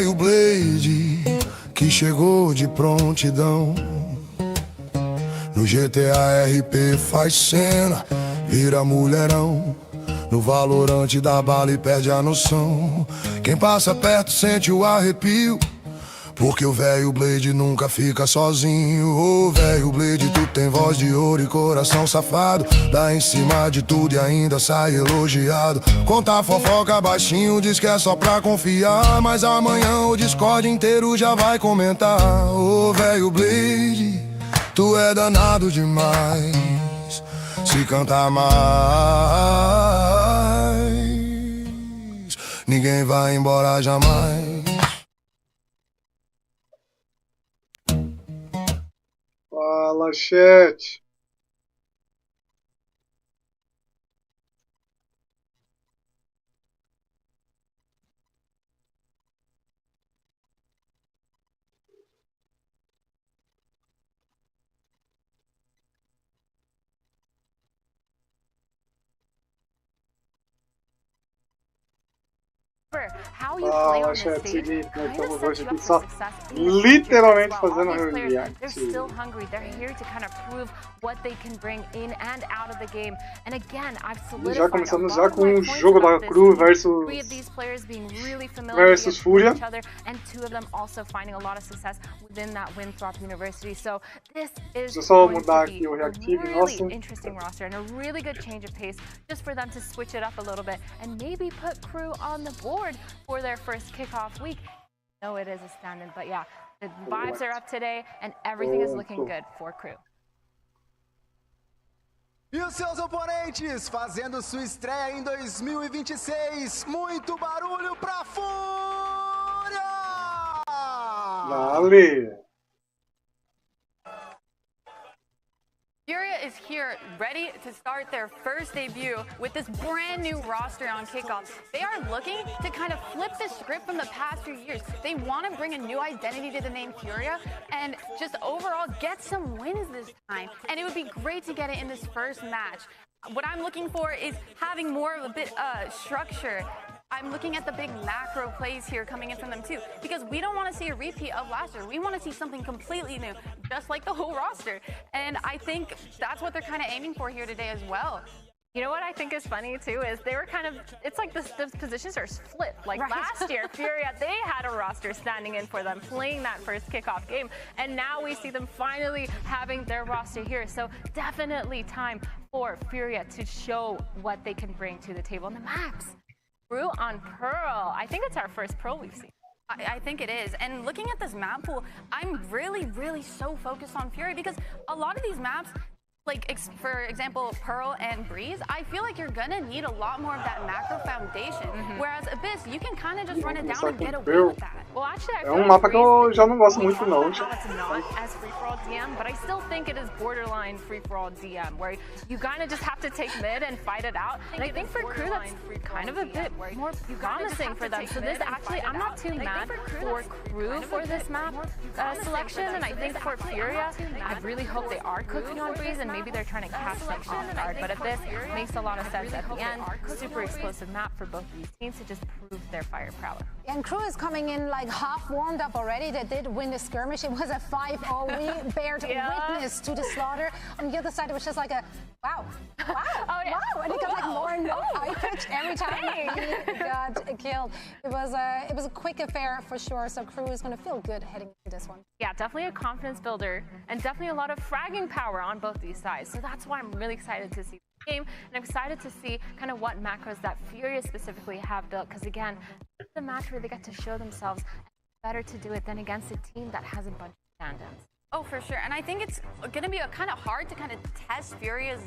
Veio Blade, que chegou de prontidão. No GTA RP faz cena, vira mulherão. No Valorant dá bala e perde a noção. Quem passa perto sente o arrepio, porque o Veio Blade nunca fica sozinho. Ô Veio Blade, tu tem voz de ouro e coração safado. Dá em cima de tudo e ainda sai elogiado. Conta fofoca baixinho, diz que é só pra confiar, mas amanhã o Discord inteiro já vai comentar. Ô Veio Blade, tu é danado demais. Se cantar mais, ninguém vai embora jamais. Fala, chat. Fala, chat, seguinte, nós estamos hoje aqui só literalmente fazendo react. Já começamos já com o jogo da KRU versus FURIA. Deixa eu só mudar aqui o reactive, nossa. For their first kickoff week. No, it is a stand-in, but yeah, the vibes are up today and everything is looking good for KRU. E os seus oponentes fazendo sua estreia em 2026. Muito barulho pra FURIA! Vale! FURIA is here, ready to start their first debut with this brand new roster on kickoff. They are looking to kind of flip the script from the past few years. They want to bring a new identity to the name FURIA and just overall get some wins this time. And it would be great to get it in this first match. What I'm looking for is having more of a bit structure. I'm looking at the big macro plays here coming in from them too, because we don't want to see a repeat of last year. We want to see something completely new, just like the whole roster. And I think that's what they're kind of aiming for here today as well. You know what I think is funny too is they were kind of, it's like the positions are flipped. Like last year, FURIA, they had a roster standing in for them, playing that first kickoff game. And now we see them finally having their roster here. So definitely time for FURIA to show what they can bring to the table. And the maps. KRU on Pearl. I think it's our first Pearl we've seen. I think it is. And looking at this map pool, I'm really so focused on FURIA because a lot of these maps, like for example, Pearl and Breeze, I feel like you're gonna need a lot more of that macro foundation. Whereas Abyss, you can kind of just run it down and get away with that. Well, actually, I É mapa que eu já não gosto muito não. It's not as free-for-all DM, but I still think it is borderline free-for-all DM, where you kind of just have to take mid and fight it out. And I think for KRU, that's kind of a bit more promising for them. So this actually, I'm not too mad for KRU for this map selection, and I think for FURIA, I really hope they are cooking on Breeze, and maybe they're trying to catch them off guard. But if this makes a lot of sense at the end, super explosive map for both of these teams to just prove their fire prowess. And KRU is coming in like half warmed up already. They did win the skirmish. It was a 5-0. We bared witness to the slaughter. On the other side, it was just like a wow, wow, wow, and it got like more and more high pitched every time he got killed. It was a quick affair for sure. So KRU is going to feel good heading into this one. Yeah, definitely a confidence builder and definitely a lot of fragging power on both these sides. So that's why I'm really excited to see the game, and I'm excited to see kind of what macros that FURIA specifically have built, because again, it's a match where they get to show themselves. Better to do it than against a team that has a bunch of stand-ins. Oh, for sure. And I think it's going to be kind of hard to kind of test FURIA's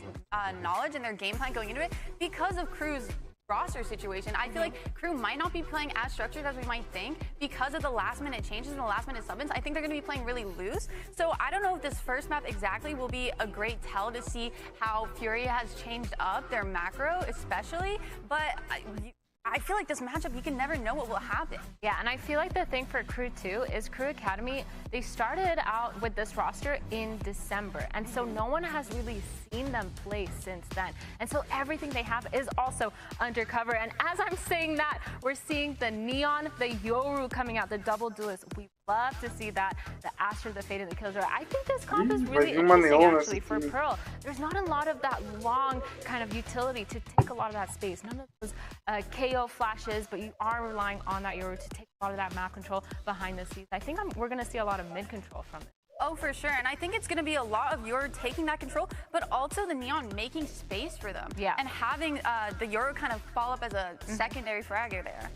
knowledge and their game plan going into it because of KRU's roster situation. I feel like KRU might not be playing as structured as we might think because of the last-minute changes and the last-minute sub-ins. I think they're going to be playing really loose. So I don't know if this first map exactly will be a great tell to see how FURIA has changed up their macro, especially. But I feel like this matchup, you can never know what will happen. Yeah, and I feel like the thing for KRU too is KRU Academy, they started out with this roster in December, and so no one has really seen them play since then. And so everything they have is also undercover. And as I'm saying that, we're seeing the Neon, the Yoru coming out, the double duelist. We love to see that, the Astra, the Fade, and the Killjoy. I think this comp is really interesting actually for Pearl. There's not a lot of that long kind of utility to take a lot of that space. None of those KO flashes, but you are relying on that Yoru to take a lot of that map control behind the scenes. I think we're going to see a lot of mid control from it. Oh, for sure. And I think it's going to be a lot of Yoru taking that control, but also the Neon making space for them. Yeah. And having the Yoru kind of fall up as a secondary fragger there.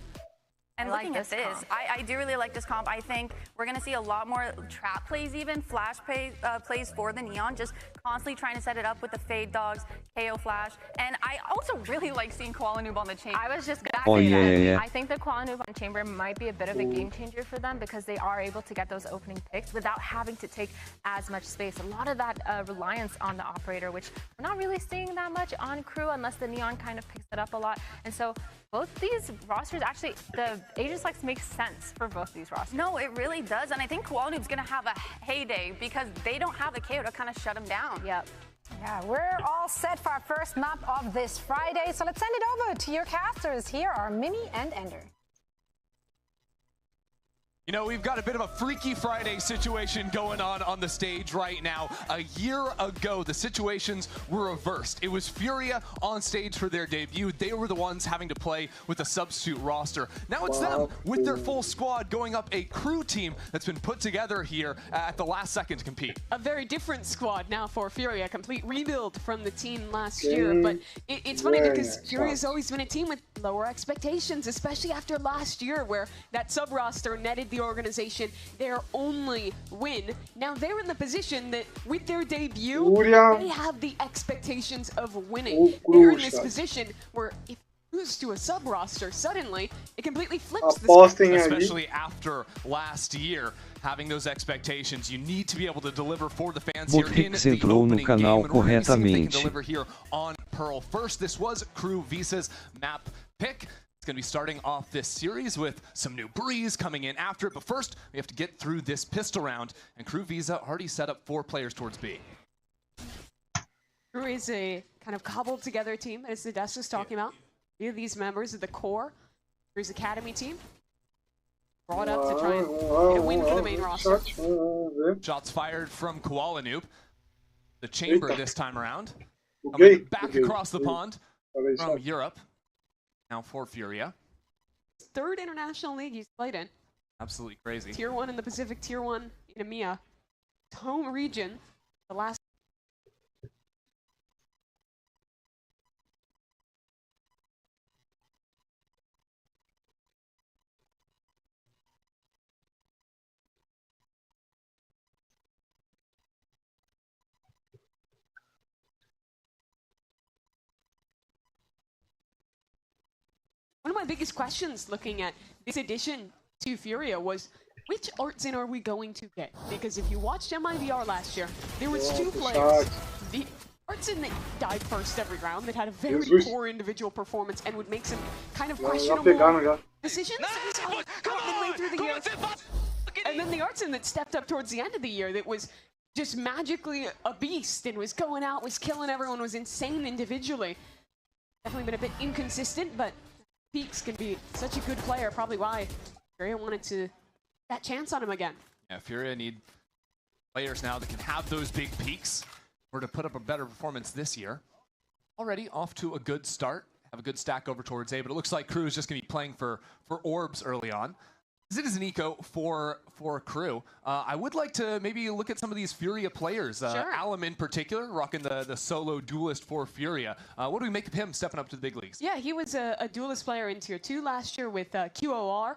And looking at this, I do really like this comp. I think we're going to see a lot more trap plays even, flash plays for the Neon, just constantly trying to set it up with the Fade Dogs, KO Flash. And I also really like seeing Koala Noob on the Chamber. I was just going to say that. I think the Koala Noob on Chamber might be a bit of a game changer for them because they are able to get those opening picks without having to take as much space. A lot of that reliance on the operator, which we're not really seeing that much on KRU unless the Neon kind of picks it up a lot. And so both these rosters, actually, the Aegis Lex makes sense for both these rosters. No, it really does. And I think Koala Noob's going to have a heyday because they don't have a KO to kind of shut him down. Yep. Yeah, we're all set for our first map of this Friday. So let's send it over to your casters. Here are Mini and Ender. You know, we've got a bit of a Freaky Friday situation going on the stage right now. A year ago, the situations were reversed. It was FURIA on stage for their debut. They were the ones having to play with a substitute roster. Now it's them with their full squad going up a KRU team that's been put together here at the last second to compete. A very different squad now for FURIA, a complete rebuild from the team last year. But it's funny because FURIA's always been a team with lower expectations, especially after last year where that sub-roster netted the organization their only win. Now they're in the position that with their debut, they have the expectations of winning. They're in this position where if you lose to a sub-roster, suddenly it completely flips the script. Especially after last year, having those expectations, you need to be able to deliver for the fans here in the opening game. And we're going to see if they can deliver here on Pearl. First, this was KRU Visa's map pick. Going to be starting off this series with some new Breeze coming in after it, but first we have to get through this pistol round, and KRU Visa already set up 4 players towards B. KRU is a kind of cobbled together team, as the desk was talking about. Three of these members of the core, KRU's Academy team, brought up to try and get a win for the main roster. Shots fired from Koala Noob. The Chamber this time around. Coming back across the pond from Europe. Now for FURIA. Third international league he's played in. Absolutely crazy. Tier 1 in the Pacific, Tier 1 in EMEA. Home region, the last. One of my biggest questions looking at this addition to FURIA was, which artsin are we going to get? Because if you watched MIVR last year, there was 2 players. The artsin that died first every round, that had a very poor individual performance and would make some kind of questionable decisions. Midway through the year. And then the artsin that stepped up towards the end of the year that was just magically a beast and was going out, was killing everyone, was insane individually. Definitely been a bit inconsistent, but Peaks can be such a good player, probably why FURIA wanted to that chance on him again. Yeah, FURIA need players now that can have those big peaks or to put up a better performance this year. Already off to a good start, have a good stack over towards A, but it looks like KRU is just going to be playing for orbs early on. It is an eco for KRU. I would like to maybe look at some of these FURIA players. Sure. Alum in particular, rocking the solo duelist for FURIA. What do we make of him stepping up to the big leagues? Yeah, he was a duelist player in Tier 2 last year with QOR.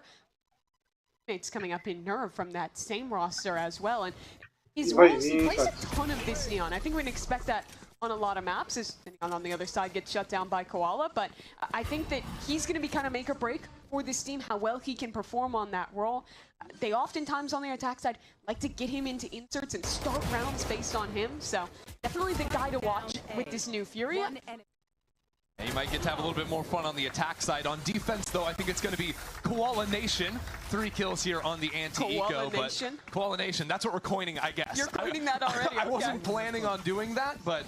It's coming up in Nerve from that same roster as well. And his roles, he plays a ton of this Neon. I think we can expect that on a lot of maps as Neon on the other side gets shut down by Koala. But I think that he's going to be kind of make or break for this team, how well he can perform on that role. They oftentimes on the attack side like to get him into inserts and start rounds based on him. So definitely the guy to watch with this new FURIA. And you might get to have a little bit more fun on the attack side. On defense, though, I think it's going to be Koala Nation. 3 kills here on the anti-eco. But Koala Nation, that's what we're coining, I guess. You're coining that already. I wasn't planning on doing that, but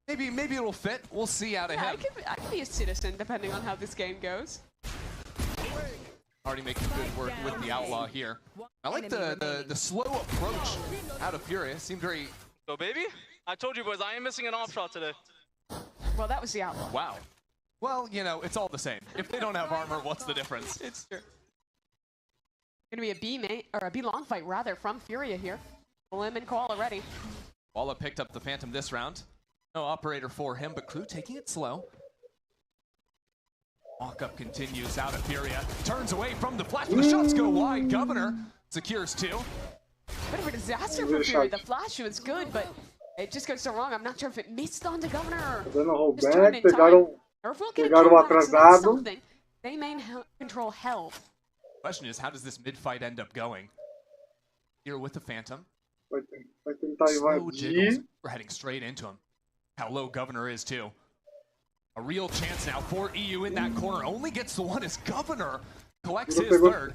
maybe it'll fit. We'll see out of him. I could be a citizen, depending on how this game goes. Already making good work with the Outlaw here. I like the slow approach out of FURIA. Seemed very... So, baby, I told you, boys, I ain't missing an off shot today. Well, that was the Outlaw. Wow. Well, you know, it's all the same. If they don't have armor, what's the difference? It's true. Gonna be a B main, or a B long fight rather, from FURIA here. Lim and Koala ready. Koala picked up the Phantom this round. No operator for him, but KRU taking it slow. Walk-up continues out of FURIA. Turns away from the flash, but the shots go wide. Governor secures 2. Bit of a disaster for FURIA. The flash was good, but it just goes so wrong. I'm not sure if it missed on the Governor. Dando rollback, pegaram o atrasado. They main control health. Question is, how does this mid-fight end up going? Here with the Phantom. Vai tentar invadir. We're heading straight into him. How low Governor is, too. A real chance now for EU in that corner. Only gets the one as Governor collects his 3rd.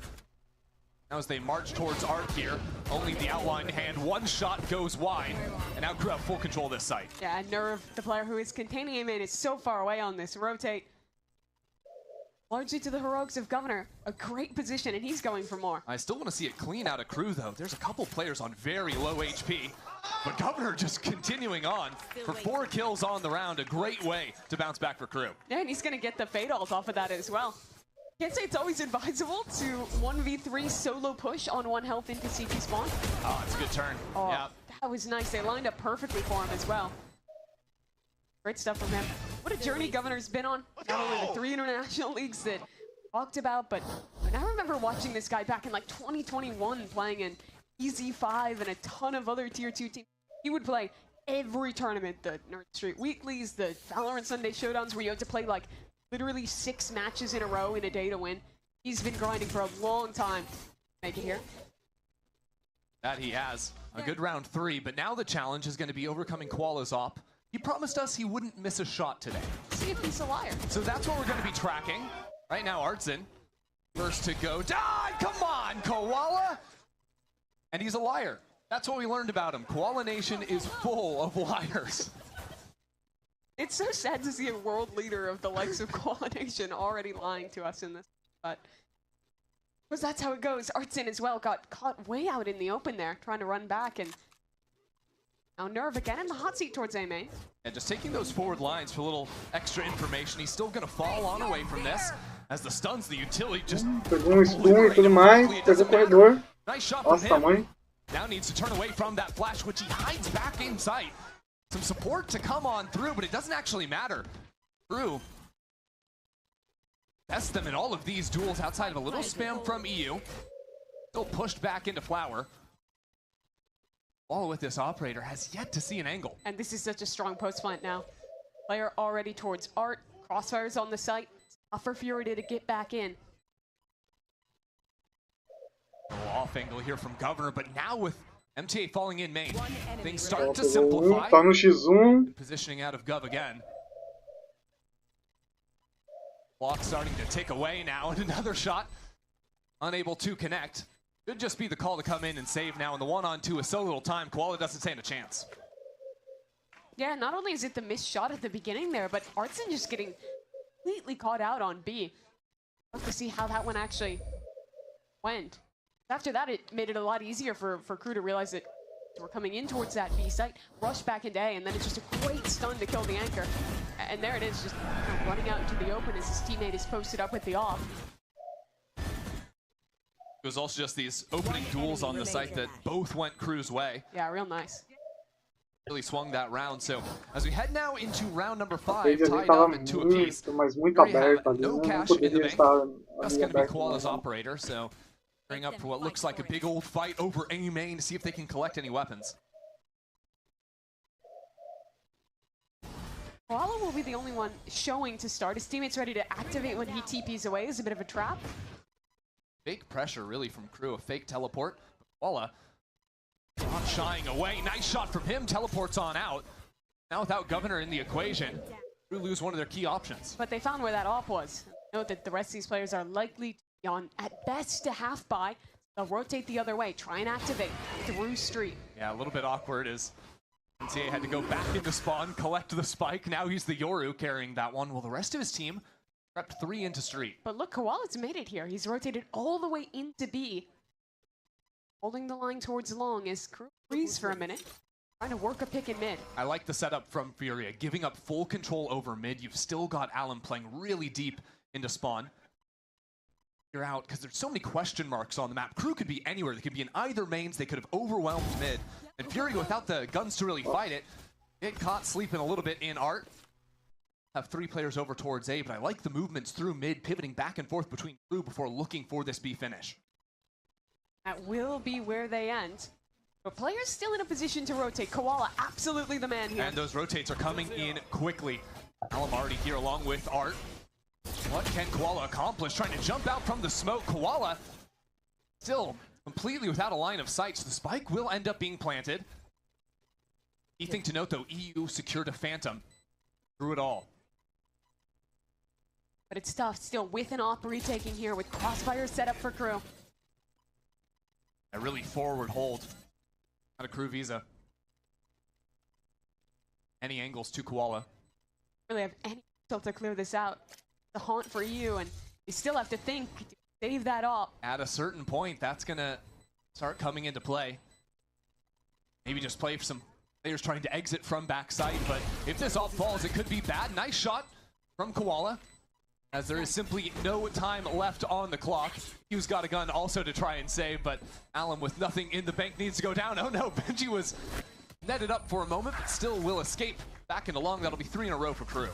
Now as they march towards Art here, only the Outlaw in hand. 1 shot goes wide, and now KRU have full control of this site. Yeah, Nerve, the player who is containing him in, is so far away on this rotate. Largely to the heroics of Governor. A great position, and he's going for more. I still want to see it clean out of KRU, though. There's a couple players on very low HP, but Governor just continuing on for 4 kills on the round. A great way to bounce back for KRU. Yeah, and he's going to get the fade ult off of that as well. Can't say it's always advisable to 1v3 solo push on 1 health into CT spawn. Oh, it's a good turn. Oh, yeah. That was nice. They lined up perfectly for him as well. Great stuff from him. What a journey Governor's been on. Not only the 3 international leagues that talked about, but I remember watching this guy back in like 2021 playing in EZ5 and a ton of other tier 2 teams. He would play every tournament, the Nerd Street Weeklies, the Valorant Sunday Showdowns, where you had to play like literally 6 matches in a row in a day to win. He's been grinding for a long time. Make it here. That he has. A good round 3, but now the challenge is going to be overcoming Koala's op. He promised us he wouldn't miss a shot today. See if he's a liar. So that's what we're going to be tracking. Right now, Artson, first to go. Die! Come on, Koala! And he's a liar. That's what we learned about him. Koala Nation is full of liars. It's so sad to see a world leader of the likes of Koala Nation already lying to us in this, but because that's how it goes. Artson as well got caught way out in the open there, trying to run back, and now Nerve again in the hot seat towards A main. And just taking those forward lines for a little extra information. He's still going to fall on away from this as the stuns, the utility just... Pegou stun e tudo mais, pegou o corredor. Nice shot Nossa, from him. tamanho. Now needs to turn away from that flash, which he hides back in sight. Some support to come on through, but it doesn't actually matter. KRU tests them in all of these duels outside of a little spam from EU. Still pushed back into Flower. All with this operator has yet to see an angle. And this is such a strong post plant now. Player already towards Art. Crossfires on the site. Tough for FURIA to get back in. Off angle here from Governor, but now with MTA falling in main, things start to simplify. Tá no X1. Positioning out of Gov again. Block starting to tick away now, and another shot unable to connect. Could just be the call to come in and save now, and the 1-on-2 is so little time, Koala doesn't stand a chance. Yeah, not only is it the missed shot at the beginning there, but Artson just getting completely caught out on B. Love to see how that one actually went. After that, it made it a lot easier for KRU to realize that we're coming in towards that B site, rush back into A, and then it's just a great stun to kill the anchor. And there it is, just running out into the open as his teammate is posted up with the off. It was also just these opening duels on the site that both went KRU's way. Yeah, real nice. Really swung that round. So as we head now into round number 5, tied up in 2 apiece. Muito aberto ali, No não cash in the poderia bank. estar That's ali going to be aberto. Koala's operator. So bring up for what looks like a big old fight over A main to see if they can collect any weapons. Koala will be the only one showing to start. His teammate's ready to activate when he TPs away. It's a bit of a trap. Fake pressure really from KRU, a fake teleport. Koala not shying away. Nice shot from him, teleports on out. Now without Governor in the equation, We lose one of their key options. But they found where that op was. Note that the rest of these players are likely to be on, at best, a half buy. They'll rotate the other way, try and activate through street. Yeah, a little bit awkward as NCA had to go back into spawn, collect the spike. Now he's the Yoru carrying that one. Well, the rest of his team prepped 3 into street. But look, Koala's made it here. He's rotated all the way into B. Holding the line towards long as KRU freeze for a minute. Trying to work a pick in mid. I like the setup from FURIA, giving up full control over mid. You've still got Alan playing really deep into spawn. You're out because there's so many question marks on the map. KRU could be anywhere. They could be in either mains. They could have overwhelmed mid. And FURIA, without the guns to really fight it, get caught sleeping a little bit in art. Have 3 players over towards A, but I like the movements through mid, pivoting back and forth between KRU before looking for this B finish. That will be where they end. But players still in a position to rotate. Koala, absolutely the man here. And those rotates are coming in quickly. Alan already here along with Art. What can Koala accomplish? Trying to jump out from the smoke. Koala still completely without a line of sight. So the spike will end up being planted. Key thing to note though, EU secured a Phantom through it all. But it's tough still with an op retaking here with crossfire set up for KRU. A really forward hold out of KRU Visa. Any angles to Koala. Really have any potential to clear this out. The haunt for you, and you still have to think to save that op. At a certain point, that's gonna start coming into play. Maybe just play for some players trying to exit from backside, but if this op falls, it could be bad. Nice shot from Koala, as there is simply no time left on the clock. Hugh's got a gun also to try and save, but Alan with nothing in the bank needs to go down. Oh no, Benji was netted up for a moment, but still will escape back into long. That'll be 3 in a row for KRU.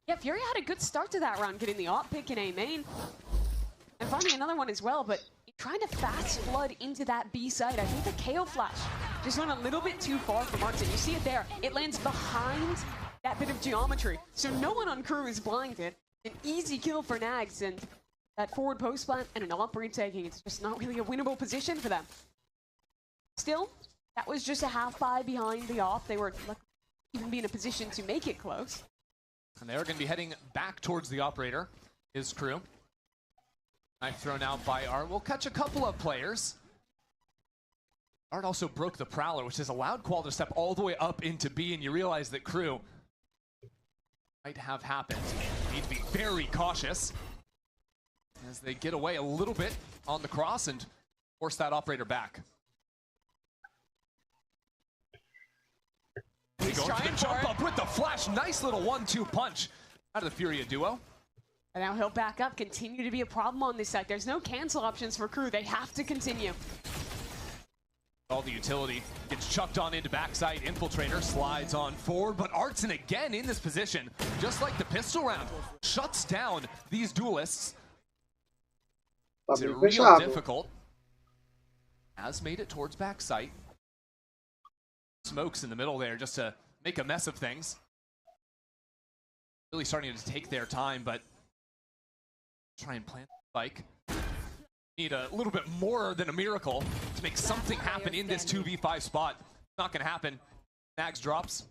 Yeah, FURIA had a good start to that round, getting the op pick in A main. And finding another one as well, but trying to fast flood into that B side. I think the KO flash just went a little bit too far for Martin. You see it there. It lands behind that bit of geometry. So no one on KRU is blinded. An easy kill for Nags, and that forward post plant and an op retaking. It's just not really a winnable position for them. Still, that was just a half buy behind the op. They were lucky to even be in a position to make it close. And they're going to be heading back towards the operator, is KRU. Knife thrown out by Art. We'll catch a couple of players. Art also broke the Prowler, which has allowed Qual to step all the way up into B, and you realize that KRU might have happened. Need to be very cautious as they get away a little bit on the cross and force that operator back. He's trying to jump up with the flash. Nice little 1-2 punch out of the FURIA duo. And now he'll back up, continue to be a problem on this side. There's no cancel options for KRU. They have to continue. All the utility gets chucked on into backside. Infiltrator slides on forward, but Artson again in this position, just like the pistol round, shuts down these duelists. It's real difficult. Has made it towards backside. Smokes in the middle there just to make a mess of things. Really starting to take their time, but try and plant the spike. Need a little bit more than a miracle to make something happen in this 2v5 spot. Not gonna happen. Nags drops.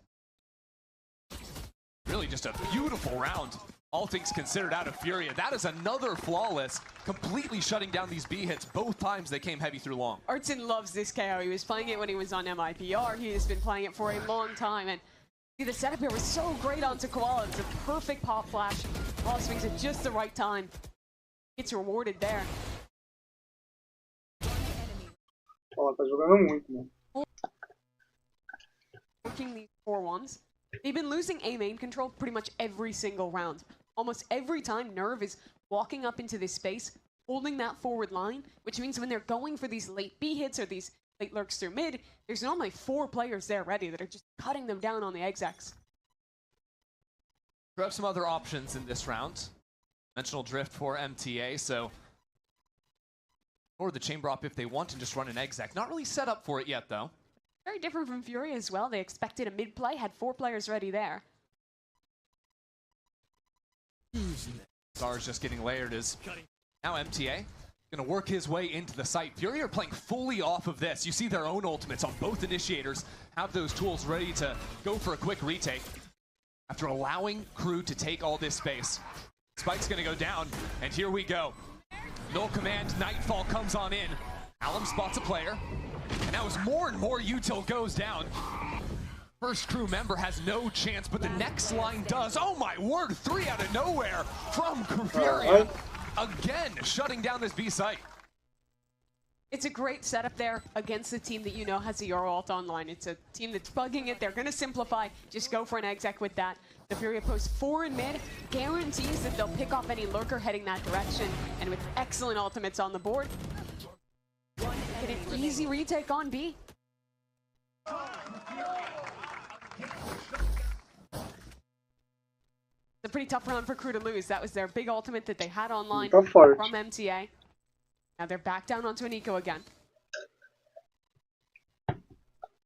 Really just a beautiful round, all things considered, out of FURIA. That is another flawless, completely shutting down these B hits. Both times they came heavy through long. Artson loves this KO. He was playing it when he was on MIPR. He has been playing it for a long time. And see, the setup here was so great onto Koala. It's a perfect pop flash. Koala swings at just the right time. It's rewarded there. Ó, tá jogando muito, né? Working these 4-1s. They've been losing A main control pretty much every single round. Almost every time Nerve is walking up into this space, holding that forward line, which means when they're going for these late B hits or these late lurks through mid, there's normally 4 players there ready that are just cutting them down on the execs. We have some other options in this round. Dimensional Drift for MTA, so or the Chamber Op if they want to just run an exec. Not really set up for it yet, though. Very different from FURIA as well. They expected a mid play, had 4 players ready there. Stars just getting layered as now MTA gonna work his way into the site. FURIA are playing fully off of this. You see their own ultimates on both initiators, have those tools ready to go for a quick retake. After allowing KRU to take all this space. Spike's gonna go down, and here we go. No command, Nightfall comes on in. Alum spots a player, and now as more and more util goes down, first crew member has no chance, but the next line does. Oh my word, 3 out of nowhere from FURIA. Again, shutting down this B site. It's a great setup there against the team that you know has a Euro ult online. It's a team that's bugging it. They're going to simplify. Just go for an exec with that. The FURIA post 4 in mid guarantees that they'll pick off any lurker heading that direction. And with excellent ultimates on the board, get an easy retake on B. It's a pretty tough round for KRU to lose. That was their big ultimate that they had online from MTA. Now they're back down onto an eco again.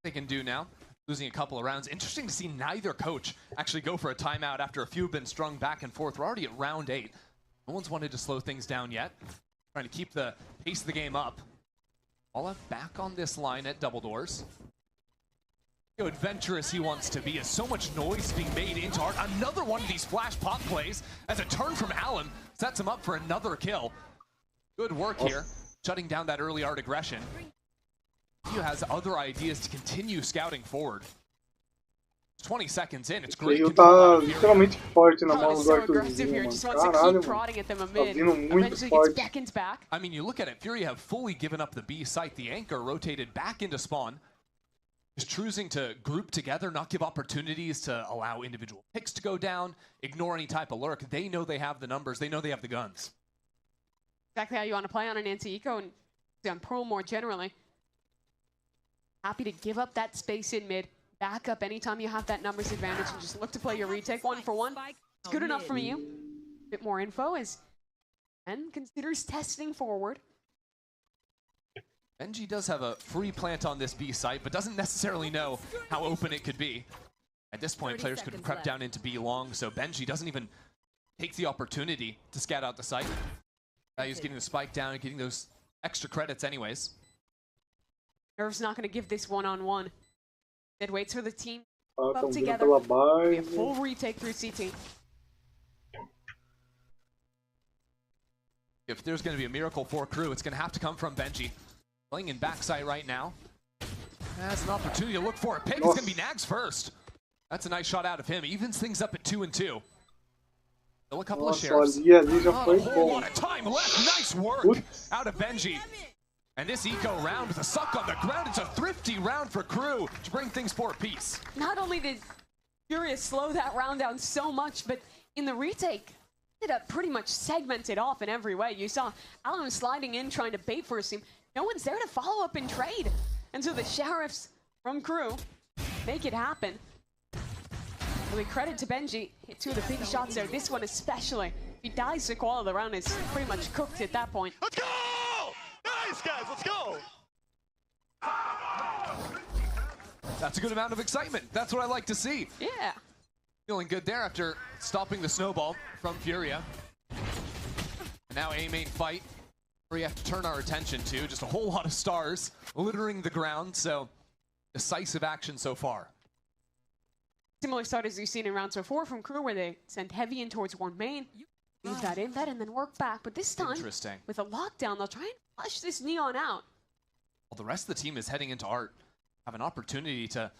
They can do now, losing a couple of rounds. Interesting to see neither coach actually go for a timeout after a few have been strung back and forth. We're already at round 8. No one's wanted to slow things down yet. Trying to keep the pace of the game up. Ola back on this line at double doors. How adventurous he wants to be as so much noise being made into art. Another one of these flash pop plays as a turn from Alum sets him up for another kill. Good work here, shutting down that early art aggression. He has other ideas to continue scouting forward. 20 seconds in, it's great. Ele tá literalmente forte na mão do Arthurzinho, mano. Caralho, tá vindo muito forte. I mean, you look at it, FURIA have fully given up the B site. The anchor rotated back into spawn. Is choosing to group together, not give opportunities to allow individual picks to go down, ignore any type of lurk. They know they have the numbers, they know they have the guns. Exactly how you want to play on an anti-eco and on Pearl more generally. Happy to give up that space in mid, back up anytime you have that numbers advantage, and just look to play your retake 1-for-1. It's good enough from you. A bit more info as Ben considers testing forward. Benji does have a free plant on this B site, but doesn't necessarily know how open it could be. At this point, players could have crept down into B long, so Benji doesn't even take the opportunity to scout out the site. He's getting the spike down and getting those extra credits anyways. Nerve's not going to give this one-on-one. It waits for the team up together. Be a full retake through CT. If there's going to be a miracle for KRU, it's going to have to come from Benji. Playing in backside right now. Has an opportunity to look for a pick. It's going to be Nags first. That's a nice shot out of him. Evens things up at 2-2. Still a couple of shares. Not a whole lot of time left. Nice work out of Benji. And this eco round with a suck on the ground. It's a thrifty round for KRU to bring things for a piece. Not only did FURIA slow that round down so much, but in the retake, ended up pretty much segmented off in every way. You saw Alum sliding in, trying to bait first team. No one's there to follow up and trade. And so the Sheriffs from KRU make it happen. Really credit to Benji. Hit 2 of the big shots there. This one especially. If he dies, the qual of the round is pretty much cooked at that point. Let's go! Nice, guys. Let's go! That's a good amount of excitement. That's what I like to see. Yeah. Feeling good there after stopping the snowball from FURIA. And now a main fight. We have to turn our attention to just a whole lot of stars littering the ground, so decisive action so far. Similar start as we've seen in round 4 from KRU, where they send heavy in towards one main, leave that in bed, and then work back. But this time, with a lockdown, they'll try and flush this neon out. Well, the rest of the team is heading into art, have an opportunity to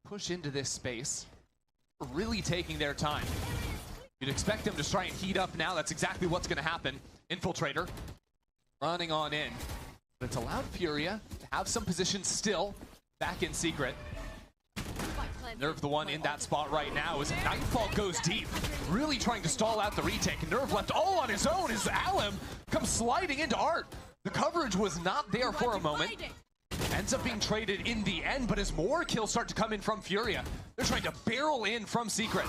push into this space, really taking their time. You'd expect them to try and heat up now. That's exactly what's going to happen. Infiltrator running on in, but it's allowed FURIA to have some positions still back in secret. Nerve the one in that spot right now as Nightfall goes deep, really trying to stall out the retake. Nerve left all on his own as Alum comes sliding into art. The coverage was not there for a moment. Ends up being traded in the end, but as more kills start to come in from FURIA, they're trying to barrel in from secret.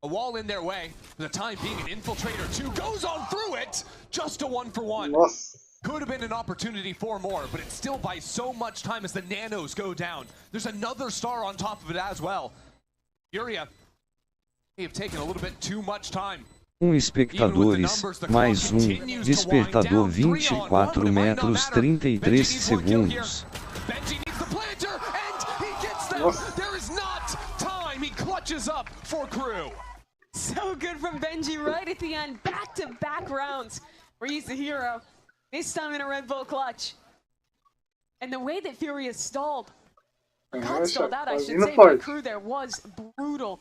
A wall in their way, for the time being an infiltrator 2 goes on through it, just a 1-for-1. Could have been an opportunity for more, but it still buys so much time as the nanos go down. There's another star on top of it as well. FURIA, they have taken a little bit too much time. Espectadores, mais despertador 24 metros 33 segundos. Benji needs the planter, and he gets them. There is not time. He clutches at the end, back-to-back rounds where he's the hero, this time in a Red Bull clutch. And the way that FURIA stalled, got stalled out, I should say, by KRU there was brutal.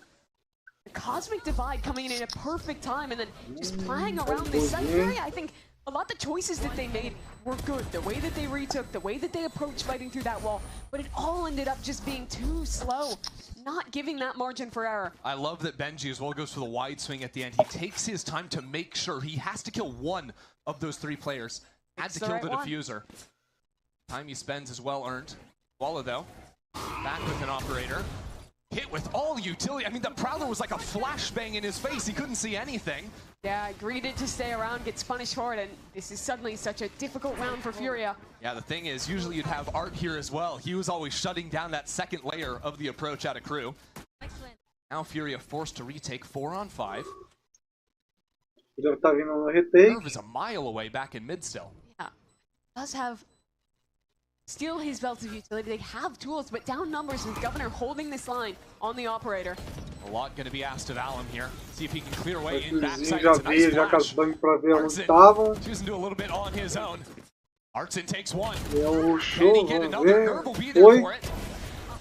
The Cosmic Divide coming in at a perfect time and then just playing around this side. FURIA, I think a lot of the choices that they made were good. The way that they retook, the way that they approached fighting through that wall, but it all ended up just being too slow, not giving that margin for error. I love that Benji as well goes for the wide swing at the end. He takes his time to make sure he has to kill one of those three players. Had to kill the diffuser. Time he spends is well earned. Walla though, back with an operator. Hit with all utility. I mean, the Prowler was like a flashbang in his face. He couldn't see anything. Yeah, greeted to stay around, gets punished for it, and this is suddenly such a difficult round for FURIA. Yeah, the thing is, usually you'd have Art here as well. He was always shutting down that second layer of the approach out of KRU. Now FURIA forced to retake 4 on 5. Nerve is a mile away back in mid still. Yeah, does have still his belts of utility. They have tools, but down numbers with Governor holding this line on the operator. A lot going to be asked of Alum here. See if he can clear away in backside. It's a nice flash. Artson choosing to do a little bit on his own. Artson takes one. Can he get another? Nerve will be there for it.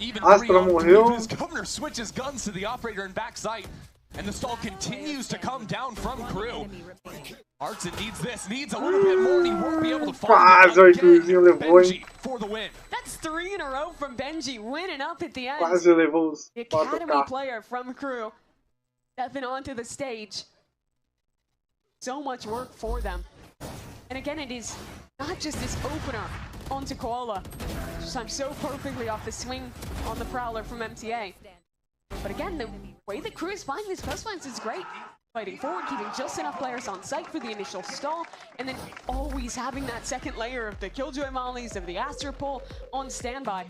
Even 3 on 3 as Governor switches guns to the operator in backside. And the stall continues to come down from KRU. Artson needs this, needs a little bit more, and he won't be able to find it. Benji for the win. That's 3 in a row from Benji, winning up at the end. The academy player from KRU stepping onto the stage. So much work for them. And again, it is not just this opener onto Koala. Just I'm so perfectly off the swing on the Prowler from MTA. But again, the way that KRU is finding these coastlines is great. Fighting forward, keeping just enough players on site for the initial stall, and then always having that second layer of the Killjoy mollies, of the Astro Pull on standby.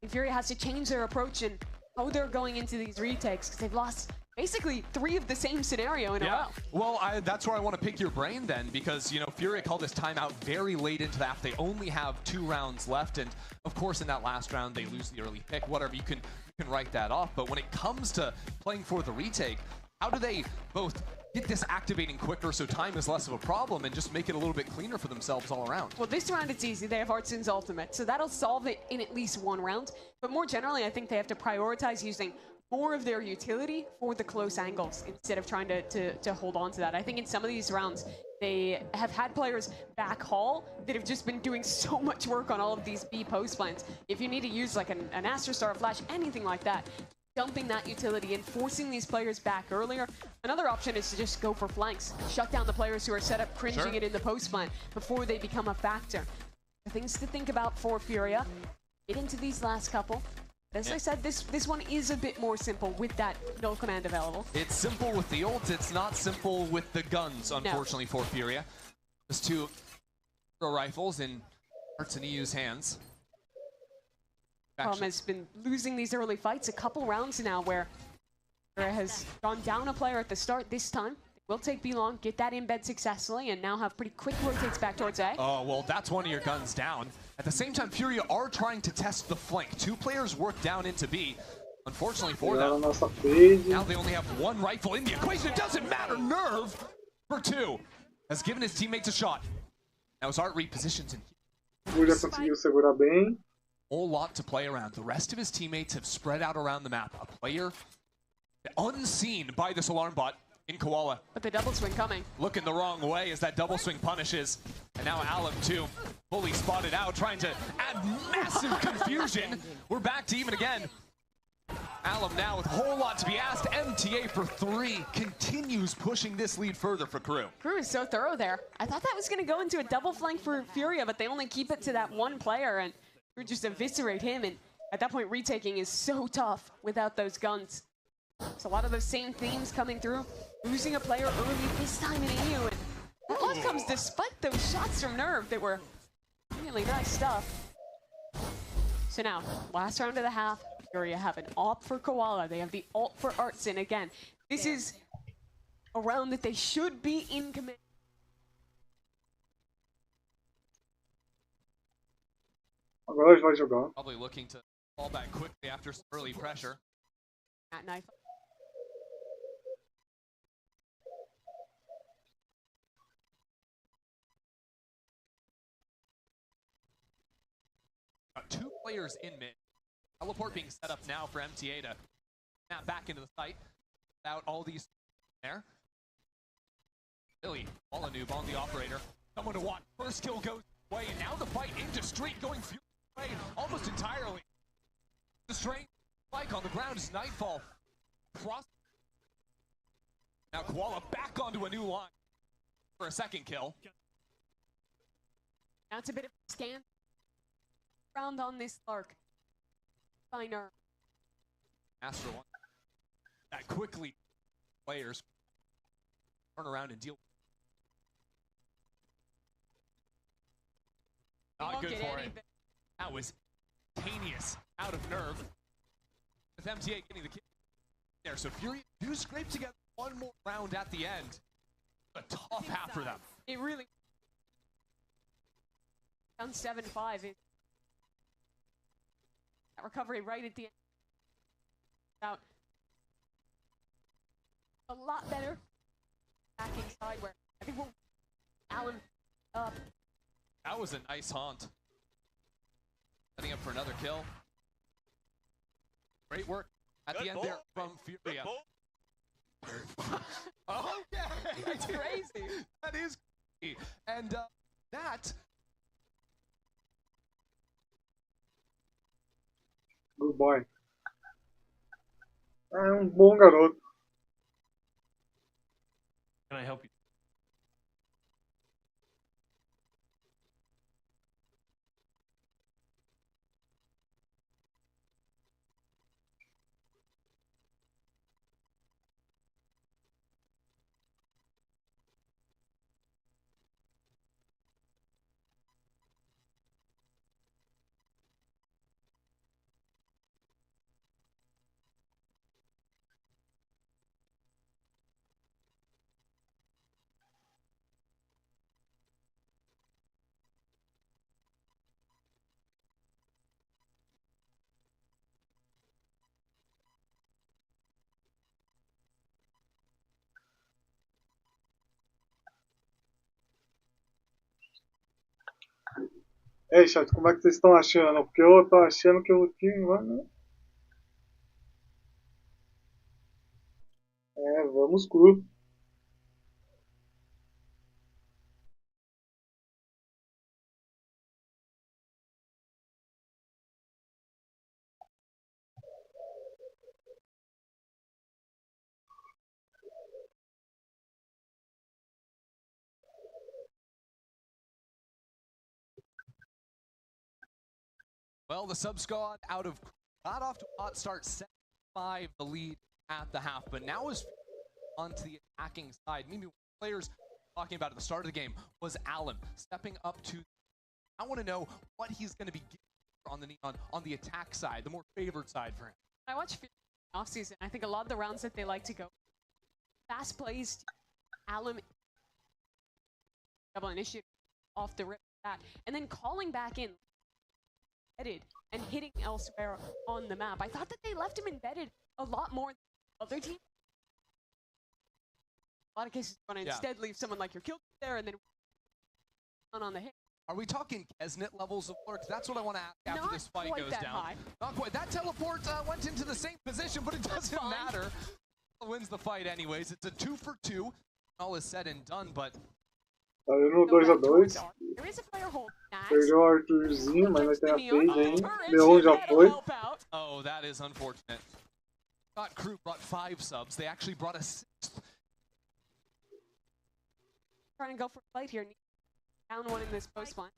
And FURIA has to change their approach and how they're going into these retakes, because they've lost basically 3 of the same scenario in a row. Well, that's where I want to pick your brain then, because, you know, FURIA called this timeout very late into the half. They only have 2 rounds left, and of course in that last round they lose the early pick, whatever, you can write that off. But when it comes to playing for the retake, how do they both get this activating quicker so time is less of a problem and just make it a little bit cleaner for themselves all around? Well, this round it's easy. They have Artson's ultimate, so that'll solve it in at least 1 round. But more generally, I think they have to prioritize using more of their utility for the close angles instead of trying to hold on to that. I think in some of these rounds, they have had players back hall that have just been doing so much work on all of these B post plans. If you need to use like an Astro Star Flash, anything like that, dumping that utility and forcing these players back earlier. Another option is to just go for flanks. Shut down the players who are set up cringing it in the post plan before they become a factor. The things to think about for FURIA. Get into these last couple. As I said, this one is a bit more simple with that null command available. It's simple with the ults, it's not simple with the guns, unfortunately, for FURIA. Just 2 rifles in Artson EU's hands. Problem has been losing these early fights a couple rounds now where FURIA has gone down a player at the start this time. Will take B long, get that embed successfully, and now have pretty quick rotates back towards A. Oh, well, that's one of your guns down. At the same time, FURIA are trying to test the flank. 2 players work down into B. Unfortunately for them, now they only have 1 rifle in the equation. It doesn't matter. Nerve for 2 has given his teammates a shot. Now as Art repositions in FURIA conseguiu segurar bem. Whole lot to play around. The rest of his teammates have spread out around the map. A player unseen by this alarm bot in Koala. But the double swing coming. Looking the wrong way as that double swing punishes. And now Alum too, fully spotted out, trying to add massive confusion. We're back to even again. Alum now with a whole lot to be asked. MTA for 3 continues pushing this lead further for KRU. KRU is so thorough there. I thought that was going to go into a double flank for FURIA, but they only keep it to that 1 player and KRU just eviscerate him. And at that point, retaking is so tough without those guns. So a lot of those same themes coming through. Losing a player early this time in EU, and that loss comes despite those shots from Nerve that were really nice stuff. So now, last round of the half, FURIA have an AWP for Koala. They have the ult for Artson. Again, this is a round that they should be in command. Agora vai jogar. Probably looking to fall back quickly after some early pressure. That knife. Got 2 players in mid. Teleport being set up now for MTA to snap back into the fight. Without all these there. Billy, Molyneux on the operator. Someone to watch. First kill goes away, and now the fight into street going away almost entirely. The strength spike on the ground is Nightfall. Cross. Now Koala back onto a new line for a second kill. That's a bit of a scan round on this Lark. Finer. Master one. That quickly players turn around and deal. Not good for it. That was instantaneous out of nerve. With MTA getting the kill there. So Furia do scrape together one more round at the end. A tough half for them. It really down 7-5. That recovery right at the end. Out a lot better. Backing side where I think we'll Alan up. That was a nice haunt. Setting up for another kill. Great work at the end there from Furia. Oh, yeah, that's crazy. That is crazy. And that. Good boy. É bom garoto. Can I help you? Ei, chat, como é que vocês estão achando? Porque eu tô achando que o time vai... vamos cru. Well, the sub squad got off to a hot start, 7-5 the lead at the half, but now is onto the attacking side. Maybe players talking about at the start of the game was Alan stepping up to. I want to know what he's going to be getting on the attack side, the more favored side for him. I watch off season. I think a lot of the rounds that they like to go fast plays, Alan double initiative off the rip that, and then calling back in. And hitting elsewhere on the map. I thought that they left him embedded a lot more than other teams. A lot of cases, you want to instead leave someone like your kill there and then on the hit. Are we talking Kesnet levels of work? That's what I want to ask after this fight goes down. High. Not quite. That teleport went into the same position, but it doesn't matter. Wins the fight anyways. It's a 2-for-2. All is said and done, but. Tá vendo 2-2. Perdeu o Arthurzinho, mas nós temos a Paige ainda. Leon já foi. Oh, that is unfortunate. KRU brought 5 subs. They actually brought a 6th. Trying to go for a fight here. Down one in this post one.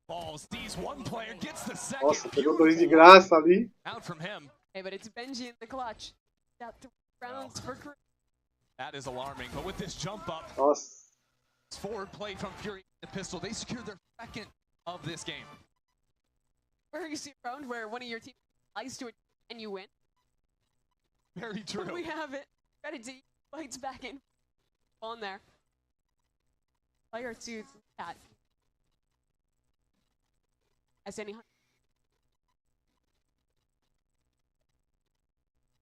Balls. These one player gets the second. Nossa, pegou 2 de graça ali. Out from him. Hey, but it's Benji in the clutch. Got 3 rounds for KRU. That is alarming, but with this jump up, forward play from Fury, the pistol, they secure their second of this game. Where you see a round where one of your team lies to it and you win. Very true. We have it. Credit to fights back in on there. Player 2 that. As any.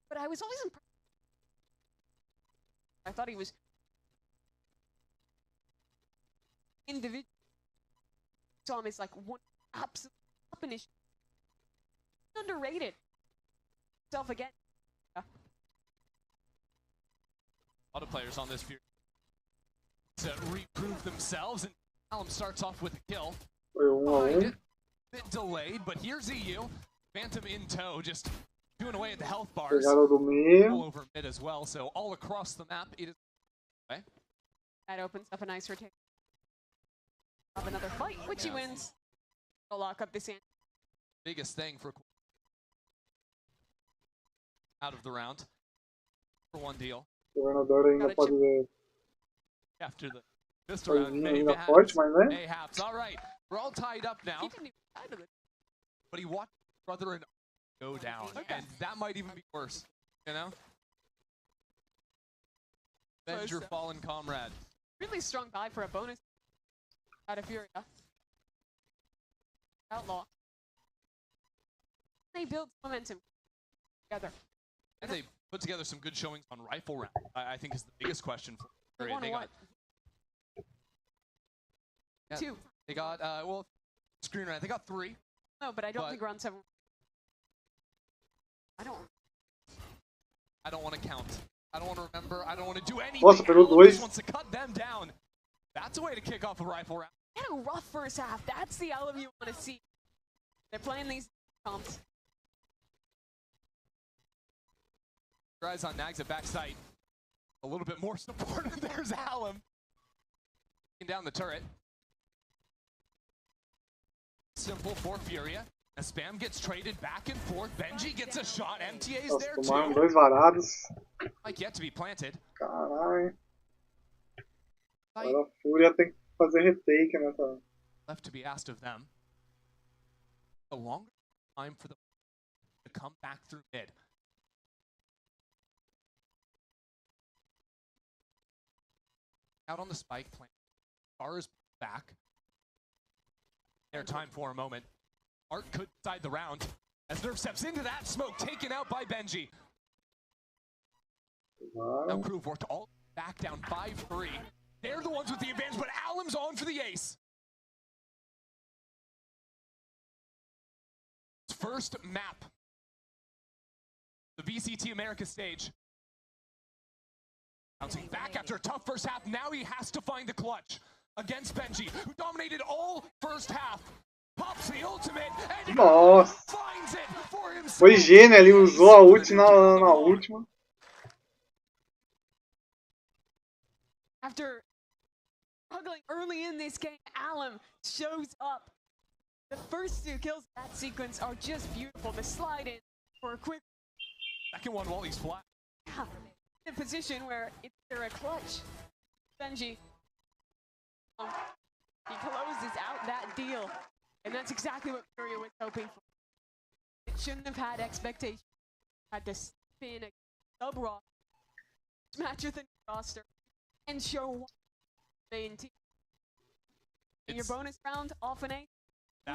But I was always impressed. I thought he was individual. Tom is like one absolute finish. Underrated. Self again. Yeah. A lot of players on this view to reprove themselves, and Alum starts off with a kill. Bit delayed, but here's EU. Phantom in tow, just doing away at the health bars. All over mid as well, so all across the map it is. Okay. That opens up a nice rotation. Have another fight, which he wins. He'll lock up this end. Biggest thing for out of the round for one deal. After this round, mayhaps. All right, we're all tied up now. But he watched his brother and go down, and that might even be worse. You know, avenge your fallen comrade. Really strong buy for a bonus out of FURIA. Outlaw. They build momentum together. And they put together some good showings on rifle round. I think is the biggest question for FURIA. They got two. They got well, screen round. They got 3. No, but I don't think round 7. I don't want to count. I don't want to remember. I don't want to do anything. Just wants to cut them down. That's a way to kick off a rifle round. Had a rough first half. That's the Alum you want to see. They're playing these comps. Eyes on Nags at backside. A little bit more supportive. There's Alum. Down the turret. Simple for FURIA. As Spam gets traded back and forth. Benji gets a shot. MTA's there too. Like yet to be planted. Caralho. Agora a FURIA tem que fazer retake nessa. Left to be asked of them. A longer time for them to come back through mid. Out on the spike plant. Stars back. Their time for a moment. Art could decide the round. As Nerf steps into that smoke, taken out by Benji. Now KRU worked all back down 5-3. They're the ones with the advantage, but Alum's on for the ace. First map. The VCT America stage. Bouncing back after a tough first half, now he has to find the clutch against Benji, who dominated all first half. Pops the ultimate and finds it for himself. Foi gênio, ele usou a ult na última. After struggling early in this game, Alum shows up. The first 2 kills in that sequence are just beautiful. The slide in for a quick second one while he's flat. Yeah. In a position where it's a clutch. Benji, he closes out that deal, and that's exactly what FURIA was hoping for. It shouldn't have had expectations. Had to spin a sub-raw, match with a roster, and show main team. In your bonus round, off an A,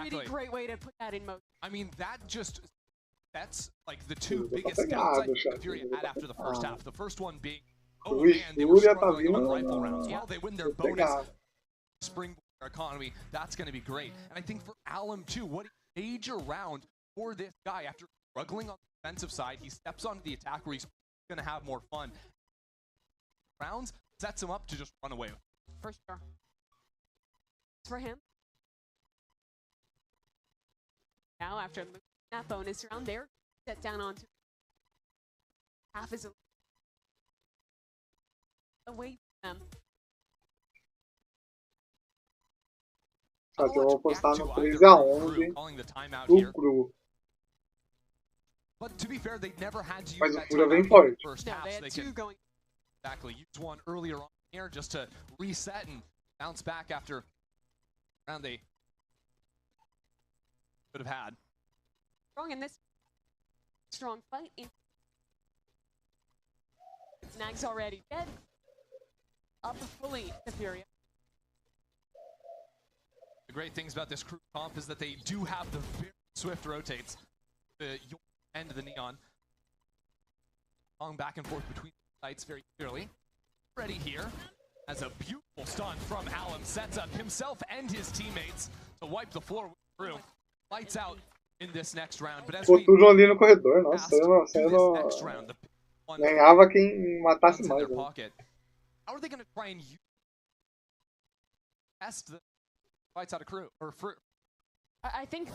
really great way to put that in motion. I mean, that just that's like the 2 biggest scouts I think FURIA had after the first half. The first one being, oh man, they were struggling on rifle rounds. Well, they win their bonus spring economy. That's going to be great. And I think for Alum too, what a major round for this guy. After struggling on the defensive side, he steps onto the attack where he's going to have more fun. Rounds sets him up to just run away. For sure. For him. Now after that bonus round there, set down onto half is away from them. Eu vou postar no 3-11 do KRU. But to be fair, they never had to use Mas o that FURIA vem forte. First half, so they can exactly use one earlier on here just to reset and bounce back after round they could have had. Strong in this strong fight. Snag's already dead. Up fully to FURIA. The great things about this KRU comp is that they do have the very swift rotates. The end of the neon. Long back and forth between sites very clearly. Ready here. As a beautiful stun from Alum sets up himself and his teammates to wipe the floor through. Lights out in this next round. But as Ficou tudo ali no corredor, nossa, ganhava quem matasse mais. How are they going to try and test the fights out of crew or fruit? I think a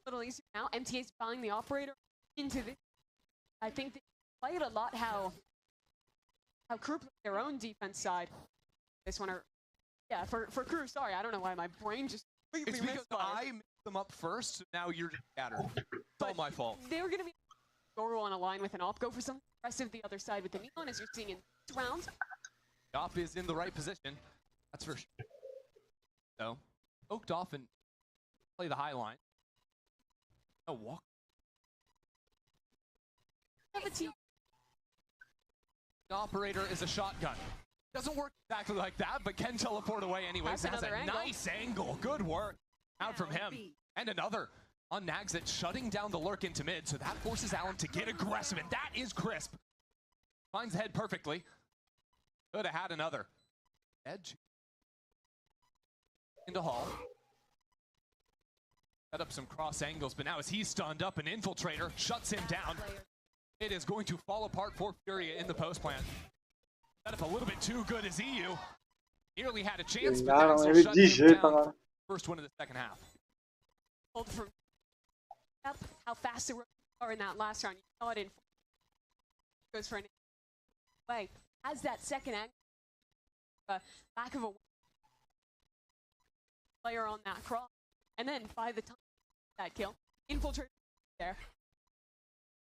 little easier now. MTA's buying the operator into this. I think they played a lot how crew played their own defense side. This one, yeah, for crew. Sorry, I don't know why my brain just. It's because I mixed them up first, so now you're just scattered. It's all my fault. They were going to be Goro on a line with an op. Go for something aggressive the other side with the neon, as you're seeing in this round. The op is in the right position. That's for sure. So, poked off and play the high line. Oh, walk. The operator is a shotgun. Doesn't work exactly like that, but can teleport away anyways. Has a nice angle. Good work out from him. And another on Nags that's shutting down the lurk into mid, so that forces Alum to get aggressive, and that is crisp. Finds the head perfectly. Could have had another. Edge. Into Hall. Set up some cross angles, but now as he's stunned up, an infiltrator shuts him down. It is going to fall apart for Furia in the post plant. Set up a little bit too good as EU. Nearly had a chance, but that's shut him down. First one of the second half. Hold from how fast they are in that last round. You saw it in goes for an way. Has that second angle back of a player on that cross, and then by the time that kill, infiltrate there.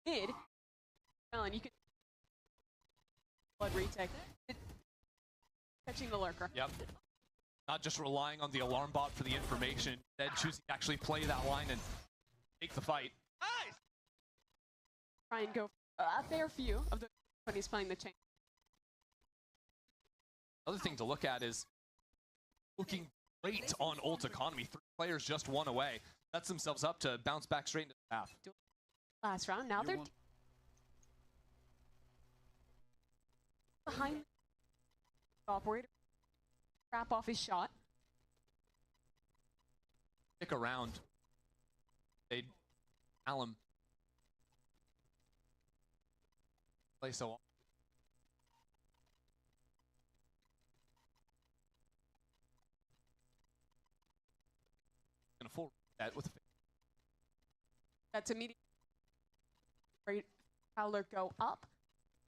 Mid, Alan, you can blood retake. Catching the lurker. Yep. Not just relying on the alarm bot for the information, instead choosing to actually play that line and take the fight. Nice. Try and go a fair few of the when he's playing the chain. Other thing to look at is looking great on ult economy. 3 players just 1 away. Sets themselves up to bounce back straight into the half. Last round, now they're behind the operator. Trap off his shot. Stick around. They'd Alum play so on. Gonna full that with that's immediate. Great Prowler go up.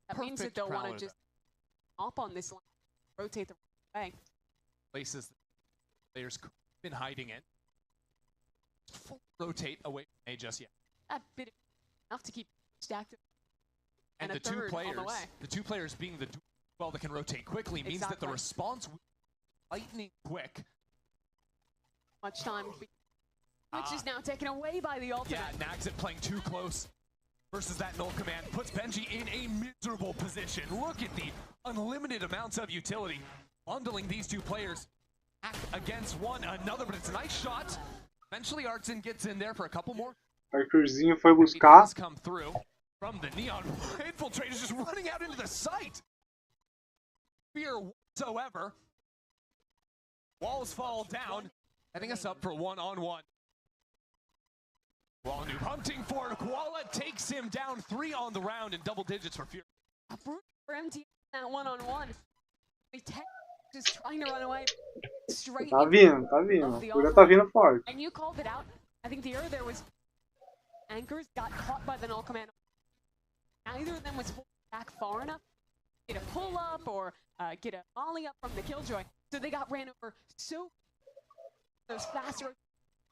That means that they'll want to just hop on this line, rotate the way. Places the players been hiding in. Full rotate away from A just yet. That bit enough to keep stacked. And the two players being the well that can rotate quickly means that the response will be lightning quick. Much time, which is now taken away by the ultimate. Yeah, Nags playing too close versus that null command puts Benji in a miserable position. Look at the unlimited amounts of utility. Bundling these two players against one another, but it's a nice shot. Eventually Artson gets in there for a couple more. Arthurzinho foi buscar. Come through from the neon. Infiltrators just running out into the site. Fear whatsoever. Walls fall down, heading us up for 1-on-1. Wall Noob hunting for Koala, takes him down 3 on the round in double digits for Fury. For MT that 1-on-1. Just trying to run away straight. Tá vindo. Furia tá vindo forte. And you called it out. I think the error there was Anchors got caught by the null command. Neither of them was back far enough to get a pull up or get a volley up from the Killjoy. So they got ran over so those faster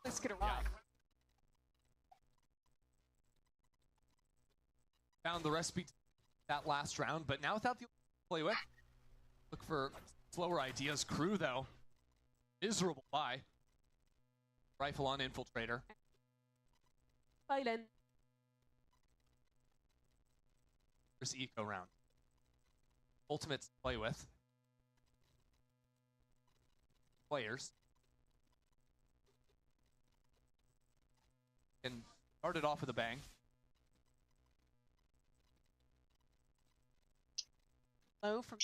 this could arrive. Found the recipe that last round, but now without the play with. Look for slower ideas. Crew though, miserable buy. Rifle on infiltrator. Silent. There's eco round. Ultimates to play with. Players. Can start it off with a bang. Low from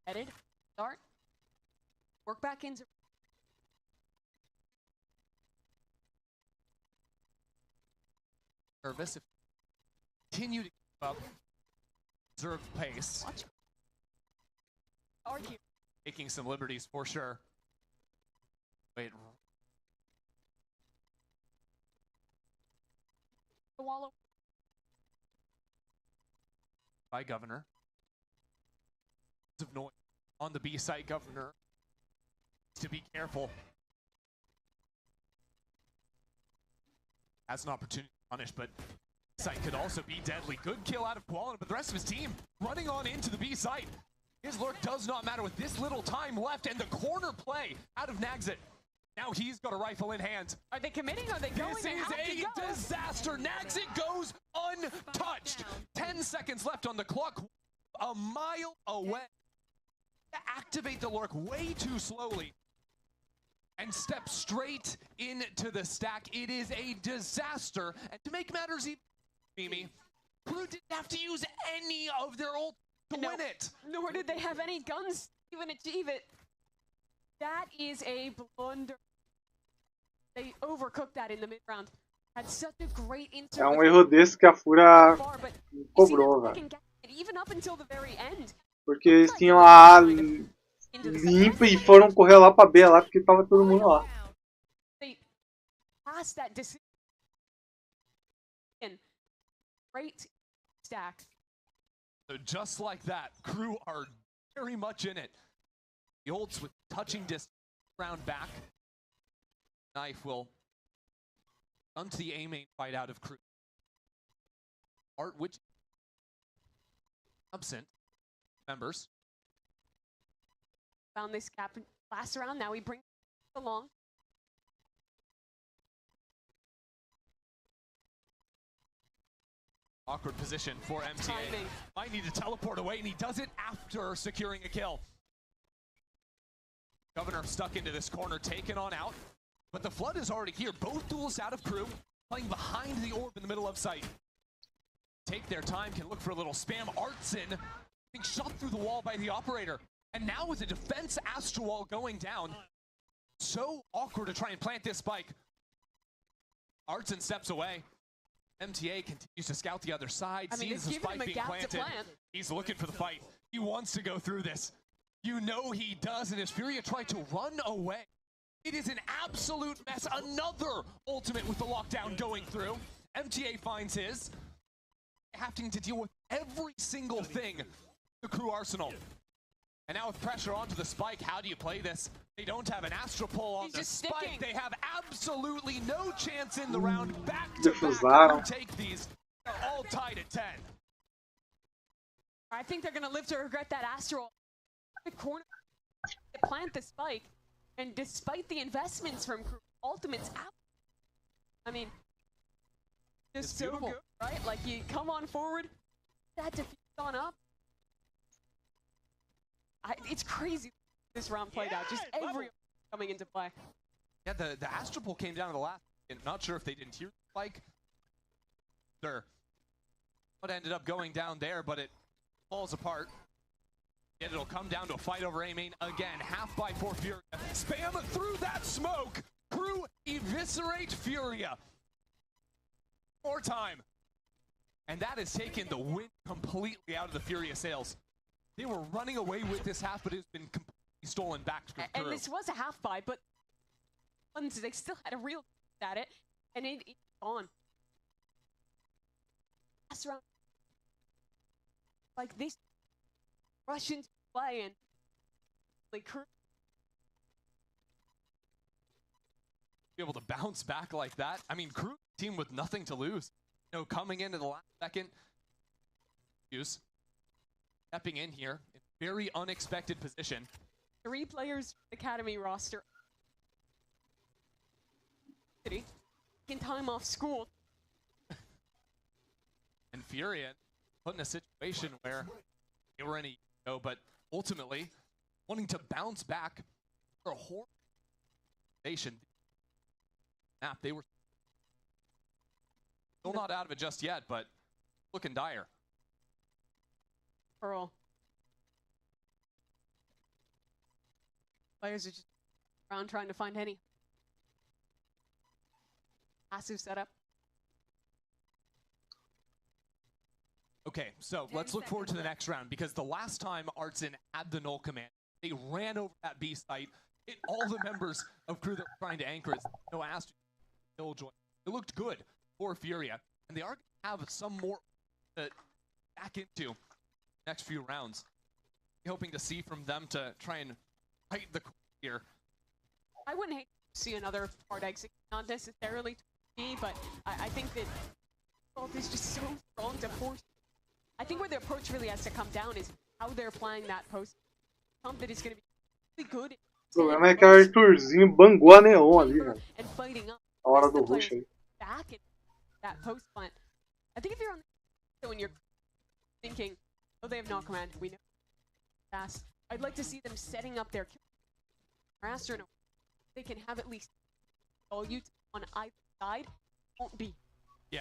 headed. Start. Work back into. Nervous. Continue to keep up. Observe pace. Watch. Argue. Taking some liberties for sure. Wait. The wallow. By Governor. Of noise on the B site. Governor to be careful. Has an opportunity to punish, but site could also be deadly. Good kill out of Koala, but the rest of his team running on into the B site. His lurk does not matter with this little time left, and the corner play out of Nagzit. Now he's got a rifle in hand. Are they committing? Are they going? This is a disaster. Nagzit goes untouched. 10 seconds left on the clock. A mile away. Activate the lurk way too slowly and step straight into the stack. It is a disaster. And to make matters even, Mimi, KRU didn't have to use any of their ult to win it. Nor did they have any guns to even achieve it. That is a blunder. They overcooked that in the mid-round. Had such a great insert. É um erro desse que a FURIA cobrou, velho. Even up until the very end. Porque eles tinham a A limpa e foram correr lá pra B lá porque tava todo mundo lá. They passed that decision. Great stack. So just like that, KRU are very much in it. The ults with touching distance round back. Knife will come to the A main fight out of KRU. Art which absent members. Found this gap last round. Now we bring along. Awkward position for MTA. Might need to teleport away, and he does it after securing a kill. Governor stuck into this corner, taken on out. But the flood is already here. Both duels out of KRU, playing behind the orb in the middle of sight. Take their time, can look for a little spam. Artson being shot through the wall by the operator. And now with the defense Astral Wall going down, so awkward to try and plant this spike. Artson steps away. MTA continues to scout the other side, sees the spike being planted. He's looking for the fight. He wants to go through this. You know he does, and as FURIA tried to run away, it is an absolute mess. Another ultimate with the lockdown going through. MTA finds his. Having to deal with every single thing the KRU arsenal. And now with pressure onto the spike, how do you play this? They don't have an Astral Pull on the spike. They have absolutely no chance in the round. Back to back to take these. They're all tied at 10. I think they're going to live to regret that Astral corner to plant the spike. And despite the investments from KRU, ultimates out. I mean, just so good, right? Like you come on forward, that defeat on up. It's crazy this round played out. Just every coming into play. Yeah, the Astral Pull came down to the last. Not sure if they didn't hear the spike. Sure. What ended up going down there, but it falls apart. And it'll come down to a fight over A main again. Half by for FURIA. Spam through that smoke. KRU eviscerate FURIA. More time. And that has taken the win completely out of the FURIA sails. They were running away with this half, but it's been completely stolen back from KRU. And this was a half buy, but they still had a real at it, and it's gone. Last round, like this Russian play, and like KRU be able to bounce back like that. I mean, KRU team with nothing to lose. You know, coming into the last second, stepping in here in a very unexpected position. 3 players academy roster. In time off school. And FURIA put in a situation where they were in a but ultimately wanting to bounce back for a horrible nation. They were still not out of it just yet, but looking dire. Pearl. Players are just around trying to find any passive setup. Okay, so let's look forward to the next round, because the last time Artsin had the null command, they ran over that B site, hit all the members of crew that were trying to anchor it. No Astro, Killjoy. It looked good for FURIA, and they are going to have some more to back into next few rounds. Hoping to see from them to try and fight the here. I wouldn't hate to see another hard exit, not necessarily to me, but I think that Bolt is just so strong to force. I think where the approach really has to come down is how they're playing that post. Pump that is going to be really good. O problema é que a Arthurzinho bangou a Neon ali, velho. A hora do rush aí. Back in that post plant. I think if you're on the when you're thinking, oh, they have no command, we know fast. I'd like to see them setting up their master. They can have at least all you on either side won't be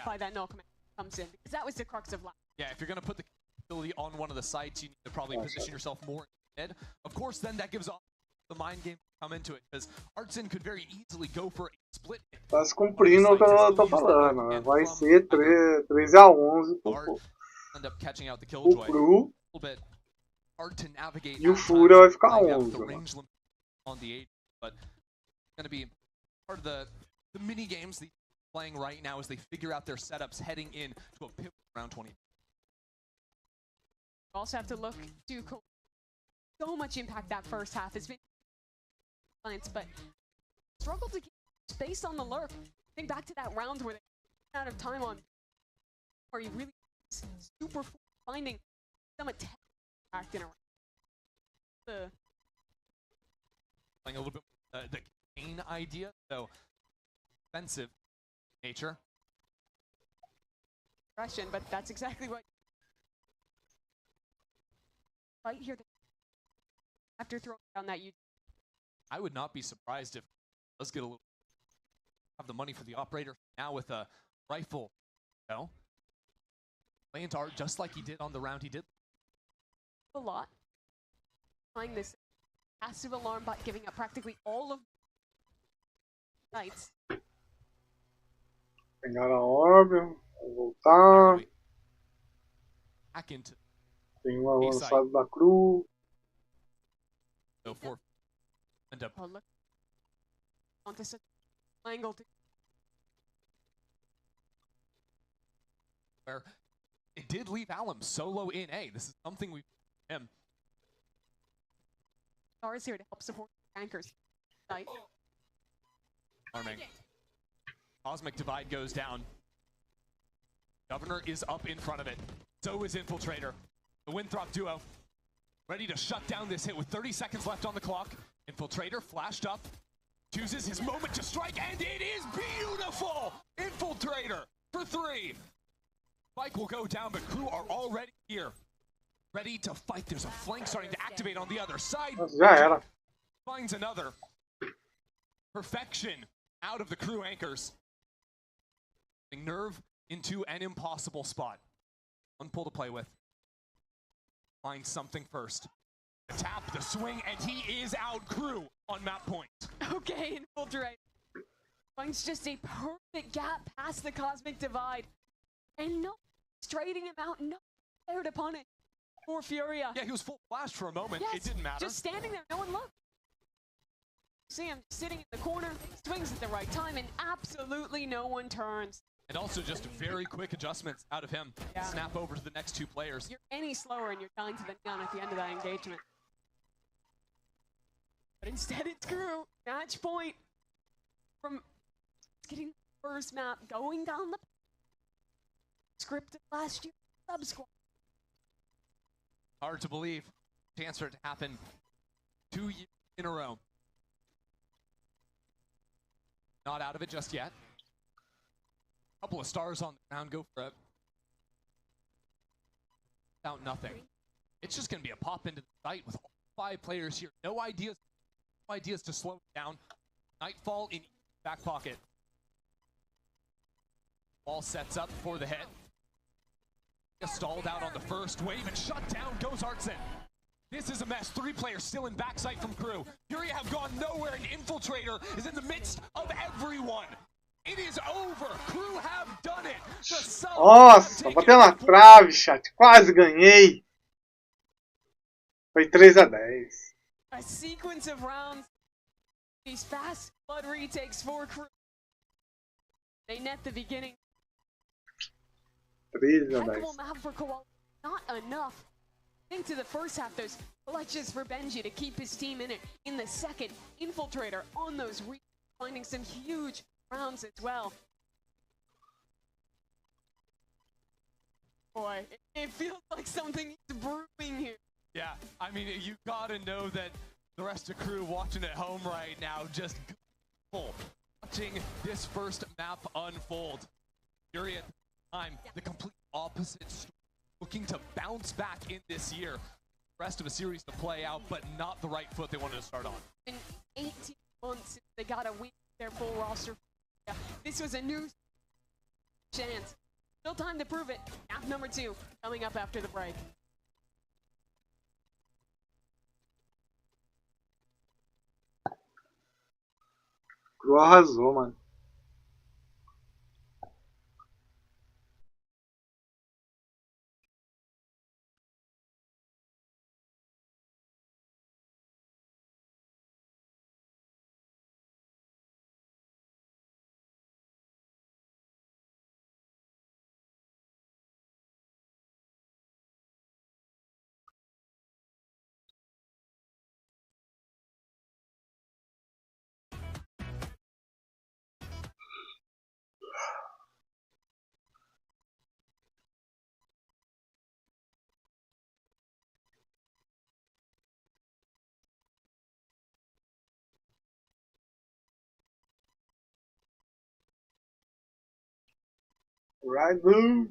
by that no command comes in, because that was the crux of last. Yeah, if you're going to put the capability on one of the sites, you need to probably position yourself more ahead. Of course, then that gives off the mind game to come into it, because Artsin could very easily go for a split. Tá se cumprindo o que eu tô falando. Vai ser 13-11 pro Cru. E o FURIA vai ficar 11. On the 8, but it's going to be part of the mini games they're playing right now as they figure out their setups heading in to a pivot round 20. Also have to look to so much impact that first half has been, but struggled to keep space on the lurk. Think back to that round where they ran out of time on, where he really super finding some attack in a round. Playing a little bit the Kane idea, so offensive nature. Russian, but that's exactly what. Right here, after throwing down that, I would not be surprised if let's get a little have the money for the operator now with a rifle. No, playing to Art just like he did on the round he did. A lot. Find this passive alarm bot giving up practically all of sites. Pegar a orbe, voltar. Back into. Tem um avançado da Cru. So for end up. Oh, look. On this angle. Where it did leave Alum solo in A. This is something we've him. Stars here to help support anchors. Site. Arming. Cosmic Divide goes down. Governor is up in front of it. So is Infiltrator. The Winthrop duo ready to shut down this hit with 30 seconds left on the clock. Infiltrator flashed up. Chooses his moment to strike, and it is beautiful! Infiltrator for 3. Spike will go down, but crew are already here. Ready to fight. There's a flank starting to activate on the other side. Finds another. Perfection out of the crew anchors. Nerve into an impossible spot. One pull to play with. Find something first. The tap, the swing, and he is out. Crew on map point. Okay, Infiltrate. Finds just a perfect gap past the Cosmic Divide. And no, trading him out, no fair to punish. For FURIA. Yeah, he was full flash for a moment. Yes, it didn't matter. Just standing there, no one looked. See him sitting in the corner, swings at the right time, and absolutely no one turns. And also just very quick adjustments out of him. Yeah. Snap over to the next 2 players. You're any slower and you're dying to the neon at the end of that engagement. But instead it's Crew. Match point from getting the first map, going down the scripted last year sub-squad. Hard to believe. Chance for it to happen 2 years in a row. Not out of it just yet. Couple of stars on the ground, go for it. Without nothing. It's just going to be a pop into the site with all 5 players here. No ideas to slow it down. Nightfall in back pocket. Ball sets up for the hit. Stalled out on the first wave and shut down goes Artsin. This is a mess. 3 players still in backside from Crew. Furia have gone nowhere, and Infiltrator is in the midst of everyone. It is over. Crew have done it. Nossa, bateu na trave, chat. Quase ganhei. Foi 3-10. A sequence of rounds. These fast blood retakes for Crew. They net the beginning. 3-10. Map for Koala. Not enough. Into the first half, those clutches for Benji to keep his team in it. In the second, Infiltrator on those finding some huge rounds as well. Boy, it feels like something is brewing here. Yeah, I mean, you gotta know that the rest of Crew watching at home right now just watching this first map unfold. Furia at the time, the complete opposite story, looking to bounce back in this year. Rest of a series to play out, but not the right foot they wanted to start on. In 18 months since they got a win their full roster. Yeah, this was a new chance. Still time to prove it. Map number 2 coming up after the break. Cru arrasou, mano. Right, blue.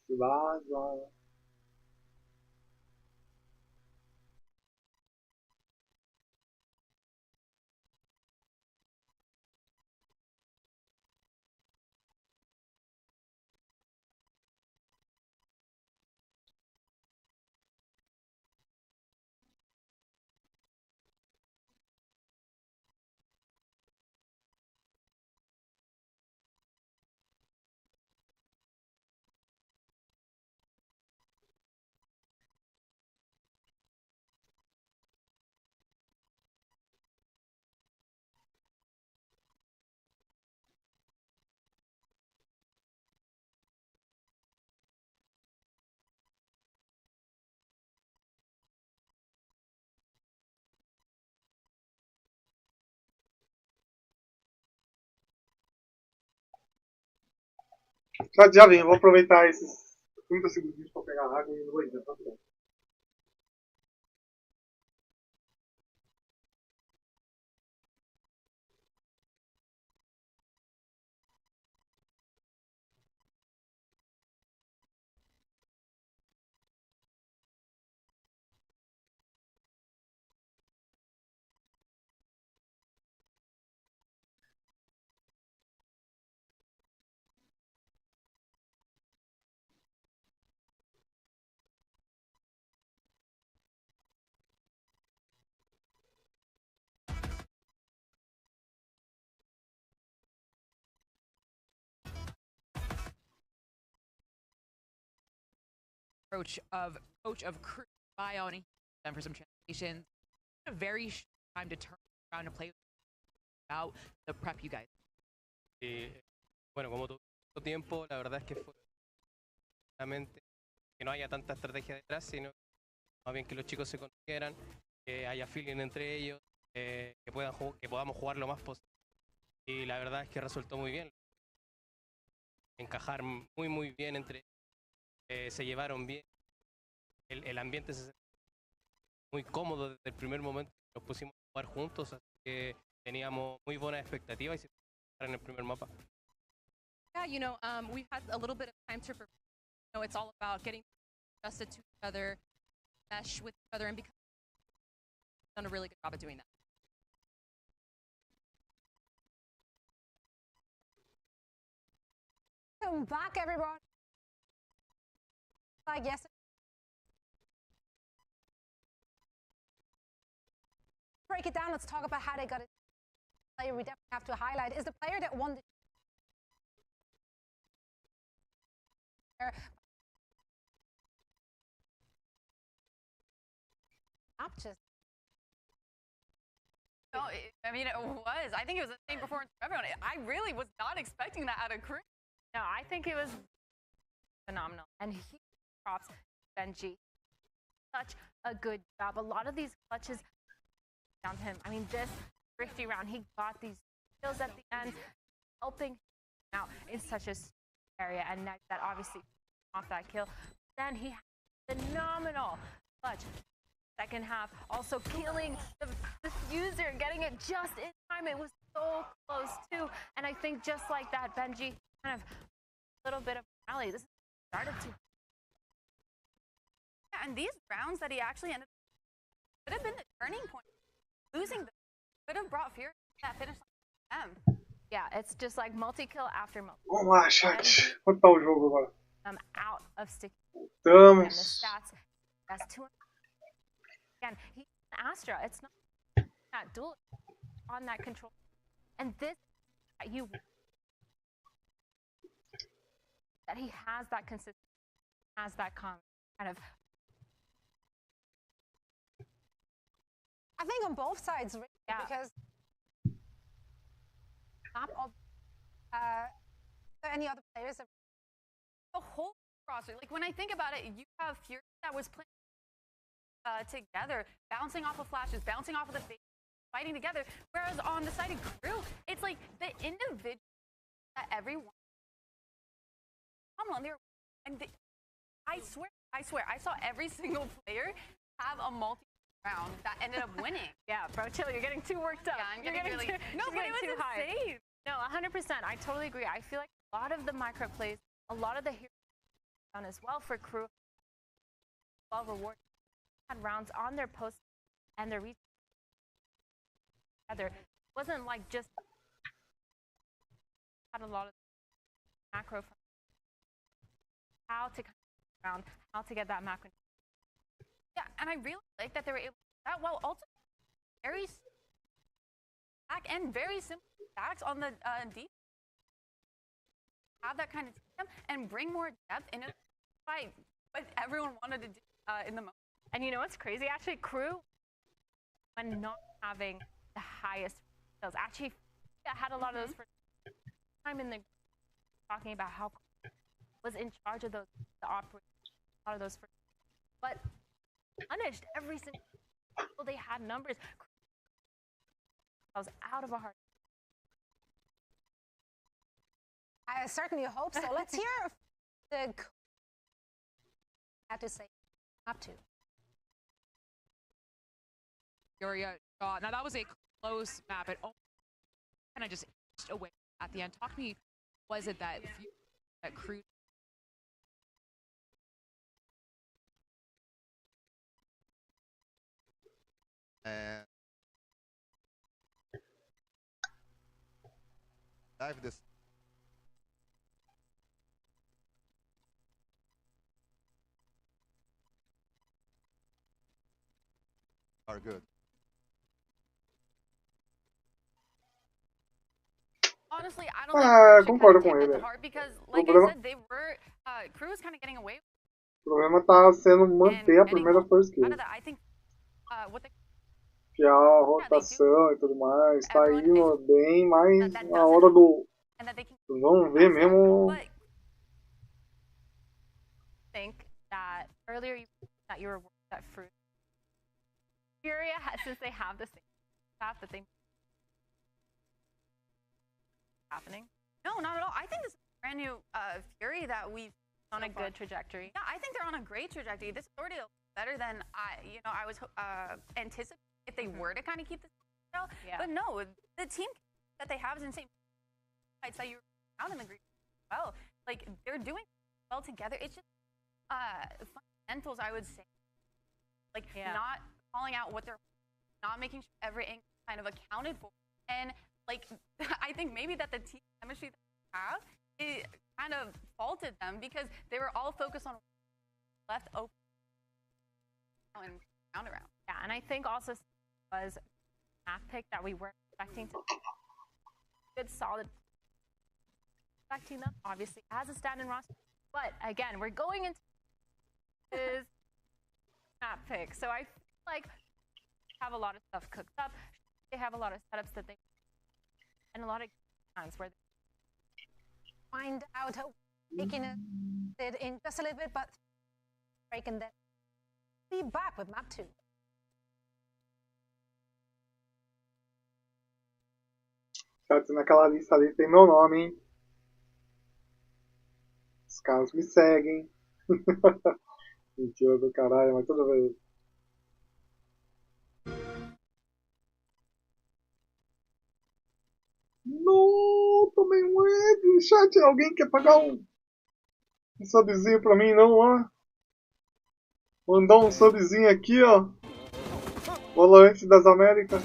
Vaza. Já vem, eu vou aproveitar esses 30 segundos para pegar água e vou ir, tá bom? Coach of Crew Bioni, time for some translations. A very short time to turn around and play about the prep you guys. Bueno, como tuvo tiempo, la verdad es que fue realmente que no haya tanta estrategia detrás, sino más bien que los chicos se conocieran, que haya feeling entre ellos, que podamos jugar lo más posible. Y la verdad es que resultó muy bien. Encajar muy bien entre ellos. Se llevaron bien, el ambiente se sentía muy cómodo desde el primer momento, nos pusimos a jugar juntos, así que teníamos muy buenas expectativas y se en el primer mapa. Yeah, we've had a little bit of time to prepare. It's all about getting adjusted to each other, mesh with each other, and become done a really good job of doing that. Welcome back, everyone. Like yesterday. Break it down. Let's talk about how they got it. The player we definitely have to highlight is the player that won the just. No, I mean, it was. I think it was the same performance for everyone. I really was not expecting that out of KRU. No, I think it was phenomenal. And huge props to Benji. Such a good job. A lot of these clutches down to him. I mean, this thrifty round, he got these kills at the end, helping out in such a area. And next, that obviously off that kill. Then he had phenomenal clutch. Second half, also killing the diffuser, getting it just in time. It was so close too. And I think just like that, Benji kind of a little bit of rally. This started to. Yeah, and these rounds that he actually ended up could have been the turning point. Losing them could have brought Furia to that finish line for them. Yeah, it's just like multi-kill after multi. Vamos lá, chat. Quanto tá o jogo agora? I'm out of sticky. Estamos. And the stats, that's 200. Again, he's an Astra. It's not that dual on that control. And this, that he has that consistency, has that kind of. I think on both sides, really, yeah. Because not all, any other players. The whole roster, like when I think about it, you have Furia that was playing together, bouncing off of flashes, bouncing off of the face, fighting together. Whereas on the side of KRU, it's like the individual that everyone. And I swear, I saw every single player have a multi-round that ended up winning. Yeah, bro, chill. You're getting too worked up. Yeah, I'm getting really. No, but it was too insane. No, 100%. I totally agree. I feel like a lot of the micro plays, a lot of the heroes done as well for KRU, well rewarded. Had rounds on their post and their reach together. It wasn't like just had a lot of macro from how to around, how to get that macro. Yeah, and I really like that they were able to do that while also very back and very simple stacks on the deep. Have that kind of system and bring more depth into the fight, what everyone wanted to do in the moment. And you know what's crazy? Actually, KRU, when not having the highest kills, actually had a lot of those for time in the talking about how was in charge of those, the operation, a lot of those, but punished every single time they had numbers. I was out of a heart. I certainly hope so. Let's hear the. Had to say, have to. Furia shot. Now that was a close map. It kind of just edged away at the end. Talk to me. Was it that KRU? And dive this. Are good. Honestly, I don't think concordo com ele. hard because, like I said, they were KRU was kind of getting away. O problema tá sendo manter a primeira first kill. I think what they Que a rotação e tudo mais tá indo bem, mas na hora do vamos ver mesmo. I think that earlier you that you were working that fruit. Furia, since they have the same staff that they happening. No, not at all. I think this is a brand new Fury that we've on a good trajectory. Yeah, I think they're on a great trajectory. This is already better than I was anticipating if they were to kind of keep this style. Yeah. But no, the team that they have is insane. I'd say you're out in the group as well. Like they're doing well together. It's just fun fundamentals, I would say. Like, not calling out what they're, not making sure every angle is kind of accounted for. And, like, I think maybe that the team chemistry that they have, it kind of faulted them because they were all focused on left open and round around. Yeah, and I think also was a map pick that we weren't expecting to good solid expecting them. Obviously as a stand-in roster. But again, we're going into this map pick. So I feel like they have a lot of stuff cooked up. They have a lot of setups that they and a lot of times where they find out how making it in just a little bit, but breaking that. Be back with map 2. Certo, naquela lista ali tem meu nome, hein? Os caras me seguem. Mentira do caralho, mas tudo bem. Não, tomei um Ed. Chat, alguém quer pagar um subzinho pra mim, não, ó? Mandar um subzinho aqui, ó. Valorant das Américas.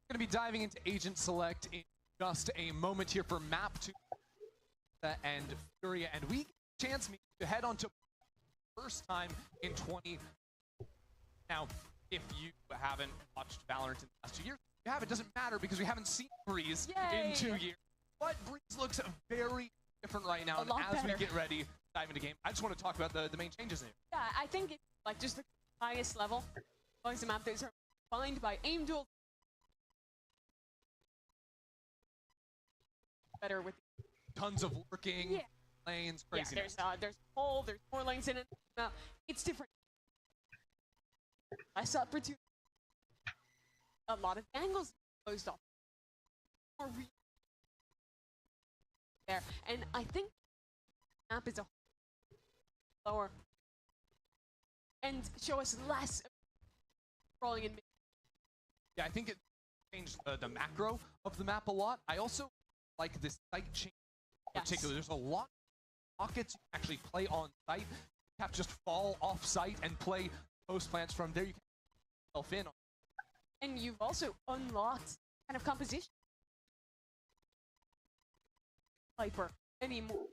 Going to be diving into Agent Select in just a moment here for Map 2 and Furia, and we get a chance to head on to first time in 20. Now, if you haven't watched Valorant in the last 2 years, you have, it doesn't matter because we haven't seen Breeze in 2 years. But Breeze looks very different right now, and as we get ready to dive into game, I just want to talk about the main changes here. Yeah, I think it's like just the highest level. Always the map that is defined by aim duel. Better with tons of lurking lanes, craziness. Yeah, there's a hole, there's 4 lanes in it. It's different. I saw opportunity. A lot of angles closed off. There, and I think the map is a lower and show us less crawling in mid. Yeah, I think it changed the macro of the map a lot. I also like this site change in particular. There's a lot of pockets you can actually play on site. You have to just fall off site and play post plants from there. You can get yourself in. And you've also unlocked kind of composition. Viper anymore.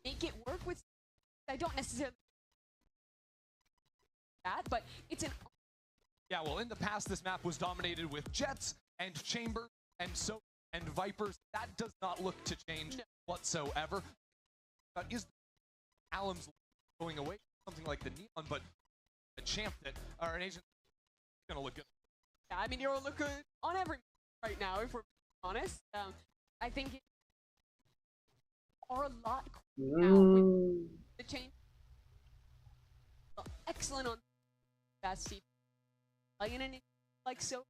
Make it work with. I don't necessarily that, but it's an. Yeah, well, in the past, this map was dominated with Jets and Chamber and Vipers. That does not look to change whatsoever. Is Alum's going away? Something like the Neon, but a champ that, or an agent, is going to look good. Yeah, I mean, you'll look good on every right now, if we're honest. I think it are a lot now with the change. Excellent on that seat. Like in any, like so,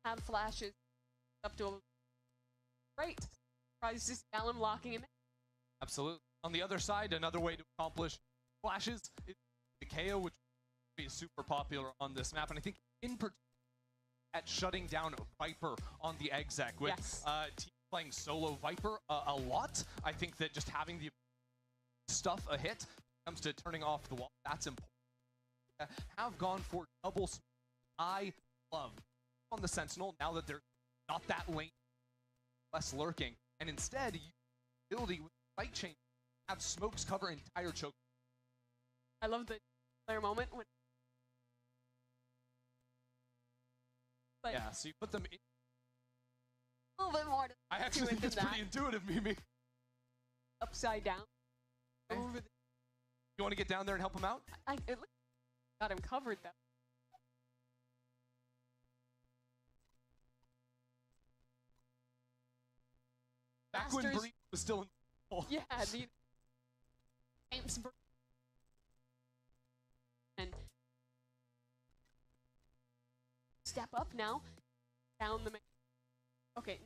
have flashes up to a great. Surprised to see Alum locking him in. Absolutely. On the other side, another way to accomplish flashes is the KO, which is super popular on this map, and I think in particular at shutting down Viper on the exec with team playing solo Viper a lot. I think that just having the stuff a hit comes to turning off the wall. That's important. Have gone for double smoke. I love on the Sentinel now that there's not that lane, less lurking, and instead you ability with fight chain have smokes cover entire choke. I love the player moment when. But yeah, so you put them in. A little bit more. I actually think it's pretty intuitive, Mimi. Upside down. Over the. You want to get down there and help him out? Got him covered though. Back when Breeze was still in the hole. Yeah, the James and step up now. Down the main. Okay.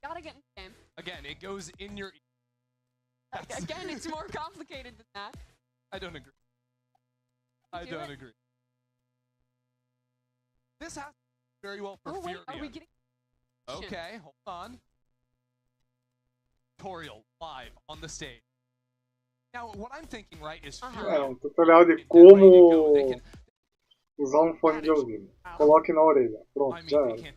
Gotta get in the game. Again, it goes in your. Again, it's more complicated than that. I don't agree. I don't agree. This has very well for wait, Furia. are we getting... Okay, hold on. Tutorial live on the stage. Now, what I'm thinking, right, is Furia. Tutorial de como usar um fone de ouvido. Coloque na orelha. Pronto, já era.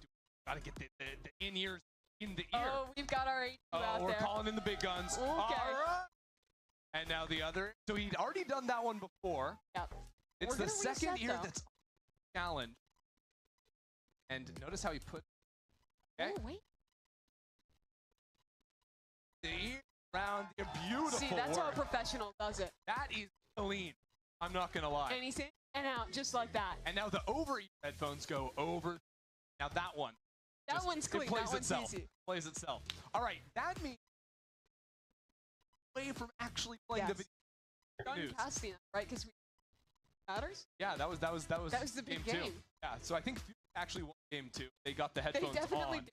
Gotta get the in-ears in the ear. Oh, we've got our AO out we're there. calling in the big guns. Okay. All right. And now the other. So he'd already done that one before. Yep. It's the second ear that's challenged. And notice how he put. Okay. Oh, wait. The ear around the beautiful. See, that's how a professional does it. That is clean. I'm not gonna lie. And he's in and out just like that. And now the over-ear headphones go over. Now that one. That one's clean. It plays that one's itself. easy. Plays itself. All right, that means away from actually playing the video. Casting, right? Because we matters. Yeah, that was the big game. 2. Yeah, so I think actually won game 2. They got the headphones they definitely on. did.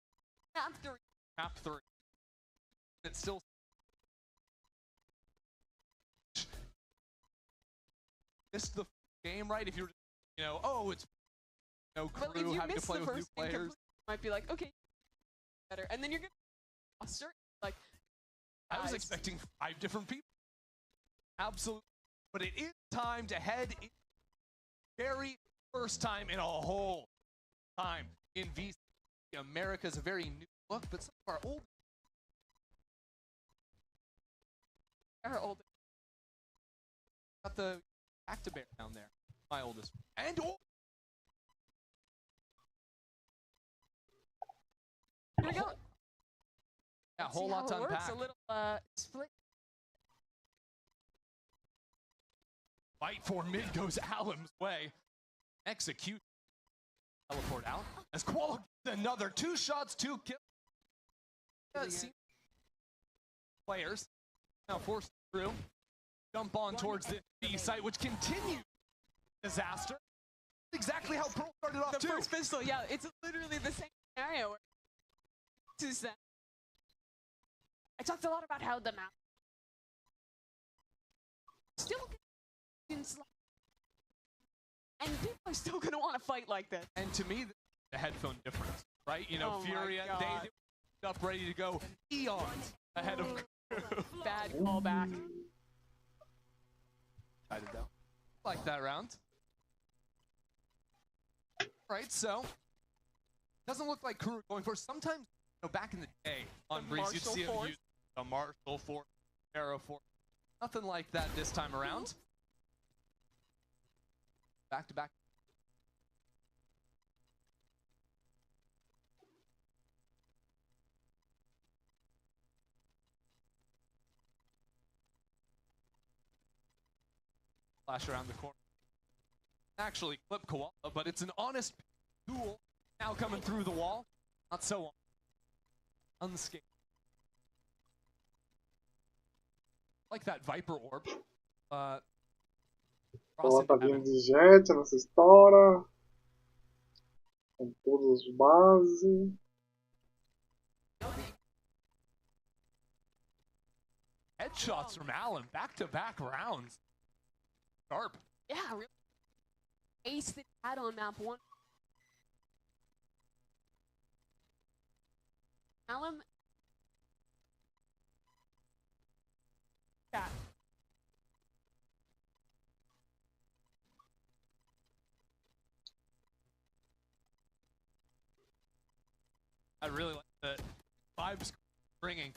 Map 3. Map 3. It's still. This is the game, right? If you're, oh, it's no crew but if you having miss to play the with new first players. game, might be like, okay, better, and then you're gonna start like. I was expecting 5 different people. Absolutely, but it is time to head in. Very first time in a whole time in VCT. America's a very new look, but some of our old. Our old. Got the Actibear down there, my oldest, and Here we go. Yeah, a whole lot to unpack. A little split. Fight for mid goes Alum's way. Execute. Teleport out. As Qual another 2 shots, 2 kills. Players now forced through. Jump on towards the B site, which continues disaster. Exactly how Pearl started off the first pistol, yeah, it's literally the same scenario. I talked a lot about how the map still and people are still gonna want to fight like this. And to me, the headphone difference, right? Oh Furia, they up ready to go eons ahead of crew. Bad callback. Excited though. Like that round. Right, so doesn't look like crew going for. Sometimes, back in the day on Breeze, you'd see them use a Marshall Force, Arrow Force. Nothing like that this time around. Back to back. Flash around the corner. Actually clip Koala, but it's an honest duel now coming through the wall. Not so unscathed. Like that Viper Orb. Ela tá vindo de jet nessa história. Com todos os bases. Headshots from Allen, back-to-back rounds. Sharp. Yeah, really. Ace that had on map 1. Allen. Yeah. I really like the vibes bringing.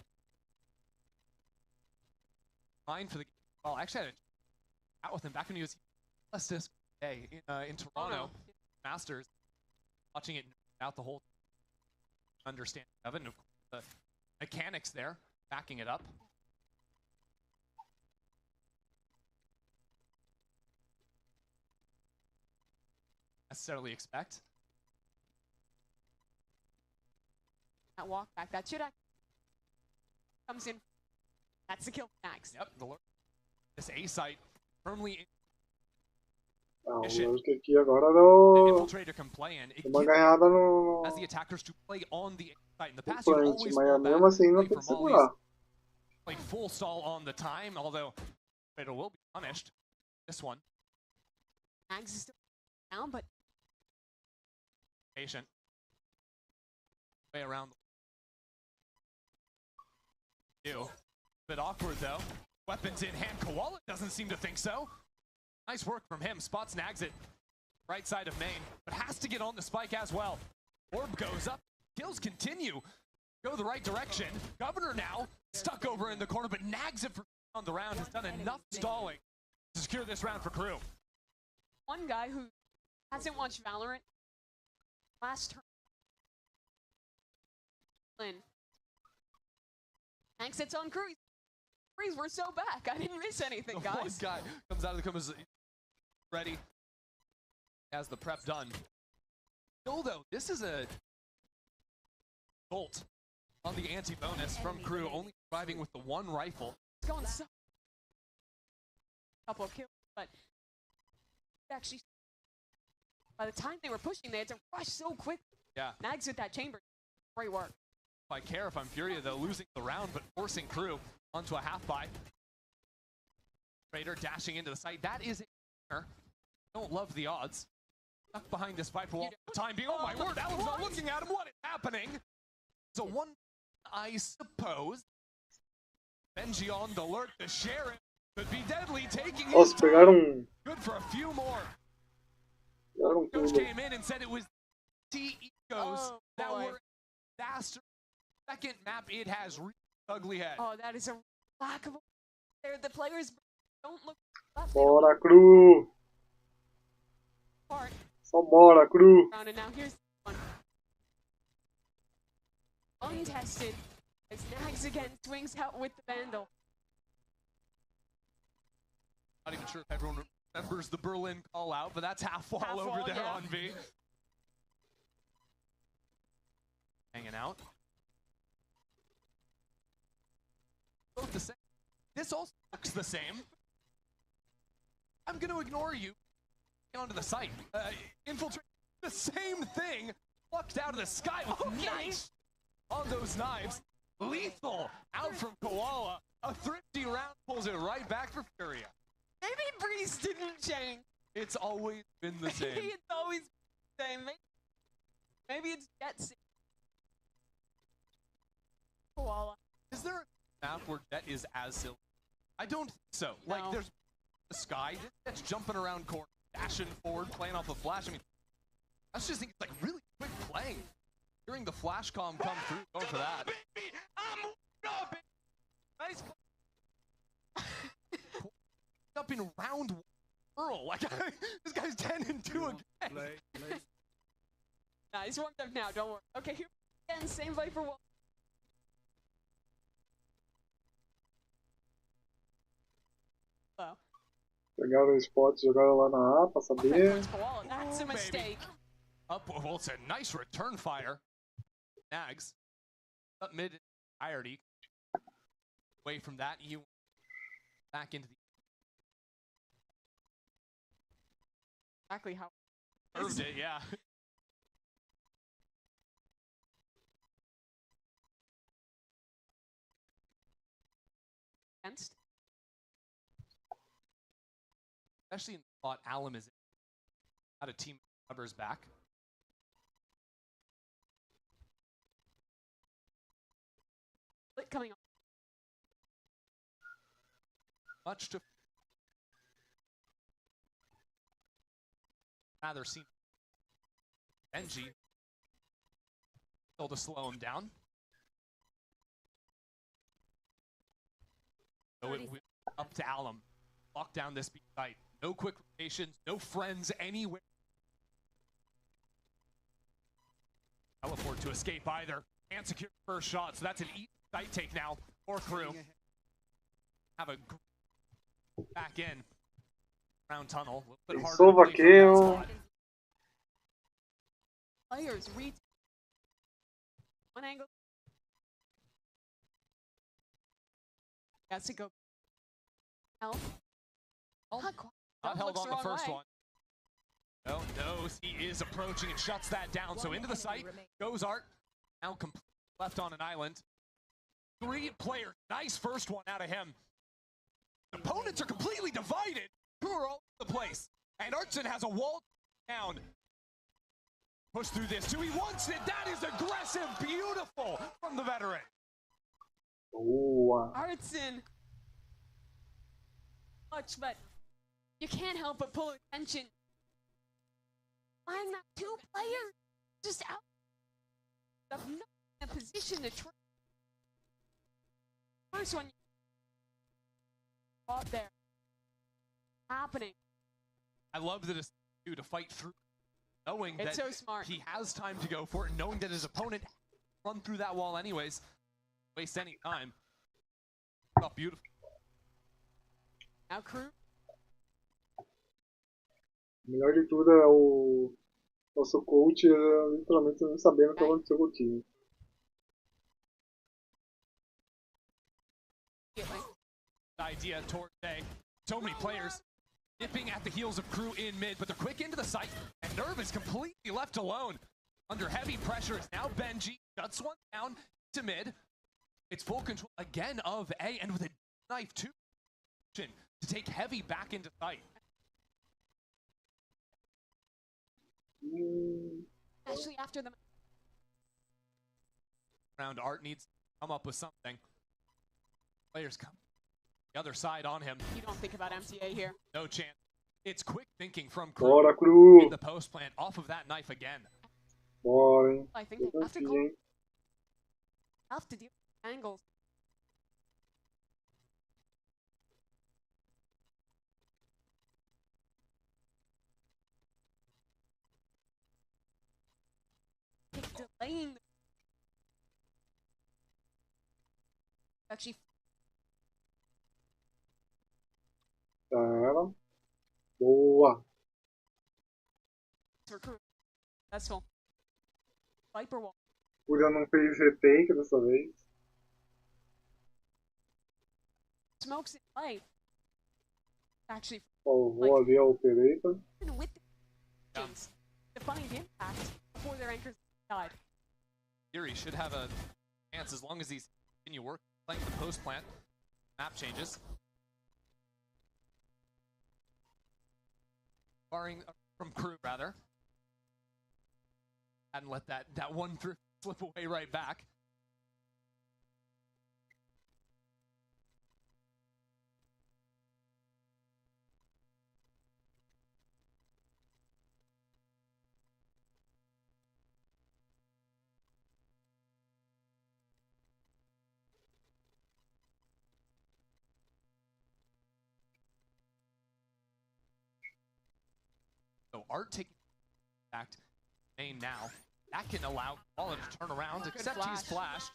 Mine for the game. Well, actually, I had a chat with him back when he was this day in Toronto, Masters, watching it out the whole understand of it, and of course the mechanics there, backing it up. Necessarily expect. That walk back, that should comes in. That's the kill next. Yep, this A site firmly in. Lógico que aqui agora deu Infiltrator can play in. uma ganhada no as the attackers to play on the site. In the past, front, mas mesmo assim ainda tem que segurar. Play full stall on the time, although Infiltrator will be punished. this one. Mags is still down, but Patient. Way around. Ew. Bit awkward though. Weapons in hand. Koala doesn't seem to think so. Nice work from him. Spots nags it. Right side of main, but has to get on the spike as well. Orb goes up. Kills continue. Go the right direction. Governor now stuck over in the corner, but nags it for on the round. Has done enough stalling to secure this round for KRU. one guy who hasn't watched Valorant last turn. Thanks, it's on Cruise. Cruise, we're so back. I didn't miss anything, guys. One guy comes out of the comes ready. Has the prep done. Still though, this is a bolt on the anti-bonus from KRU, only surviving with the one rifle. It's going so couple of kills, but actually by the time they were pushing, they had to rush so quick. Yeah. Nags at that chamber. Great work. I care if I'm FURIA though, losing the round, but forcing KRU onto a half buy. Raider dashing into the site. That is a winner. Don't love the odds. Stuck behind this Viper wall for the time being. Oh my word, Alan's not looking at him. What is happening? So one, I suppose. Benji on the alert. The Sheriff could be deadly, taking his pegaram. Good for a few more. Pegaram Coach tudo. came in and said it was T egos that were faster. Second map, it has really ugly head. Oh, that is a lack of. The players don't look left. Bora, KRU. Só bora, KRU. And now here's one. Untested as Nags again swings out with the Vandal. Not even sure if everyone remembers the Berlin call out, but that's half wall over there on V. Hanging out. Both the same. This also looks the same. I'm going to ignore you. Get onto the site. Infiltrate. The same thing. Plucked out of the sky with nice on those knives. Lethal out from Koala. A thrifty round pulls it right back for FURIA. Maybe Breeze didn't change. It's always been the same. Maybe it's always the same. Maybe it's Jet. Koala. Is there a map where Jet is as silly? I don't think so. No. Like, there's the sky. Jet's jumping around corners, dashing forward, playing off the flash. I mean, I just think it's like really quick playing. Hearing the flash comm come through, going for that. Nice. Up in round one. Earl, like this guy's 10-2 again. Nah, he's warmed up now. Don't worry. Okay, here again, same Viper wall. Pegaram o spot, jogaram lá na A pra saber. That's a mistake. Up, well, it's a nice return fire. Nags up mid entirety. Away from that, you back into the exactly how curved it, yeah. Against. Especially in the spot Alum is in. Out of team members back. Split coming on. Much to rather see Benji still to slow him down. So it up to Alum. Lock down this B site. No quick rotations, no friends anywhere. Teleport to escape either. Can't secure the first shot, so that's an easy site take now for KRU. Have a back in. Round tunnel. A little bit harder to play from that spot. Players read one angle. Has to go. Help. Not held on the first one. No, knows he is approaching and shuts that down. So into the site goes Art. Now completely left on an island. 3 players. Nice first one out of him. Opponents are completely divided. Crew are all over the place. And Artson has a wall down. Push through this too. He wants it. That is aggressive. Beautiful from the veteran. Boa. Artson. Much, but you can't help but pull attention. Find that two players just out of no in a position to try. First one out there happening. I love that it's to fight through, knowing It's that so smart. he has time to go for it, knowing that his opponent run through that wall anyways. Waste any time. Oh, beautiful. Now crew. O melhor de tudo é o nosso coach literalmente não sabendo o que aconteceu com o time. Idea towards A. So many players nipping at the heels of Crew in mid, but they're quick into the site, and Nerve is completely left alone. Under heavy pressure is now Benji. Shuts one down to mid. It's full control again of A, and with a knife too, to take heavy back into sight. Actually, after the Round Art needs to come up with something. Players come the other side on him. you don't think about MTA here. No chance. It's quick thinking from Crew. Bora, Crew! In the post plant, off of that knife again. Bora, hein? I think they have to Hein? deal with angles. Delaying. Actually, Já era. Boa! for crew. That's full. Viper wall. Fúria não fez retake dessa vez. Smokes in play. Actually, Salvou ali a operator. with the things to find impact before their anchors died. Fury should have a chance as long as he's continue work playing the post plant. Map changes. Barring from Crew rather. Hadn't let that one through slip away right back. So Art taking back main now. That can allow Paula to turn around, except he's flashed.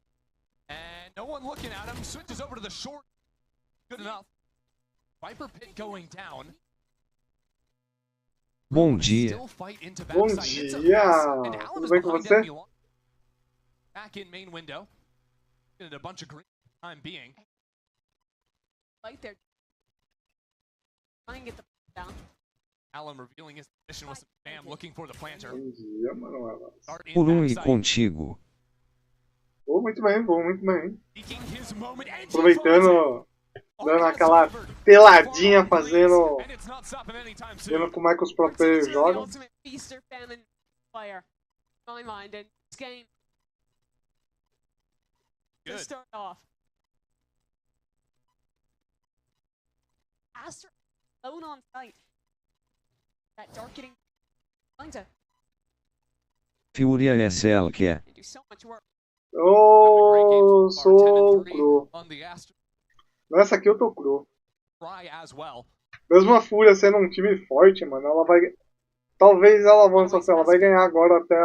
And no one looking at him. Switches over to the short. Good enough. Viper Pit going down. Bom dia. Still fight into Bom backside. It's a dia! mess, and Alan Tudo is bem com behind você? enemy line. Back in main window. Getting a bunch of green for the time being. Right there. Try and get the down. Alan revealing his position with some spam, looking for the planter. Bom dia, Manuela. Start in Por e backside. contigo. Vou muito bem, vou muito bem. Seeking his moment, and Aproveitando, dando aquela peladinha, fazendo. and it's not stopping anytime Vendo soon. como é que os pro players The jogam. ultimate feaster famine player. In my mind, and this game to Good. start off. Astra alone on site. That darkening going to Fúria SL que do so much work. Eu sou cru. On the Astra Nessa aqui eu tô cru. try as well. Mesmo a Fúria sendo um time forte, mano, ela vai. Talvez ela avance assim, ela vai ganhar agora até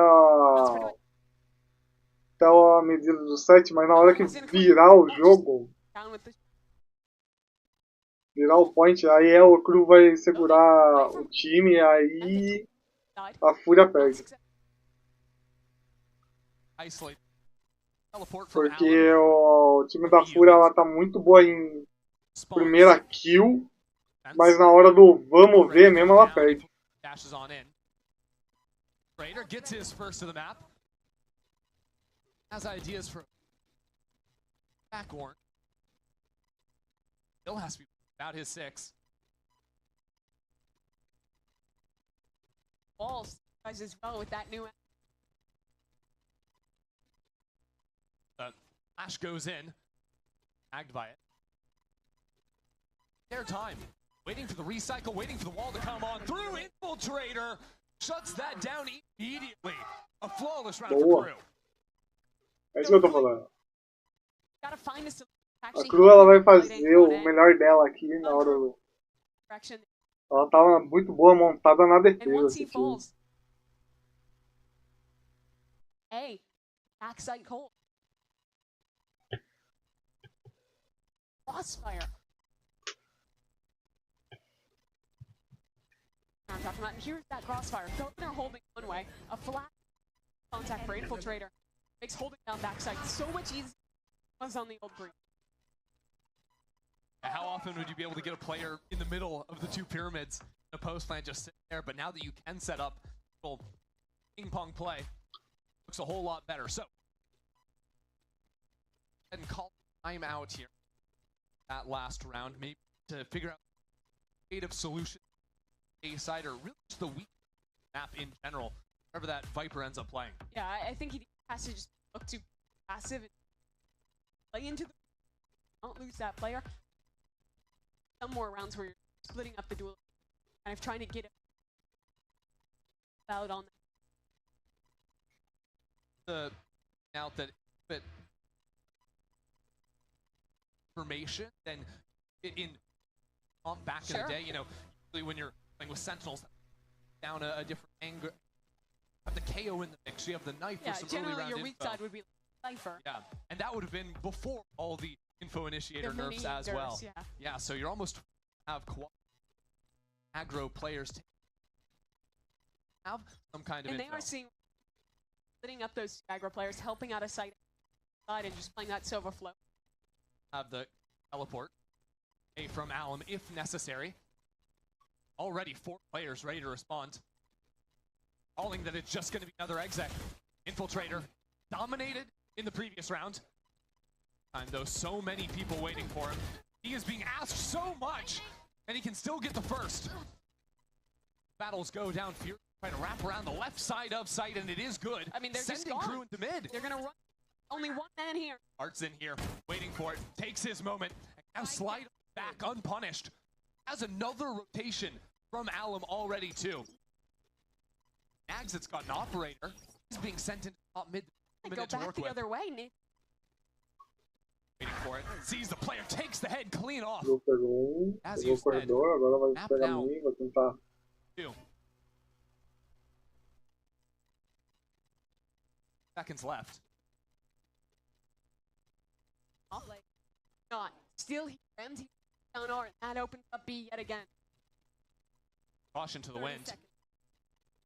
a medida do 7, mas na hora que virar o jogo, Down with the virar o point, aí o Cru vai segurar o time e aí side. a Fúria perde. Isolate. Teleport from Porque Alan. o time da Fúria ela tá muito boa em primeira kill, mas na hora do vamos ver mesmo ela perde. Dashes on in. Raider gets his first to the map. Has ideas for Backhorn. Still has to be about his 6. walls as well with that new. Flash goes in, tagged by it. Their time, waiting for the recycle, waiting for the wall to come on through. Infiltrator shuts that down immediately. A flawless round for KRU. É isso que eu tô falando. Gotta find a solution. A KRU ela vai fazer o melhor dela aqui na hora do... Ela tava muito boa montada na defesa. Esse time. Hey, backside cold. Crossfire. I'm talking about, and here's that crossfire. Both are holding one way. A flat contact for Infiltrator makes holding down backside so much easier than it was on the old breed. How often would you be able to get a player in the middle of the two pyramids, the post plant just sitting there? But now that you can set up a little ping pong play, looks a whole lot better. So, and call time out here. That last round, maybe to figure out creative solution. A side or really just the weak map in general, wherever that Viper ends up playing. Yeah, I think he has to just look too passive and play into the. Don't lose that player. Some more rounds where you're splitting up the duel, kind of trying to get it out on the out that bit information then in back in the day, you know, when you're playing with Sentinels down a different angle, have the KO in the mix, you have the knife for some early round your weak info. side would be Cypher. Yeah, and that would have been before all the info initiator nerfs as well. Yeah, so you're almost have aggro players have some kind of and info. they are seeing splitting up those aggro players, helping out a side and just playing that silver flow. Have the teleport from Alum if necessary. Already 4 players ready to respond. Calling that it's just going to be another exec. Infiltrator dominated in the previous round. And though so many people waiting for him, he is being asked so much, and he can still get the first. Battles go down. Fury trying to wrap around the left side of site, and it is good. I mean, they're sending just KRU into mid. They're gonna run. Only one man here. Art's in here, waiting for it. Takes his moment. And now slide back unpunished. Has another rotation from Alum already too. Nags, it's got an operator. He's being sent into top mid. Go back the other way, Nick. Waiting for it. Sees the player, takes the head clean off. As you said, agora vai map pegar now. mim, vai tentar. 2 seconds left. Not. Still he rams down R, and that opens up B yet again. Caution to the wind.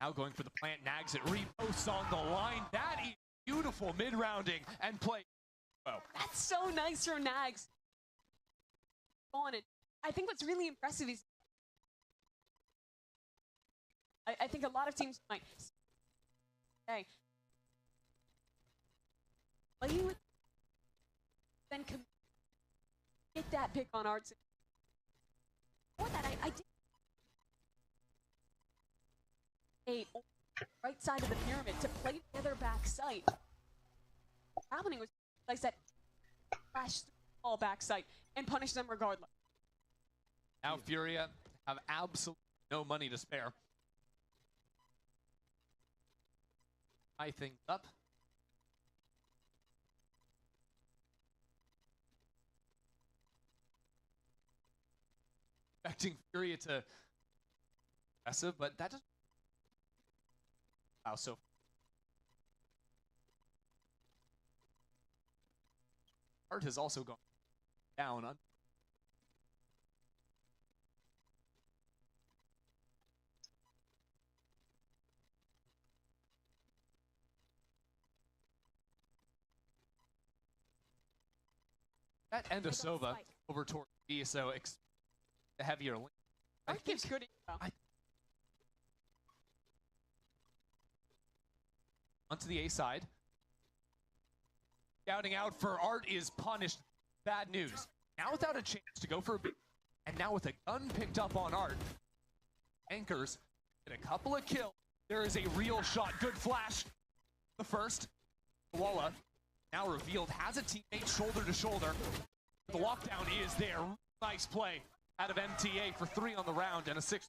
Now going for the plant. Nags it. Reposts on the line. That is beautiful mid-rounding and play. Oh. That's so nice from Nags. On it. I think what's really impressive is I think a lot of teams might say play with then get that pick on Arts. For that I did a right side of the pyramid to play the other back site. What's happening was, like I said, flash all back site and punish them regardless. Now FURIA have absolutely no money to spare. High things up. Expecting FURIA to aggressive, but that doesn't. Wow, so Art has also gone down on. That end of Sova over toward B, so the heavier link. Art gives good info. Onto the A side. Scouting out for Art is punished. Bad news. Now without a chance to go for a big, and now with a gun picked up on Art, Anchors get a couple of kills. There is a real shot. Good flash. The first. Walla, now revealed, has a teammate shoulder to shoulder. The lockdown is there. Nice play out of MTA for 3 on the round and a 6.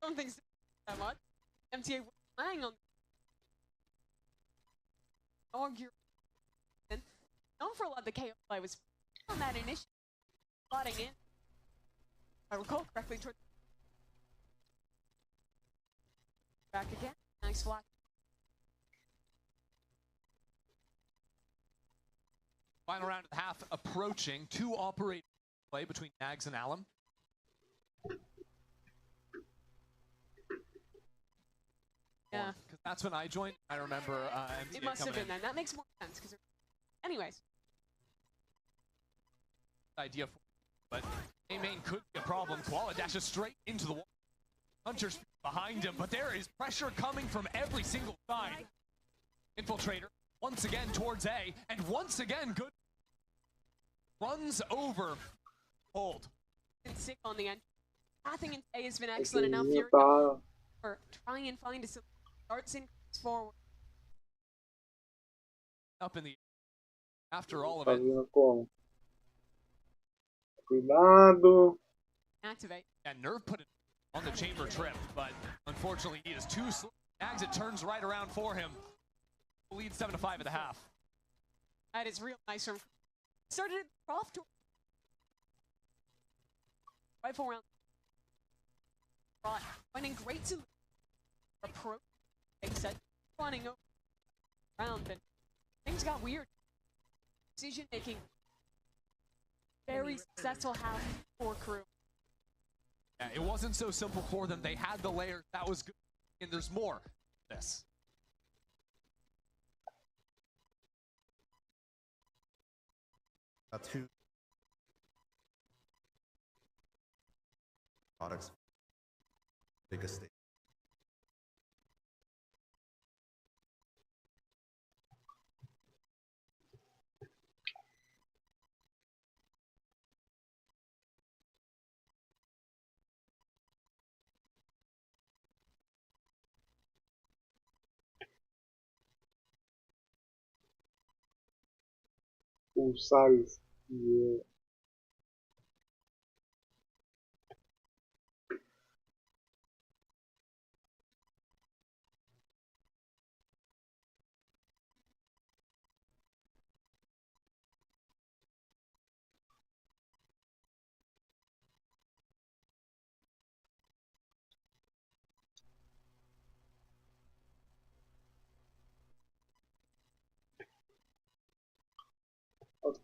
I don't think so that much. MTA was playing on argue. And known for a lot of the KO play was on that initiative, slotting in. If I recall correctly, towards back again. Nice flash. Final round of the half approaching. 2 operating play between Nags and Alum. Yeah. Because that's when I joined. I remember MTA it must have been in. then. That makes more sense. Because, anyways. Idea for, but A main could be a problem. Koala dashes straight into the wall. Hunter's behind him, but there is pressure coming from every single side. Infiltrator once again towards A, and once again good. Runs over. Hold. Sick on the end. Pathing into A has been excellent enough. Furia for trying and find a solution. Starts in forward. Up in the after all of it. Cuidado. Activate. And Nerve put it on the chamber trip, but unfortunately he is too slow. Nags, it turns right around for him. Lead 7-5 at the half. That is real nice from. Started at Croft. Rifle round. Finding great solution. Approach. Exit. Running over. Round. And things got weird. Decision making. Very successful half for KRU. Yeah, it wasn't so simple for them. They had the layers. That was good. And there's more. This. Two products. Biggest state. Pulsares. Yeah.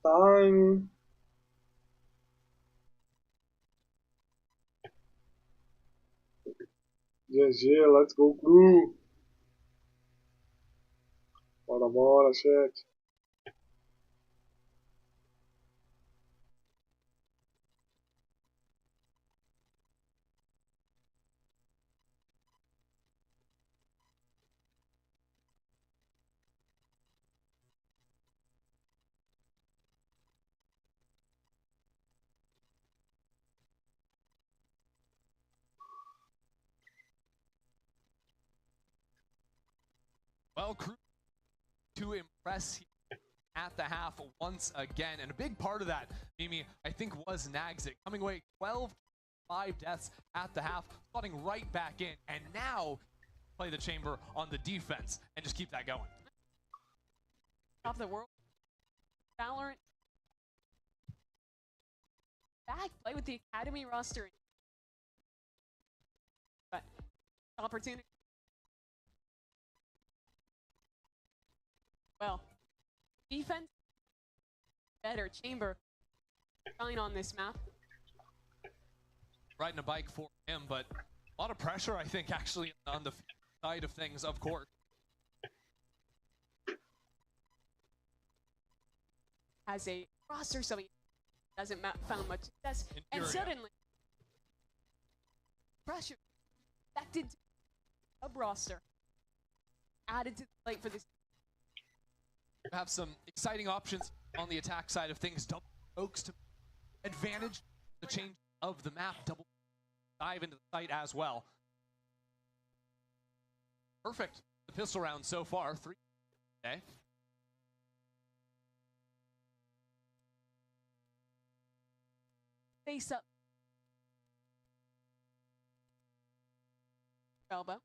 Time. GG, let's go KRU. Bora, bora, chat. Well, KRU to impress at the half once again, and a big part of that, Mimi, I think was Nagsik coming away 12-5 deaths at the half, slotting right back in, and now play the chamber on the defense and just keep that going. Top of the world. Valorant. Back play with the Academy roster. But opportunity. Well, defense better. Chamber shine on this map. Riding a bike for him, but a lot of pressure, I think, actually on the side of things, of course. Has a roster, so he hasn't found much success, and suddenly pressure affected sub roster added to the plate for this. Have some exciting options on the attack side of things. Double oaks to advantage the change of the map. Double dive into the site as well. perfect. The pistol round so far, 3. Okay. Face up. Elbow.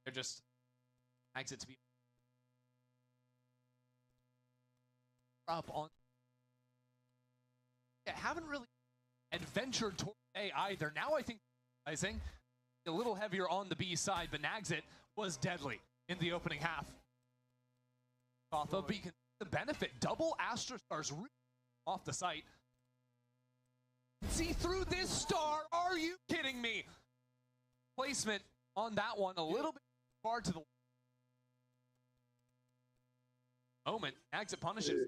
They're just exit to be up on. Yeah, haven't really adventured toward A either. Now I think a little heavier on the B side, but Nagsit was deadly in the opening half. But you can see the benefit. Double Astra Stars really off the site. See through this star. Are you kidding me? Placement on that one a little bit far to the moment. Nagsit punishes.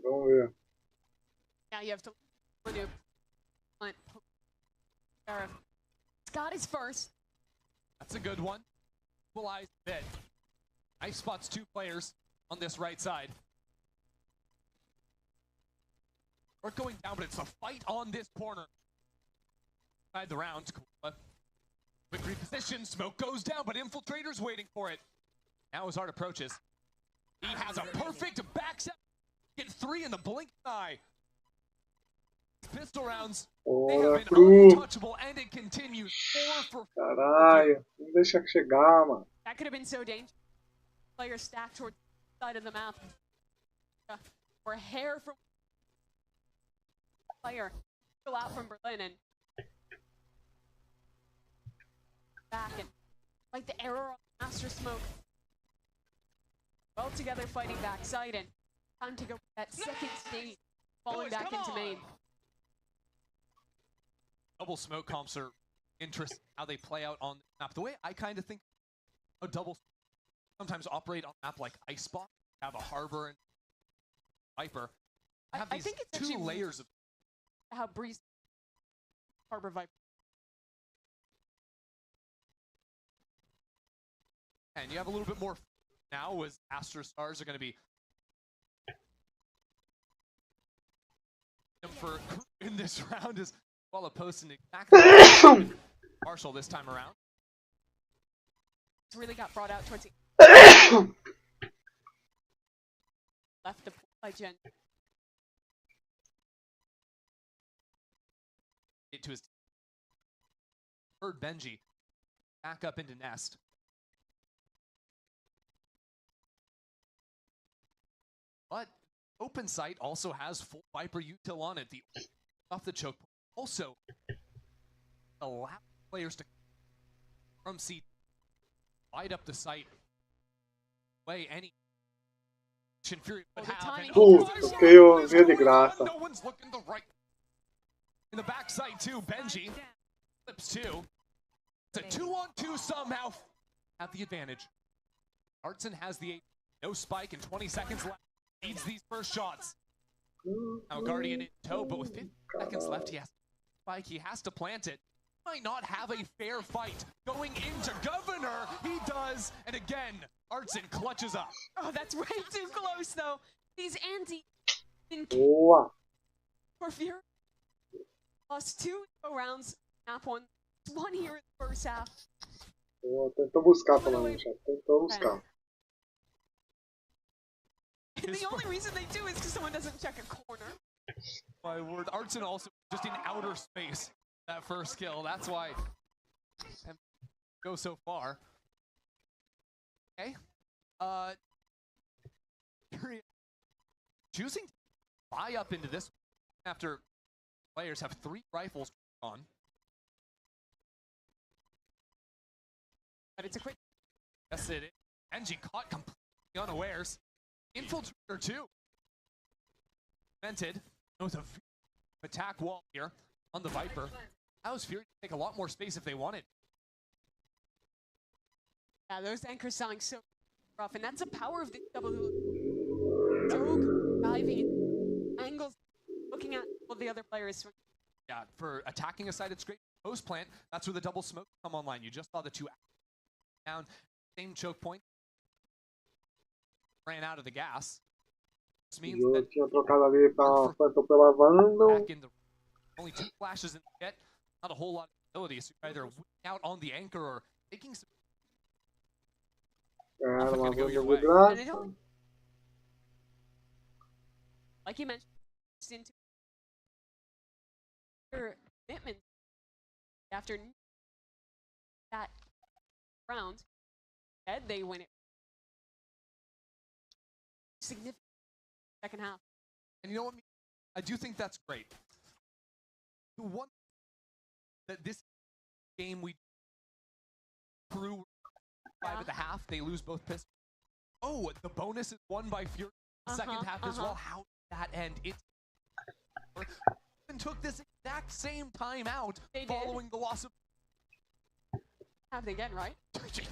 Now you have to maneuver. Scott is first. That's a good one. Equalized bit. Nice spots 2 players on this right side. We're going down, but it's a fight on this corner. Inside the round. Quick reposition. Smoke goes down, but Infiltrator's waiting for it. Now as Art approaches. He has a perfect backside. Get 3 in the blink eye. Pistol rounds. They have been untouchable, and it continues. 4 for. Caralho, não deixa chegar, mano. That could have been so dangerous. Players stacked towards the side of the map. Or a hair from player go out from Berlin and back and like the error on Master Smoke. Well together fighting backside and time to go that second stage, falling back into main. Double smoke comps are interesting how they play out on the map. The way I kind of think a double sometimes operate on a map like Icebox, have a Harbor and Viper. Have these I think it's 2 layers of how Breeze Harbor Viper. And you have a little bit more now as Astra Stars are going to be for in this round as well posting exactly Marshall this time around. It's really got brought out towards the left by Jen. To his heard Benji back up into nest. But open site also has full Viper util on it. The off the choke point also allow players to from C light up the site way any Fury would have. Puto, que veio de graça. No one's looking the right. In the backside too, Benji flips 2. It's a 2-on-2 somehow. Have the advantage. Artson has the 8. No spike in 20 seconds left. Needs these first shots. Now Guardian in tow, but with 50 seconds left, he has to spike. He has to plant it. Might not have a fair fight. Going into Governor, he does. And again, Artson clutches up. Oh, that's way too close though. These anti for Fury. Lost 2 rounds, half one here in the first half. Tentou buscar pela no chat, tentou buscar. And the only reason they do is because someone doesn't check a corner. My word, Artson also just in outer space that first kill. That's why go so far. Okay, choosing to buy up into this after. Players have 3 rifles on. But it's a quick. Yes, it is. Benji caught completely unawares. Infiltrator too. Vented with a attack wall here on the Viper. Allows Fury to take a lot more space if they wanted. Yeah, those anchors sounding so rough, and that's the power of the double Dogue diving angles. Looking at all the other players. Yeah, for attacking a side, it's great. Post plant, that's where the double smoke come online. You just saw the 2 down, same choke point. Ran out of the gas. This means that tinha trocado ali pela Vandal. back in the only 2 flashes in the pit. Not a whole lot abilities. You're either winning out on the anchor or taking some. Cara, uma Go your boa way. graça. Like you mentioned, it's into your commitment after that round. And they win it. Significant second half. And you know what? I do think that's great. The one that this game we threw 5 at the half, they lose both pistols. Oh, the bonus is won by FURIA. Second half as well. How did that end? It took this exact same time out following the loss of. Happen again, right?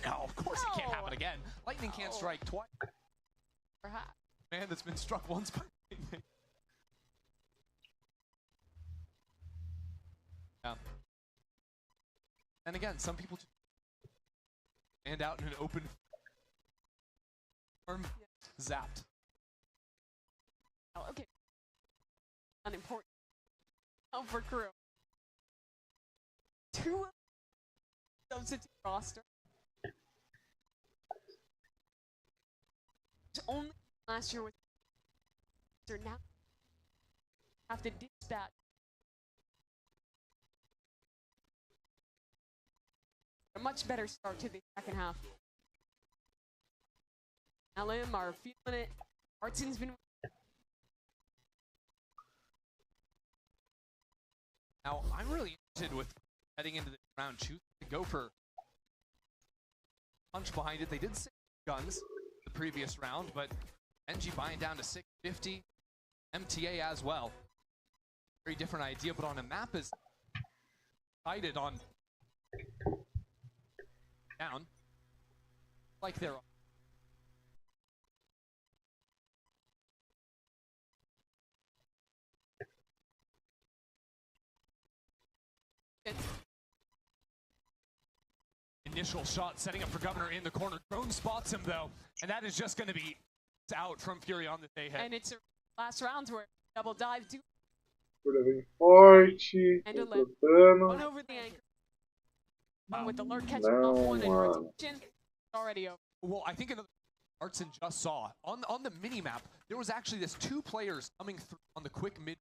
No, of course it can't happen again. Lightning can't strike twice. Perhaps. Man that's been struck once by lightning. Yeah. And again, some people just stand out in an open form, zapped. Oh, okay. Unimportant. Oh, for crew. 2 substitute roster. Only last year was now have to dispatch. A much better start to the second half. LM are feeling it. Artsin's been. Now, I'm really interested with heading into the round, choosing to go for punch behind it. They did 6 guns the previous round, but NG buying down to 650. MTA as well. Very different idea, but on a map is decided on down like they're initial shot setting up for Governor in the corner. Drone spots him though, and that is just going to be out from FURIA on the day hit. And it's a last round where double dive do. FURIA vem forte, And a lutando. one over the anchor. With the lurk catching off one and rotation, already over. Well, I think another Artsin just saw on the mini map there was actually this 2 players coming through on the quick mid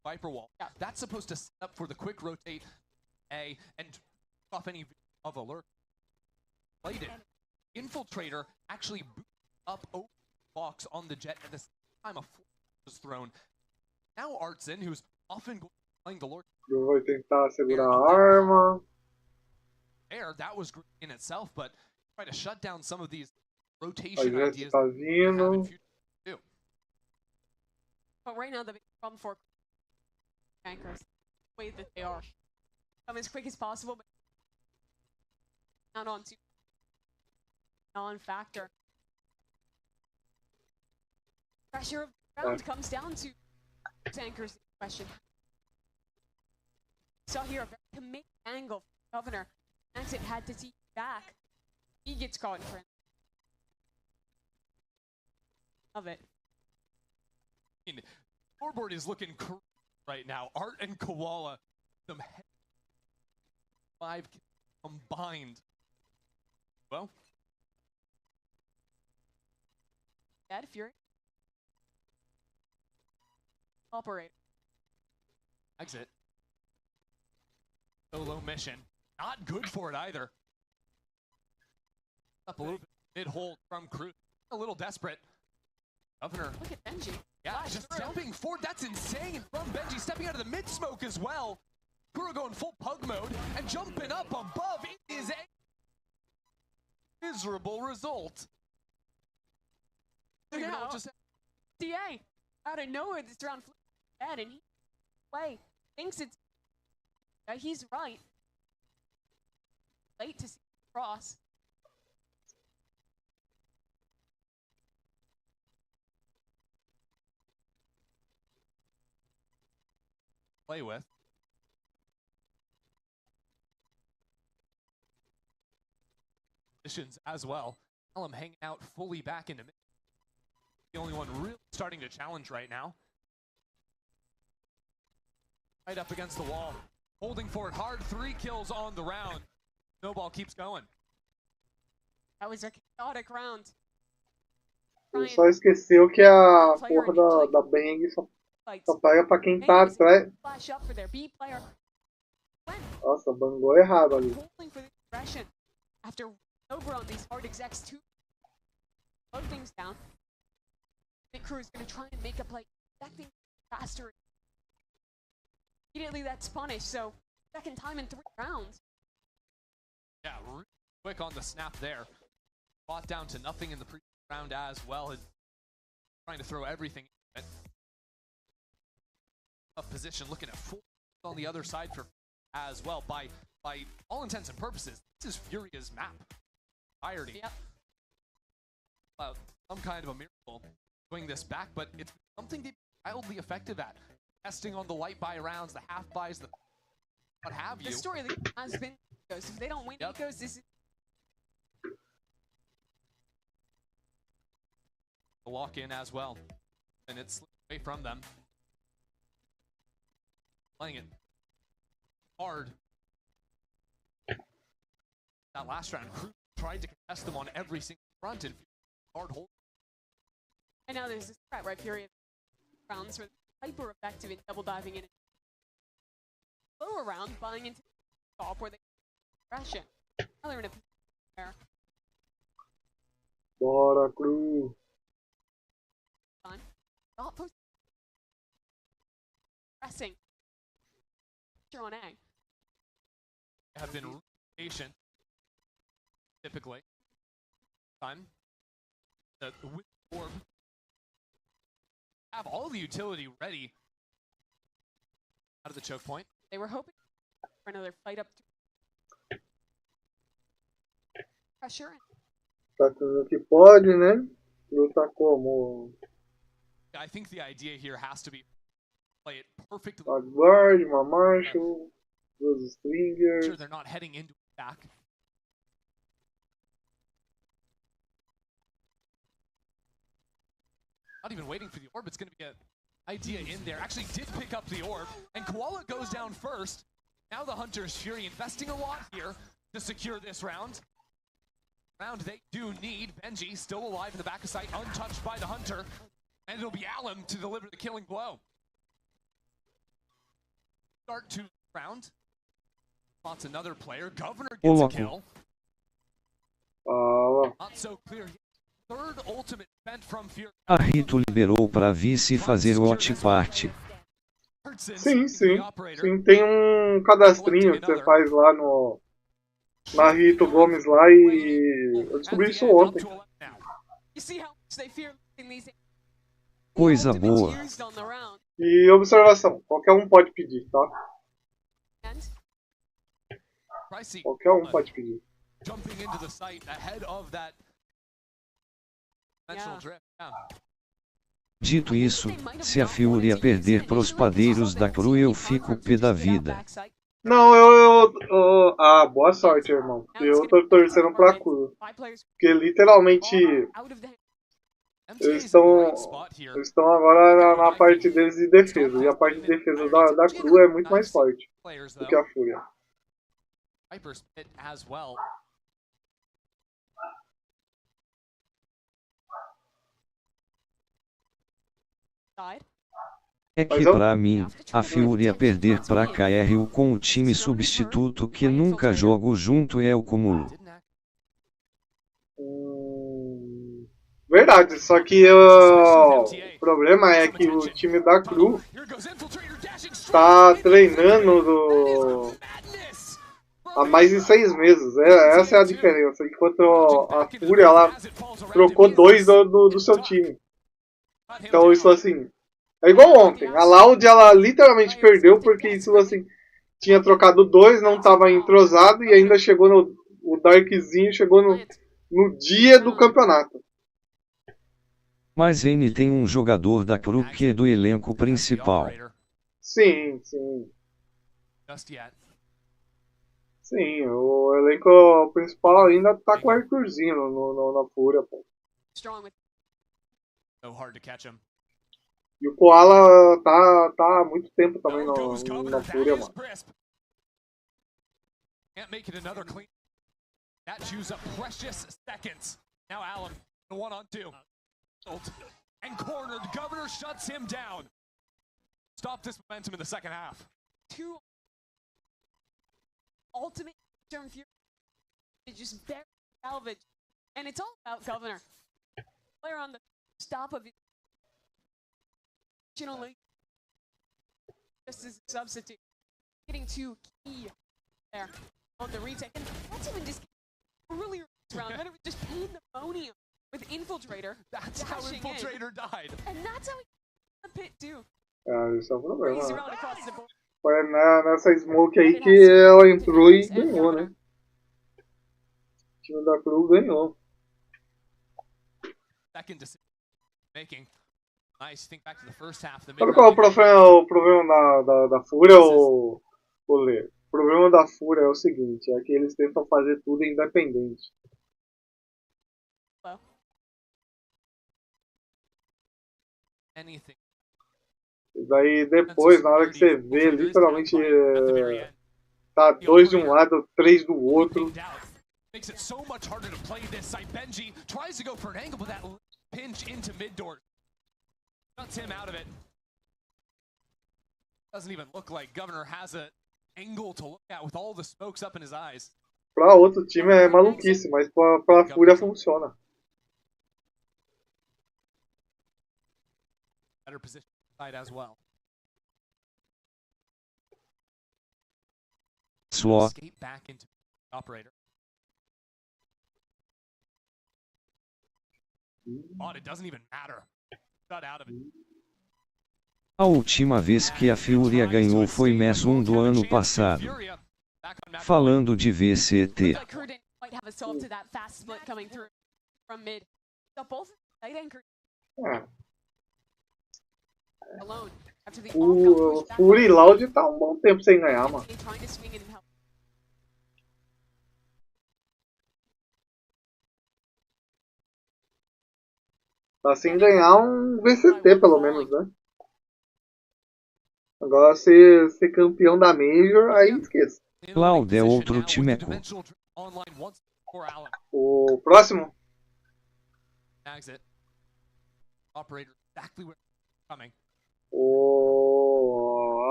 Viper wall. Yeah, that's supposed to set up for the quick rotate A and off any of alert. Played it. Infiltrator actually boot up over the box on the jet at the same time a flash was thrown. Now Artsin, who's often playing the Lord. Vai tentar segurar a arma. That was great in itself, but try to shut down some of these rotation A ideas. está vindo. But right now the big problem for anchors, the way that they are, come as quick as possible, but not on too non-factor. Pressure of the round comes down to anchors question. Saw here a very committed angle from Governor. Exit had to see back. He gets caught in front of it. Scoreboard is looking right now. Art and Koala, some 5 combined. Well, Dead FURIA. Operate. Exit. Solo mission. Not good for it either. Up a little bit mid-hold from Cruz. A little desperate. Governor. Look at Benji. Yeah, just jumping forward. That's insane from Benji. Stepping out of the mid-smoke as well. Kuro going full pug mode and jumping up above. It is a miserable result. Now, DA out of nowhere this round dead and he thinks it's he's right. Late to see cross. Play with. Missions as well. Elm hanging out fully back into mid. The only one really starting to challenge right now. Right up against the wall. Holding for it hard, 3 kills on the round. Snowball keeps going. That was a chaotic round. Ele só esqueceu que a porra da Bang só pega pra quem tá atrás. Nossa, bangou errado ali. After over on these hard execs to slow things down, the crew is going to try and make a play, expecting faster. Immediately that's punished, so second time in 3 rounds. Yeah, really quick on the snap there. Fought down to nothing in the previous round as well. And trying to throw everything in it. Tough position, looking at 4 on the other side for as well. By all intents and purposes, this is Furia's map. Entirety. Yep. Some kind of a miracle doing this back, but it's something they've been wildly effective at. Testing on the light buy rounds, the half buys, the what have you. The story has been Ecos. If they don't win Ecos, this is a lock in as well, and it's away from them. Playing it hard. That last round, Crew tried to contest them on every single front and hard hold. And now there's this threat, right? Furia rounds were hyper effective in double diving in. Lower round, buying into the top where they aggression. Now they're in a position where Bora, Crew. not posting. Pressing. On A. Have been patient. Typically. Time. The orb. Have all the utility ready. Out of the choke point. They were hoping for another fight up. Pressure. Tá tudo o que pode, né? Lutar como. I think the idea here has to be play it perfectly. Uma guard, uma marshal, 2 stringers. Sure, they're not heading into attack. Not even waiting for the orb. It's going to be an idea in there. Actually did pick up the orb, and Koala goes down first. Now the Hunter's Fury investing a lot here to secure this round. Round they do need. Benji still alive in the back of sight, untouched by the Hunter. And it'll be Alum to deliver the killing blow. Start to round. Spots another player. Governor gets a kill. Not so clear. Third ultimate spent from Fury. A Rito liberou para vice fazer watch party. Sim, sim. Sim, tem um cadastrinho que você faz lá no na Rito Gomes lá e eu descobri isso ontem. Coisa boa. E observação, qualquer um pode pedir, tá? Qualquer um pode pedir. Jumping into the site ahead of that dimensional drift. Dito isso, se a Fúria perder pros padeiros da CRU eu fico pé da vida. Não, boa sorte, irmão. Eu tô torcendo pra CRU. Porque literalmente eles estão agora na parte deles de defesa. E a parte de defesa da CRU é muito mais forte do que a Fúria. É que pra mim, a Fúria perder pra KRU com o time substituto que nunca jogo junto é o cúmulo. Verdade, só que o problema é que o time da CRU tá treinando há mais de 6 meses. Essa é a diferença. Enquanto a Fúria ela trocou 2 do seu time. Então isso assim. É igual ontem. A Loud ela literalmente perdeu porque isso assim. Tinha trocado 2, não estava entrosado e ainda chegou o Darkzinho chegou no dia do campeonato. Mas N tem um jogador da CRU que é do elenco principal. Sim, sim. Sim, o elenco principal ainda tá com o Arthurzinho na Fúria, pô. E o Koala tá há muito tempo também na Fúria, mano. Can't make it another clean. That chews up precious seconds. Now Allen, the 1-on-2. And cornered. Governor shuts him down. Stop this momentum in the second half. Two ultimate term fury is just very salvage. And it's all about Governor. Player on the stop of it. Just as a substitute. Getting to key there on the retake. And that's even just earlier this round. Then it was just pandemonium with Infiltrator. That's how Infiltrator died. And that's how he got the pit too. Isso é um problema. He's around across the board. Foi nessa smoke aí que ela entrou e ganhou, né? O time da KRU ganhou. Second decision making. Nice. Think back to the first half. Sabe qual é o problema da FURIA, o Lê? O problema da FURIA é o seguinte, é que eles tentam fazer tudo independente. Anything. E daí depois, na hora que você vê, literalmente tá 2 de um lado, 3 do outro. Makes it so much harder to play this side. Benji tries to go for an angle, but that pinch into mid door cuts him out of it. Doesn't even look like Governor has an angle to look at with all the smokes up in his eyes. Pra outro time é maluquice, mas pra FURIA funciona. Better position side as well. Slot. Escape back into operator. Oh, it doesn't even matter. Got out of it. A última vez que a FURIA ganhou foi mês 1 do ano passado. Falando de VCT. O FURIA Loud tá um bom tempo sem ganhar, mano. Tá sem ganhar um VCT, pelo menos, né? Agora ser campeão da Major, aí esqueça. Cloud é outro timeco. O próximo? A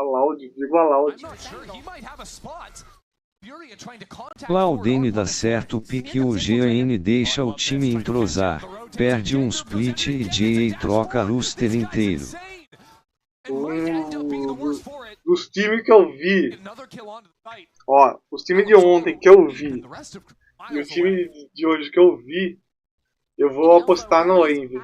Loud, digo a Loud. Claudene dá certo pique, o GN deixa o time entrosar, perde um split e JA troca roster inteiro. Dos times que eu vi, ó, os times de ontem que eu vi e o time de hoje que eu vi, eu vou apostar no Envy.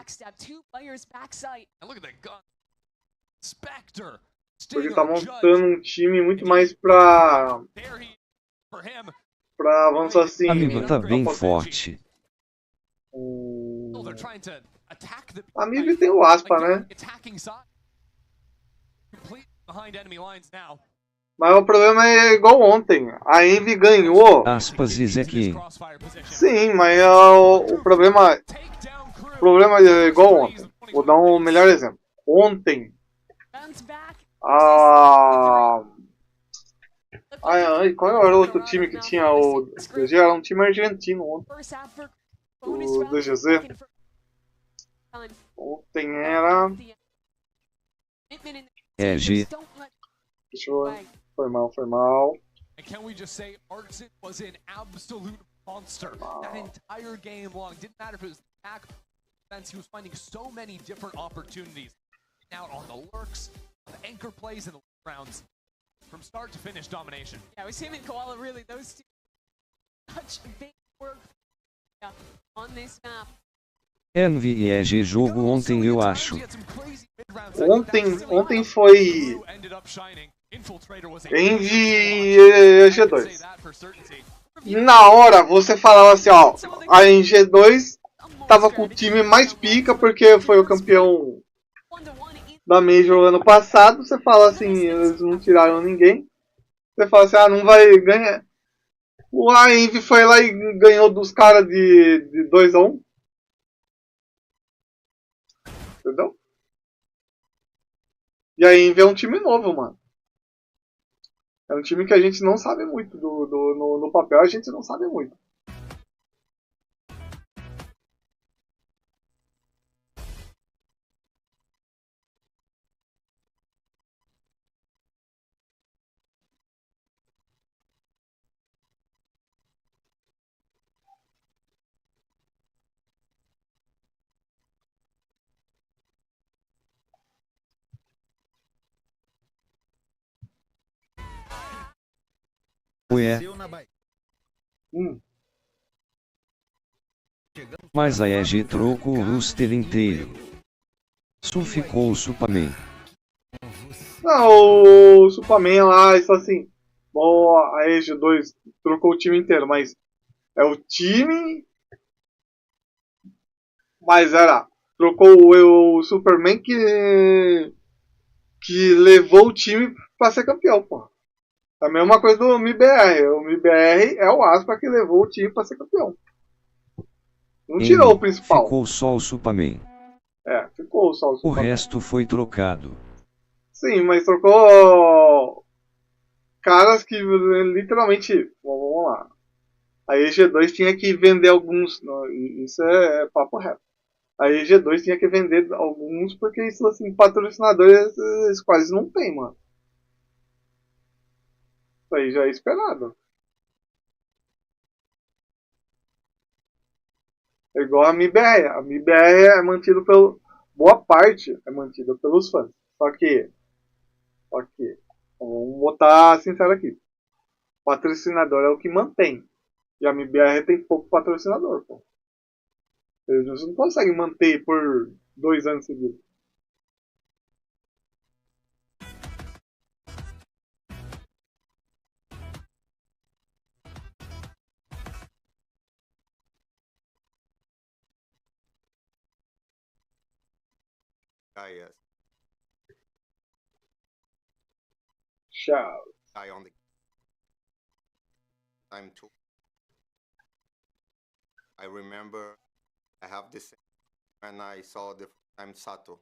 Porque tá montando um time muito mais pra vamos assim... Amigo tá bem forte. A Mive tem o Aspa, né? Mas o problema é igual ontem. A Envy ganhou. Aspas e Zequim. Sim, mas o problema é igual ontem. Vou dar um melhor exemplo. Ontem qual era o outro time que tinha o DG? Era um time argentino ontem. O DGZ. Ontem era... G. Deixa eu ver. Foi mal. And can we just say Arxit was an absolute monster that entire game long. Didn't matter if it was attack or defense, he was finding so many different opportunities. Out on the lurks, on the anchor plays in the rounds. From start to finish domination. Yeah, it was him and Koala, really, those two. Such big work on this map. Envy e EG jogo ontem, eu acho. Ontem foi Envy e G2. Na hora você falava assim, ó, a G2 tava com o time mais pica porque foi o campeão da Major ano passado. Você fala assim, eles não tiraram ninguém. Você fala assim, não vai ganhar. O Envy foi lá e ganhou dos caras de 2-1. Entendeu? E a Envy é um time novo, mano. É um time que a gente não sabe muito. No papel a gente não sabe muito. Ué. Mas a EG trocou o roster inteiro. Su ficou o Superman. Não, o Superman lá, isso assim. Bom, a EG2 trocou o time inteiro, mas é o time. Mas trocou o Superman que levou o time pra ser campeão, pô. A mesma coisa do MIBR. O MIBR é o Aspa que levou o time pra ser campeão. Não tirou o principal. Ficou só o Superman. Ficou só o Superman. O resto foi trocado. Sim, mas trocou caras que literalmente. Vamos lá. A EG2 tinha que vender alguns. Isso é papo reto. A EG2 tinha que vender alguns porque isso assim, patrocinadores eles quase não tem, mano. Isso aí já é esperado. É igual a MIBR. A MIBR é mantida pelo. Boa parte é mantida pelos fãs. Só que. Vamos botar sincero aqui. Patrocinador é o que mantém. E a MIBR tem pouco patrocinador, pô. Eles não conseguem manter por 2 anos seguidos. Yes. Tchau. I on the time too. I remember I have this when I saw the time Sato.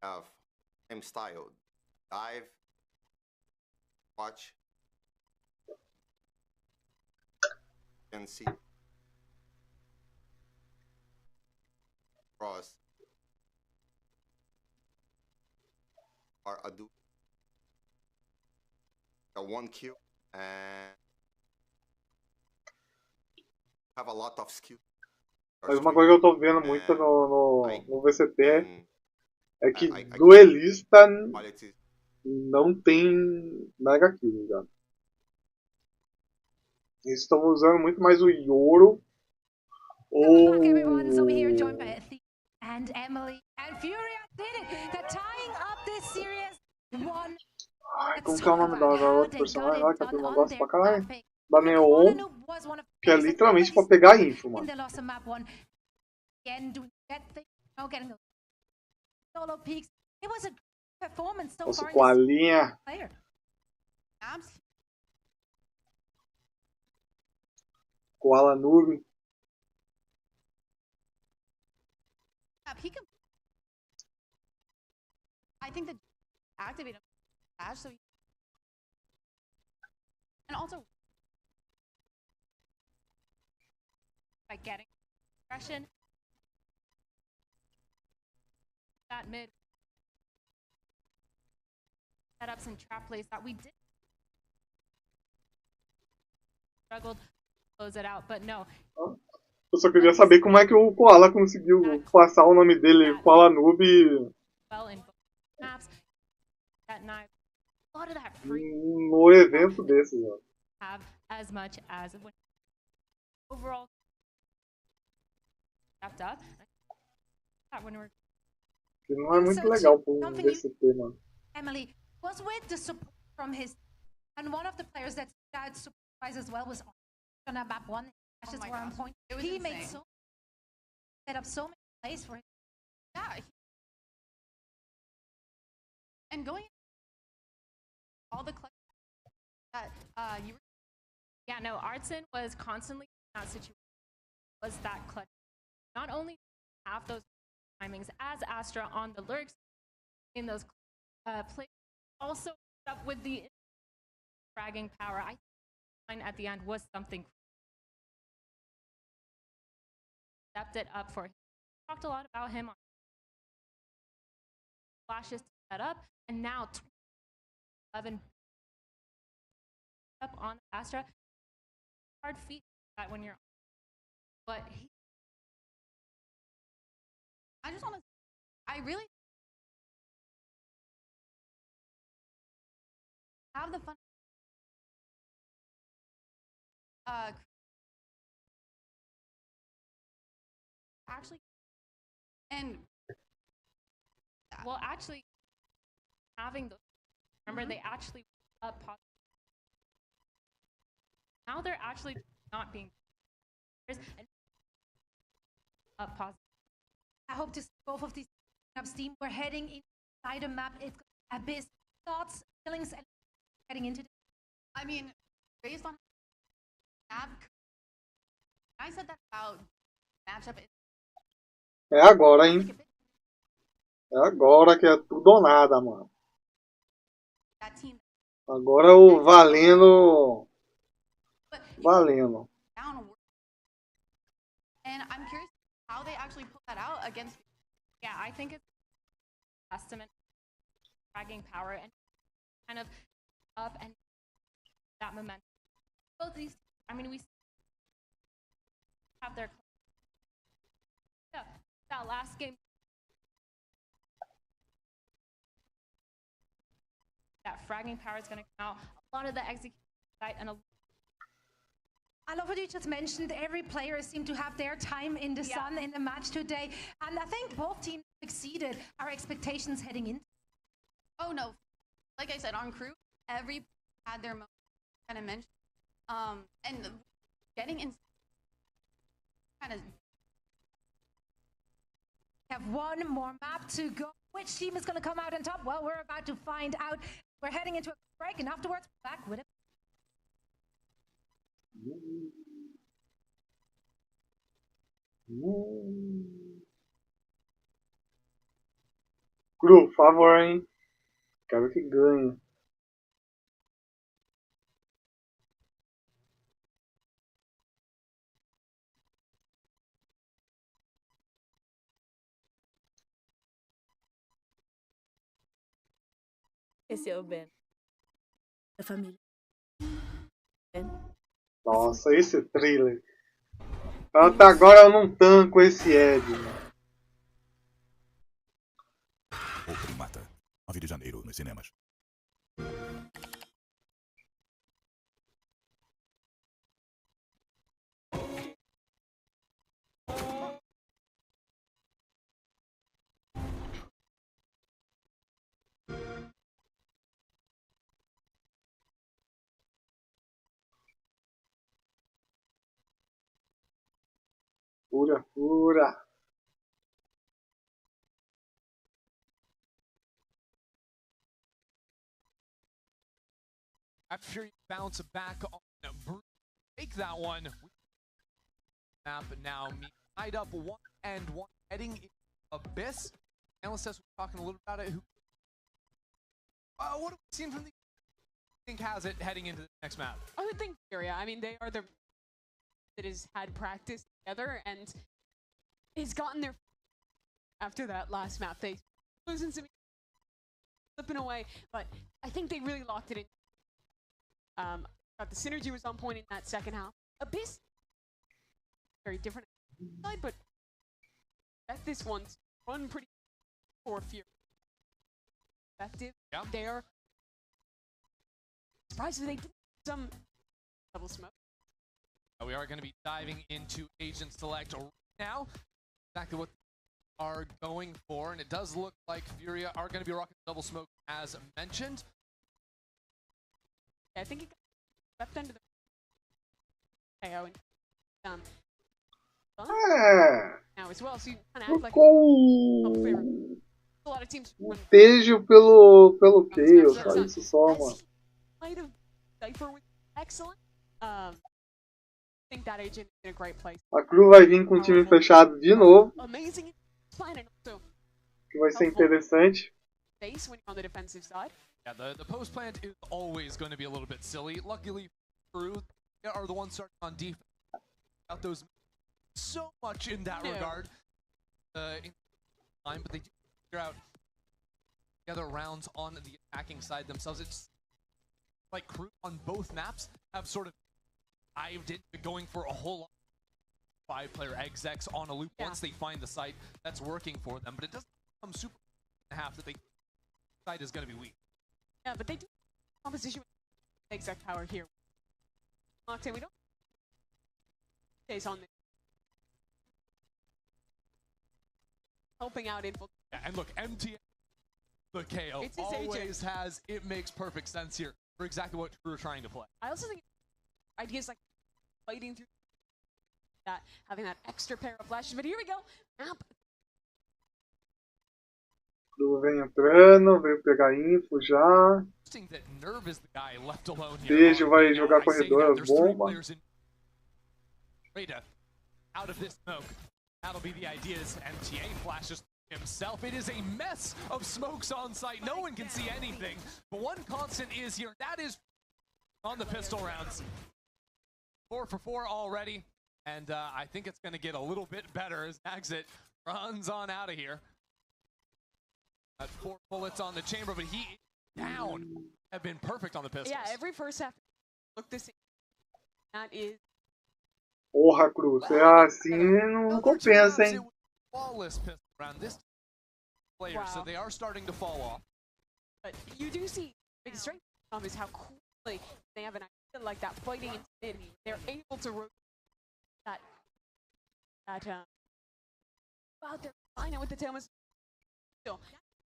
Have same style. Dive, watch, and see. Cross. Or Adu. A 1 kill and have a lot of skill. Mas uma coisa que eu tô vendo muito no VCT é que duelista não tem mega kill, ligado? Eles estão usando muito mais o Yoro ou and Emily and FURIA did it. They're tying up this series 1. Ai, como que é o nome da outra personagem lá que a turma gosta pra caralho? Da Neon, que é literalmente pra pegar info, mano. Nossa, Koalinha. Koala Noob. I think that activated dash, so and also by getting aggression that mid setups and trap plays that we did struggled to close it out, but no. Eu só queria saber como é que o Koala conseguiu passar o nome dele, Koala Noob, no evento desses, ó. Que não é muito legal pro VCT, mano. Emily was with the support from his, and one of the players that surprised as well was on a map 1. Ashes were on point. He made set up so many plays for him. Yeah. And going all the clutch that you were. Yeah, no, Artson was constantly in that situation. Was that clutch? Not only have those timings as Astra on the lurks in those plays, also up with the fragging power. I think at the end was something. Stepped it up for him. Talked a lot about him on flashes to set up, and now 11 up on Astra. Hard feat that when you're, but I just want to. I really have the fun. Actually, and well, actually, having those. Remember, they actually up positive. Now they're actually not being and up positive. I hope to see both of these up steam. We're heading inside a map. It's abyss. Thoughts, feelings, and heading into. I mean, based on map, I said that about matchup. É agora, hein? É agora que é tudo ou nada, mano. Agora o valendo. Valendo. And I'm curious how they actually pull that out against. Yeah, I think it's a testament to dragging power and kind of up and that momentum. Both these, I mean, we have their. Yeah, that last game. That fragging power is going to come out. A lot of the execution side and a. I love what you just mentioned. Every player seemed to have their time in the sun in the match today. And I think both teams exceeded our expectations heading in. Oh, no. Like I said, on crew, every had their moment, kind of mentioned. And getting in kind of. Have one more map to go. Which team is going to come out on top? Well, we're about to find out. We're heading into a break, and afterwards, back with it. Cru, por favor, hein? Quero que ganhe. Esse é o Ben. Da família. Ben. Nossa, esse thriller. Até agora eu não tanco esse Ed. O Primata. 9 de janeiro nos cinemas. Fúria, fúria. After you bounce back on Bruce, take that one. Map now tied up 1 and 1 heading into Abyss. Analyst says we're talking a little about it. What have we seen from the think has it heading into the next map? I would think FURIA. I mean, they are the that has had practice together and has gotten their after that last map. They losing some slipping away, but I think they really locked it in. Thought the synergy was on point in that second half. Abyss, very different side, but bet this one's run pretty for FURIA. Effective. Yeah. There. Surprisingly, they did some double smoke. We are going to be diving into Agent Select now. Exactly what they are going for, and it does look like FURIA are going to be rocking double smoke as mentioned. Yeah, I think it got swept under the KO and now as well, so you kind of act like a lot of teams Beijo pelo Chaos, só isso só, mano. Might have Cypher was excellent. I think that agent is in a great place. A crew vai vir com o time fechado de novo. Amazing plan and also Que vai ser interessante. base when you're on the defensive side. Yeah, the post plant is always going to be a little bit silly. Luckily, KRU are the ones starting on defense. Out those so much in that regard. In time, but they do figure out the other rounds on the attacking side themselves. It's like KRU on both maps have sort of dived into going for a whole lot of 5-player execs on a loop once they find the site that's working for them. But it doesn't become super half that the site is going to be weak. Yeah, but they do composition with exec power here. Octane, we don't stays on this. Helping out info. Yeah, and look, MT the KO always has, it makes perfect sense here for exactly what KRU are trying to play. I also think ideas like fighting through that, having that extra pair of flashes, but here we go. Map. KRU vem entrando, veio pegar info já. Deixa vai jogar corredor, as bombas. Out of this smoke. That'll be the idea as MTA flashes himself. It is a mess of smokes on site. No one can see anything. But one constant is here. That is on the pistol rounds. 4 for 4 already. And I think it's going to get a little bit better as Exit runs on out of here. 4 bullets on the chamber, but he is down. Have been perfect on the pistols. Yeah, every first half. Look this. That is. Porra, KRU, você é assim não compensa, hein? Flawless pistol around this player, so they are starting to fall off. But you do see big strength is how quickly they have an idea like that fighting in. They're able to rotate that wow, they're fine with the tail. Still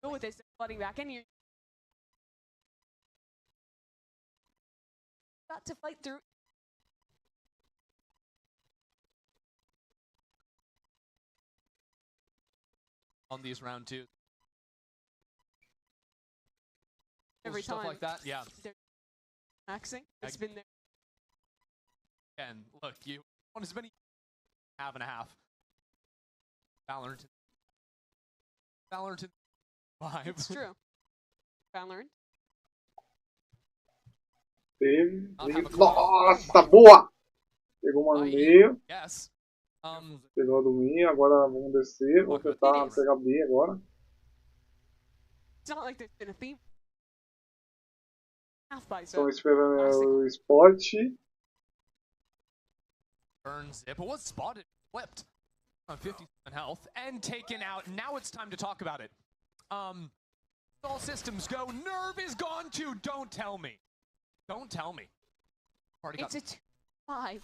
go with this, flooding back in here. Got to fight through. On these round 2. Every stuff time. like that, yeah. They're maxing. It's been there. And look, you want as many half and a half. Valorant 5. It's true. Valorant. Nossa, boa! Pegou uma no meio. Yes. Pegou a do meio, agora vamos descer. Vou tentar pegar B agora. It's not like there's been a theme. Estão esperando o spot. Burns it, but was spotted, flipped on 57 health and taken out. Now it's time to talk about it. All systems go. Nerve is gone too. Don't tell me. Don't tell me. It's a 2-5.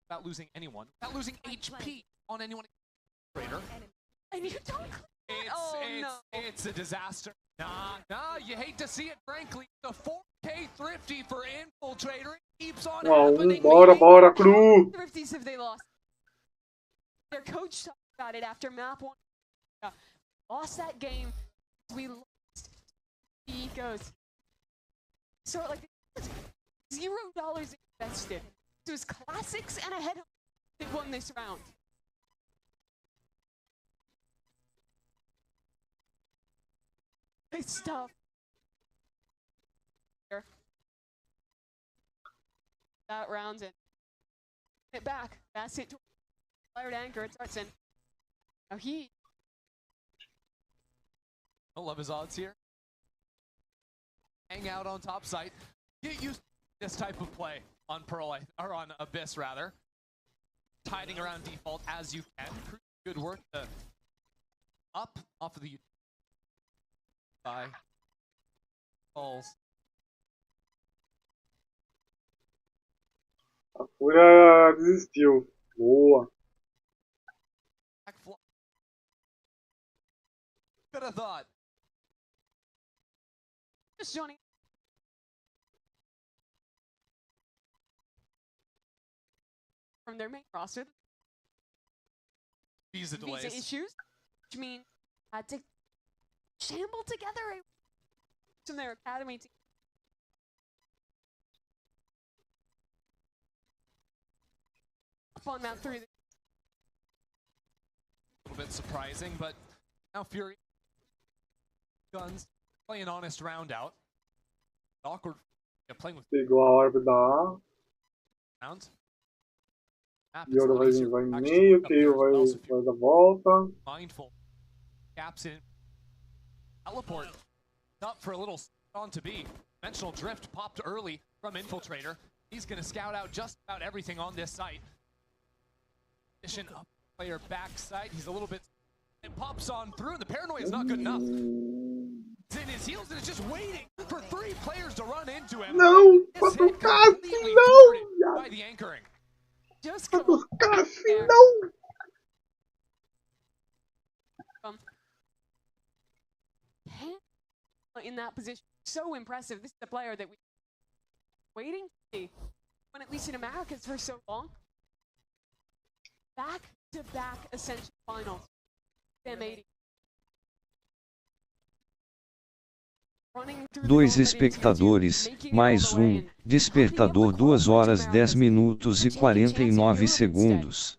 Without losing anyone. Without losing HP on anyone. And you don't. It's a disaster. Nah, you hate to see it, frankly. The 4K thrifty for Infiltrator keeps on happening. Bora, KRU! Thrifties if they lost. Their coach talked about it after map 1. Lost that game. We lost. He goes. So like $0 invested. It was classics and a head. They won this round. It's tough. Here. That round's in. Hit back. That's it. Fired anchor. It starts in. Now he. I love his odds here. Hang out on top site. Get used to this type of play on Pearl, or on Abyss rather. Tiding around default as you can. Good work to up off of the by balls. A FURIA desistiu. Boa. Could have thought. Just joining. From their main roster. Visa delays. Visa issues, which mean had to shamble together from their academy team. Up on map 3. A little bit surprising, but now FURIA guns Play an honest round out. Awkward. Playing with Pegou a orbe da A. rounds. Yoda vai em meio, KO vai dar volta. Mindful. Gaps in. Teleport. Up for a little on to be. Dimensional drift popped early from Infiltrator. He's going to scout out just about everything on this site. Mission up player backside. He's a little bit. It pops on through. The paranoia is not good enough. It's in his heels and it's just waiting for 3 players to run into him. Não! Pra tocar assim não! By the anchoring. Just pra tocar assim não! In that position, so impressive. This is a player that we waiting to see when at least in Americas for so long. Back-to-back Ascension finals. Sam 80. Dois espectadores, mais um, despertador 2 horas 10 minutos e 49 segundos.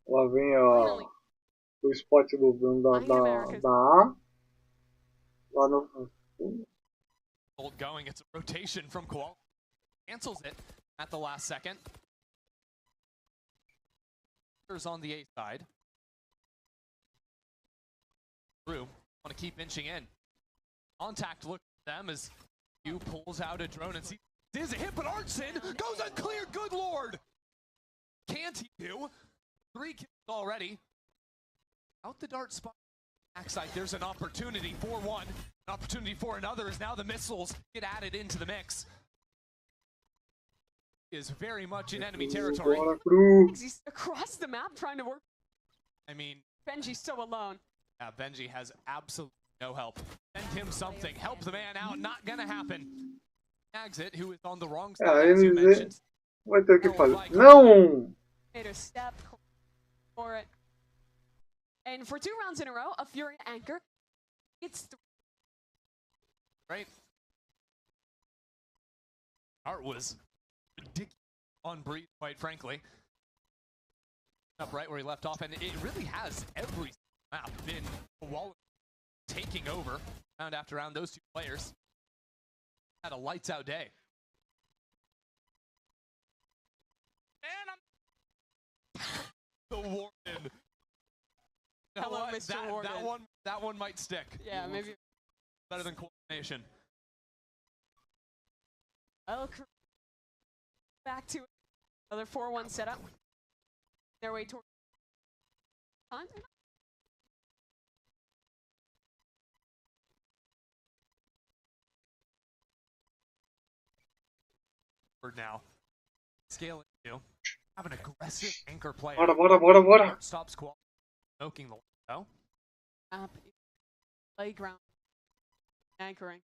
Lá vem o spot da A. Lá no... Going, it's a rotation from Koal. Cancels it at the last second. On the A side. Through. Want to keep inching in. Contact look at them as Q pulls out a drone and sees there's a hit, but Artson goes unclear. Good lord! Can't he do? 3 kills already. Out the dart spot. Backside, there's an opportunity for one. An opportunity for another as now the missiles get added into the mix. Is very much in enemy territory. He's across the map trying to work. I mean, Benji's so alone. Yeah, Benji has absolutely no help. Send him something. Help the man out. Not gonna happen. Exit, who is on the wrong side, as you mentioned. Vai ter que fazer. Não! Made a step for it. And for 2 rounds in a row, a Furia anchor. It's 3. Right. Art was ridiculous on Breeze, quite frankly. Up right where he left off, and it really has every map been a wall taking over round after round. Those 2 players had a lights out day. And the Warden. Hello, Mr. Warden. That one might stick. Yeah, maybe better than coordination. Back to another 4-1 setup. Their way toward time. Now, scaling to have an aggressive anchor player. Bora. Stops Koal, smoking the window. Playground. Anchoring.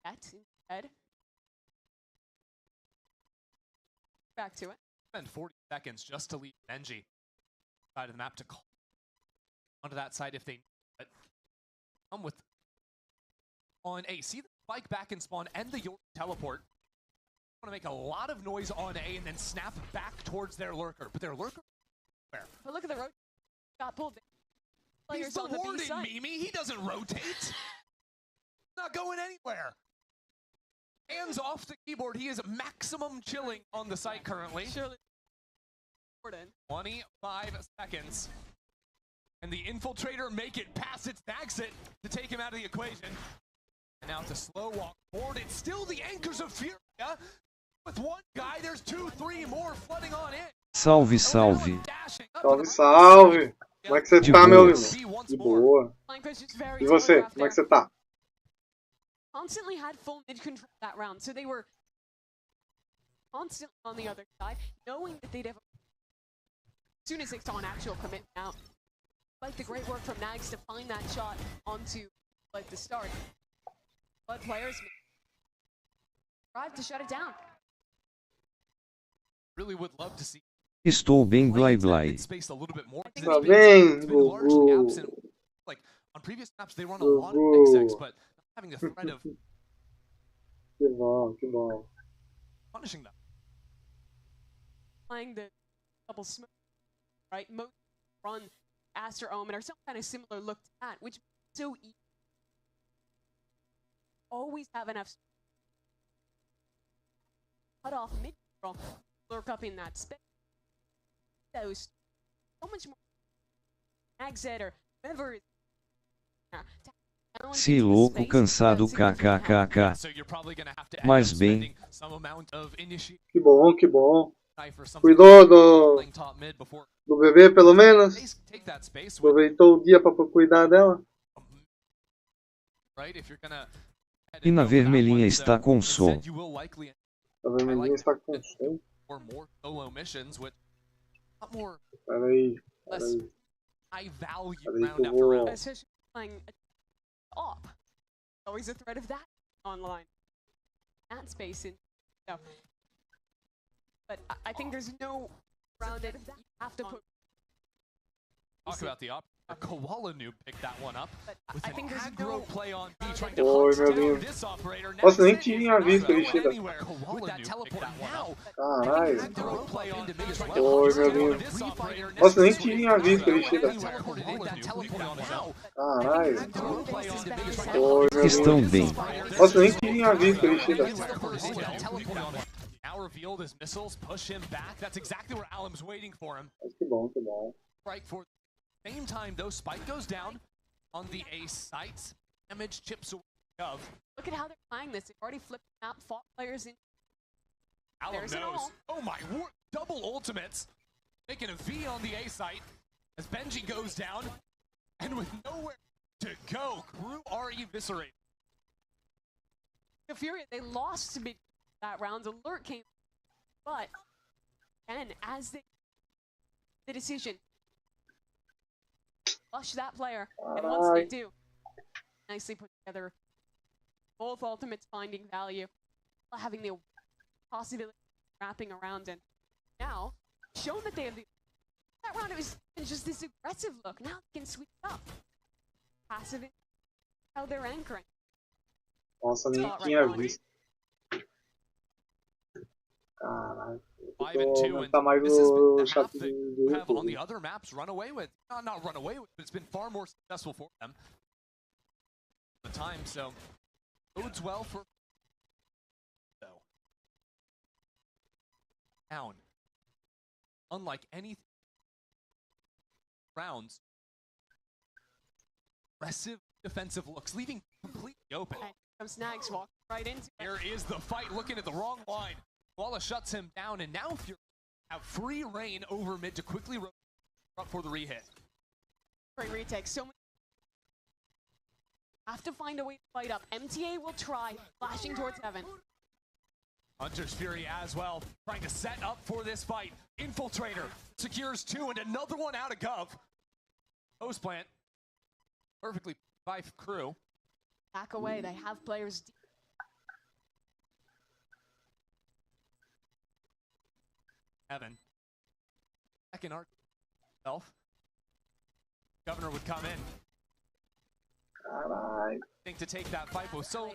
Head. Back to it. Spend 40 seconds just to leave Benji side of the map to call onto that side if they need it. Come with on A. See the spike back and spawn and the York teleport. Want to make a lot of noise on A and then snap back towards their lurker. But their lurker where? But look at the road. Got pulled. He's the Warden, Mimi. He doesn't rotate. Not going anywhere. Hands off the keyboard. He is maximum chilling on the site currently. Surely. 25 seconds. And the Infiltrator make it past its exit to take him out of the equation. And now it's a slow walk forward. It's still the anchors of Furia. With 1 guy, there's 2, 3 more flooding on in. Salve. Salve. Como é que você tá, meu irmão? De boa. E você, como é que você tá? Constantly had full mid control that round, so they were constantly on the other side, knowing that they'd have. As soon as they saw an actual commit out, like the great work from Nags to find that shot onto like the start. But players tried to shut it down. Really would love to see. Estou bem, blai. Tá bem, Gugu. Like on previous maps, they run a lot of XX, but having the threat of que bom. Punishing them. Playing the double smoke, right? Most run Aster Omen or some kind of similar look to that, which is so easy. Always have enough cut off mid control, lurk up in that space. Those so much more exit or whatever. Se louco cansado kkkk. Mas bem. Que bom, que bom. Cuidou do bebê pelo menos? Aproveitou o dia para cuidar dela? E na vermelhinha está com som. A vermelhinha está com som? Peraí. Peraí que eu vou... Op. Always a threat of that online. That space in so. But I think there's no round it. You have to put. Talk about the op. Koala noob picked that one up. With I an think there's aggro no play on B trying to Oi, hunt meu down Deus. this operator. Nossa, nem tinha visto ele chega. With that teleport now. Caralho. Aggro play on mid is right. Oi, meu Deus. Nossa, nem tinha visto ele chega. Caralho. Oi, meu Estão Deus. bem. Nossa, nem tinha visto ele chega. Now revealed his missiles push him back. That's exactly where Alam's waiting for him. Que bom, que bom. Strike for the same time though. Spike goes down on the A sites. Damage chips away. Look at how they're playing this. They've already flipped out, fought players in. Alam knows. Oh my word! Double ultimates, making a V on the A site as Benji goes down, and with nowhere to go, KRU are eviscerated. The FURIA, they lost mid that round. Alert came, but again, as they the decision, flush that player, and once they do, nicely put together. Both ultimates finding value, having the possibility of wrapping around, and now shown that they have the that round. It was just this aggressive look. Now they can sweep up. Passive, how they're anchoring. Nossa, nem tinha visto. Caralho. Tá mais o chat do Have on the YouTube. other maps run away with, not run away with, but it's been far more successful for them. The time, so bodes well for. So down, unlike any rounds, aggressive defensive looks, leaving completely open. Some snags walk right into. Here is the fight, looking at the wrong line. Koala shuts him down, and now FURIA have free reign over mid to quickly up for the rehit. Great retake. So many have to find a way to fight up. MTA will try, flashing towards heaven. Hunter's Fury as well, trying to set up for this fight. Infiltrator secures two, and another one out of Gov. Post plant, perfectly by KRU. Back away, they have players deep. Heaven. Second arc self. Governor would come in. Caralho. Think to take that fight, but so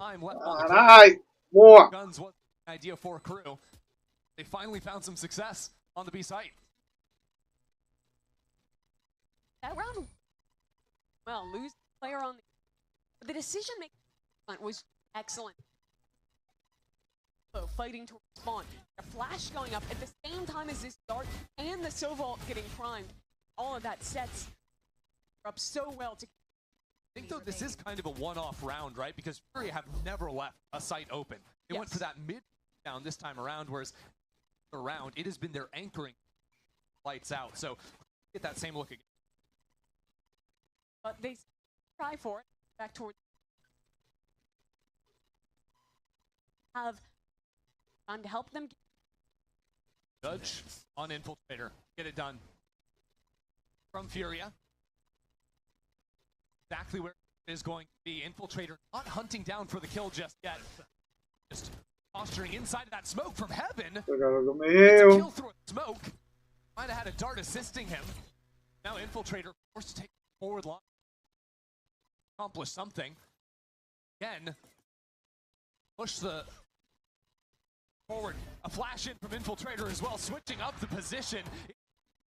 time left on the Caralho. Boa. guns was an idea for KRU. They finally found some success on the B site. That round, well, lose player on the decision making was excellent. So fighting to spawn, a flash going up at the same time as this dart and the Sovault getting primed. All of that sets up so well to. I think though this is kind of a one-off round, right? Because FURIA have never left a site open. They went for that mid down this time around, whereas around it has been their anchoring lights out. So get that same look again. But they try for it back towards. Have time to help them. Judge on Infiltrator. Get it done. From FURIA. Exactly where it is going to be. Infiltrator not hunting down for the kill just yet. Just posturing inside of that smoke from heaven. It's a kill through a smoke. Might have had a dart assisting him. Now Infiltrator forced to take the forward line. Accomplish something. Again. Push the forward. A flash in from Infiltrator as well. Switching up the position.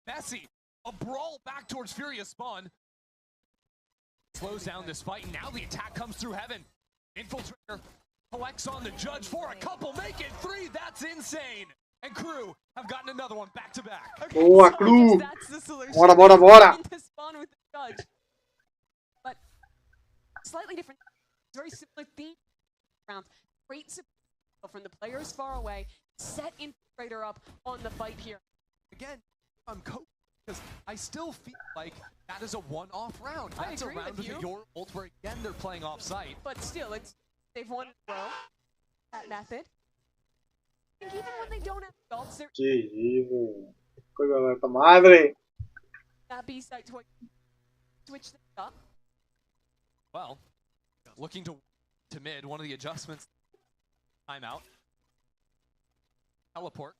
Messy. A brawl back towards Furia's spawn. Slows down this fight, and now the attack comes through heaven. Infiltrator collects on the judge for a couple, make it 3, that's insane! And KRU have gotten another one back to back. Okay, Boa, so KRU! that's the solution. Bora, bora, bora! To spawn with the judge. But slightly different, very similar theme round. Great support from the players far away. Set Infiltrator up on the fight here. Again, I'm coping because I still feel like that is a one-off round. That's a round with your ult where again they're playing off-site. But still, they've won well that method. And even when they don't have ults, they're Que isso, coisa nessa madre. that B-side switch things up. Well, looking to mid, one of the adjustments. Timeout. Teleport.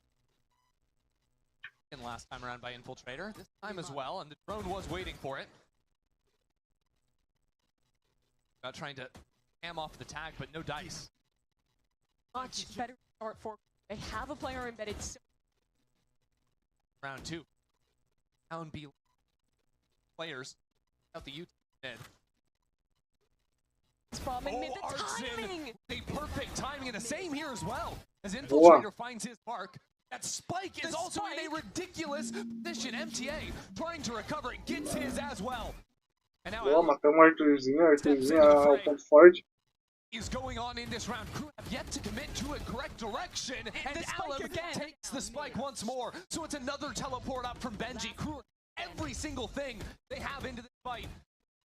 And last time around by Infiltrator. This time as well, and the drone was waiting for it. Not trying to ham off the tag, but no dice. Much better start for. They have a player embedded. Round 2. Down B players out the YouTube mid. Bombing mid, the timing! The perfect timing, and the same here as well. As Infiltrator finds his mark. That spike is also in a ridiculous position. MTA trying to recover and gets his as well. And now matamos o Arthurzinho é o ponto forte. Is going on in this round. KRU have yet to commit to a correct direction, and LEV takes the spike once more. So it's another teleport up from Benji. KRU every single thing they have into this fight.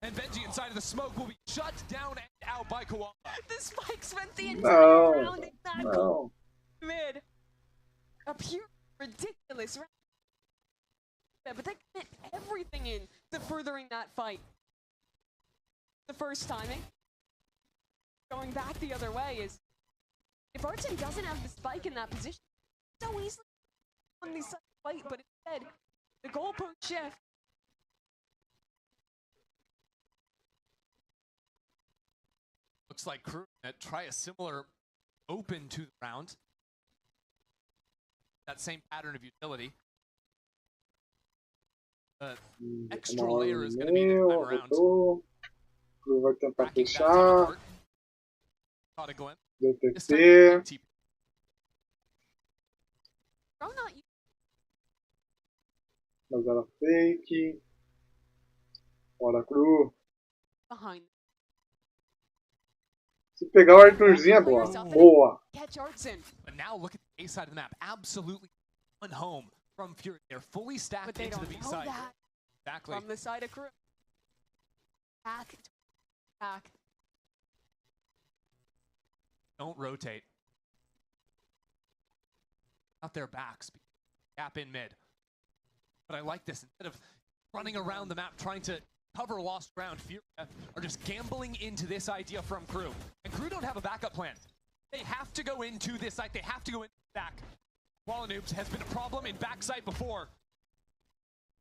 And Benji inside of the smoke will be shut down and out by Koala. The spike spent the entire round in that mid. A pure ridiculous round. Yeah, but they commit everything in to furthering that fight. The first timing. Going back the other way is, if Arson doesn't have the spike in that position, so easily on the fight, but instead, the goalpost shift. Looks like KRU try a similar open to the round. That same pattern of utility. The extra layer is going to be this time around. KRU vai tentar fechar. Caught a glimpse. Deu TT. Mas ela fake. Bora, KRU. Behind. Se pegar o Arthurzinho é boa. Boa. But now look at the A side of the map. Absolutely one home from FURIA. They're fully stacked into the B side. Exactly. From the side of KRU. Back. Don't rotate. Out their backs. Gap in mid. But I like this. Instead of running around the map trying to cover lost ground, FURIA are just gambling into this idea from KRU. And KRU don't have a backup plan. They have to go into this site. They have to go into the back. Wallanoobs has been a problem in backside before.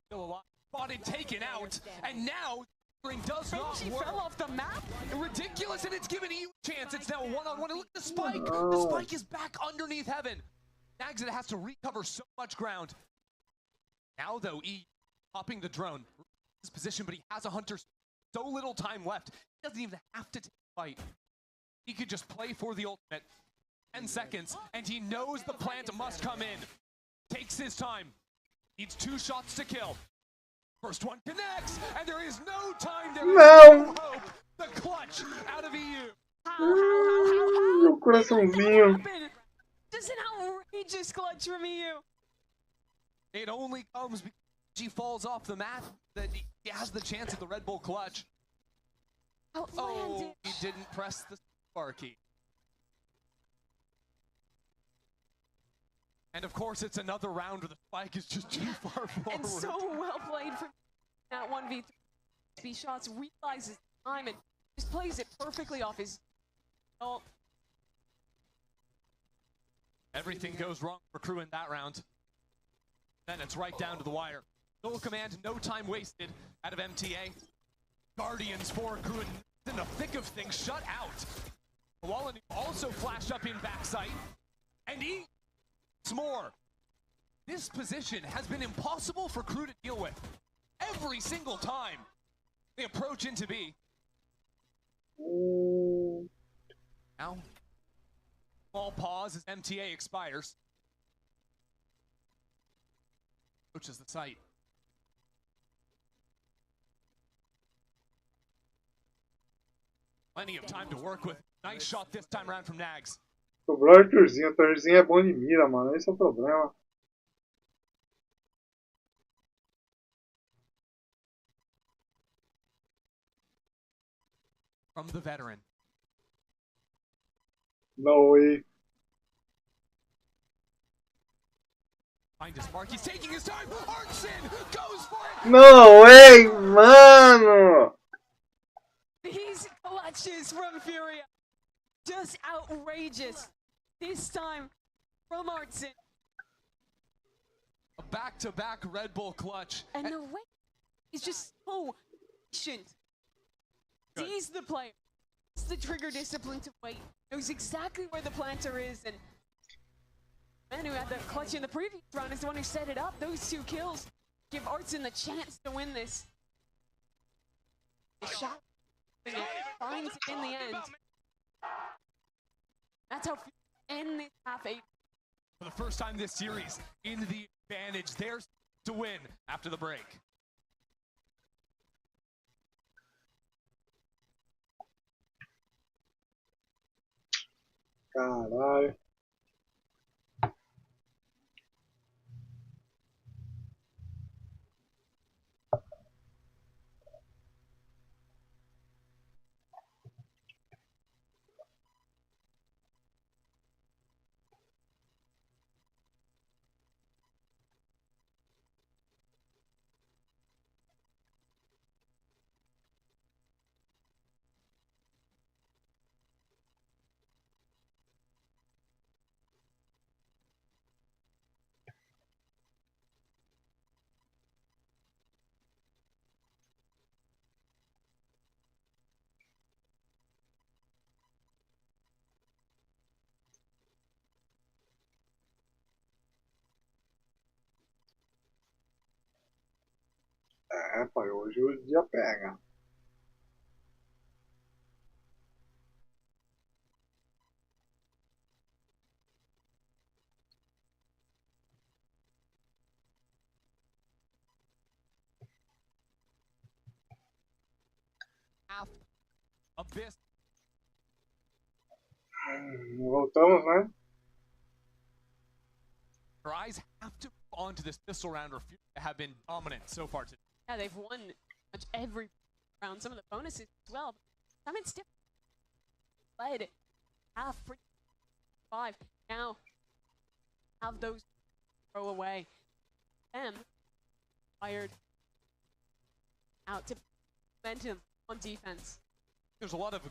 Still alive. Spotted, taken out. And now does not work. Fell off the map. Ridiculous, and it's given EU a chance. It's now a one-on-one. Look at the spike. The spike is back underneath heaven. Nagza has to recover so much ground. Now, though, E popping the drone. His position, but he has a hunter. So little time left. He doesn't even have to take the fight. He could just play for the ultimate. 10 seconds, and he knows the plant must come in. Takes his time. Needs 2 shots to kill. First one connects, and there is no time. There is no hope. The clutch out of EU. Meu coraçãozinho. Just an outrageous clutch from EU. It only comes because he falls off the map that he has the chance at the Red Bull clutch. Oh, he didn't press the bar key. And of course, it's another round where the spike is just too far forward. And so well played from that 1v3. B shots, realizes time and just plays it perfectly off his ult. Everything goes wrong for KRU in that round. Then it's right down to the wire. Full command, no time wasted out of MTA. Guardians for KRU in the thick of things, shut out. Wallen also flashed up in backside. And he more. This position has been impossible for KRU to deal with. every single time they approach into B. Now, small pause as MTA expires. Approaches the site. Plenty of time to work with. Nice shot this time around from Nags. Sobrou o Arthurzinho. O Arthurzinho é bom de mira, mano. Esse é o problema. From the veteran. No way. Find his mark. He's taking his time. Artson goes for it. No way, mano. These clutches from Furia. Just outrageous. This time from Artson. A back-to-back Red Bull clutch. And the way he's just so patient. Sees the player. It's the trigger discipline to wait. Knows exactly where the planter is, and man who had the clutch in the previous round is the one who set it up. Those 2 kills give Artson the chance to win this. The shot finds it in the end. That's how end this half 8. For the first time this series, in the advantage, there's to win after the break. Caralho. É, pai, hoje o dia pega. Abyss. Voltamos, né? Our eyes have to move on to this pistol round where Furia have been dominant so far today. Yeah, they've won pretty much every round. Some of the bonuses as well. But it's different. Led half 5. Now have those throw away. Them fired out to momentum on defense. There's a lot of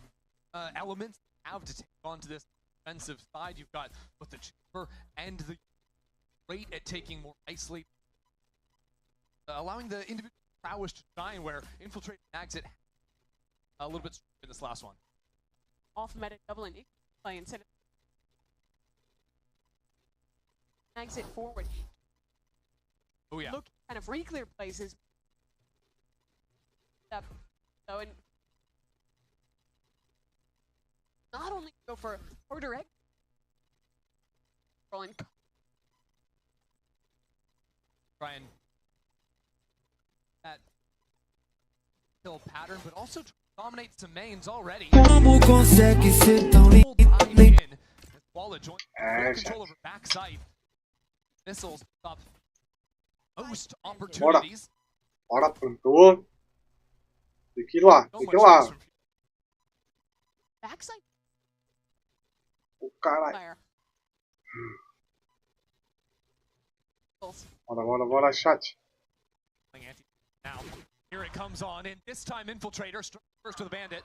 elements you have to take onto this defensive side. You've got both the chamber and the rate at taking more isolated, allowing the individual prowess to shine, where infiltrate Nags it a little bit stronger in this last one. Off meta doubling play instead of Nags it forward. Oh yeah. Look, kind of re-clear places. So and not only go for direct rolling. Brian, that kill pattern, but also dominate some mains already. Walla joins control over backside. Missiles up most opportunities. Bora, plantou. Tem que ir lá, tem que ir lá. Backside. O caralho. Bora, chat. Now, here it comes on in. This time, Infiltrator first to the Bandit.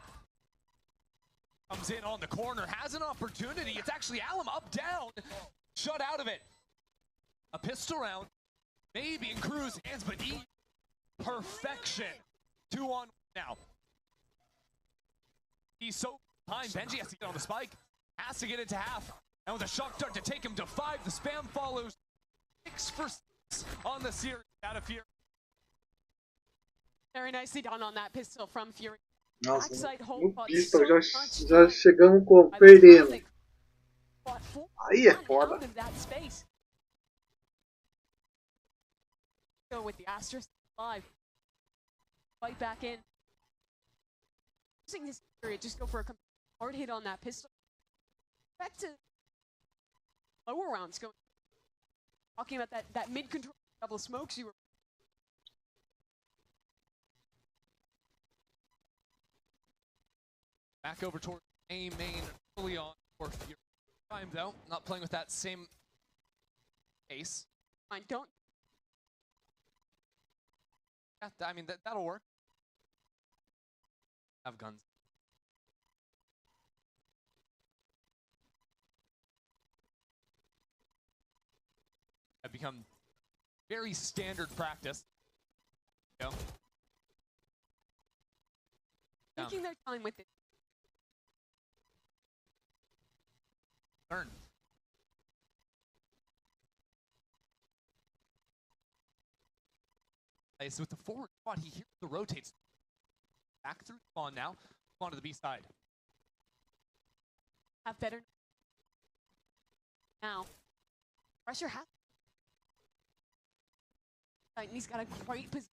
Comes in on the corner, has an opportunity. It's actually Alum up, down, shut out of it. A pistol round, maybe in KRU's hands, but perfection. 2 on now. He's so behind. Benji has to get on the spike, has to get into half. And with a shock dart to take him to 5, the spam follows 6 for 6 on the series out of here. Very nicely done on that pistol from Fury. Nossa, Backside hold no fought pistol so já, much já time. chegamos By the perdendo. time they fought full Aí é one foda. out of that space. Go with the Asterisk live. Fight back in. Using this period, just go for a hard hit on that pistol. Back to lower rounds going. Talking about that mid control double smokes you were. Back over toward main early on for Fury. Time though, not playing with that same ace. I don't. Yeah, I mean that'll work. Have guns. Have become very standard practice. You know? Taking their time with it. Turn. So with the forward squad, he hears the rotates. Back through spawn now. On to the B side. Have better. Now. Pressure has. And he's got a great position.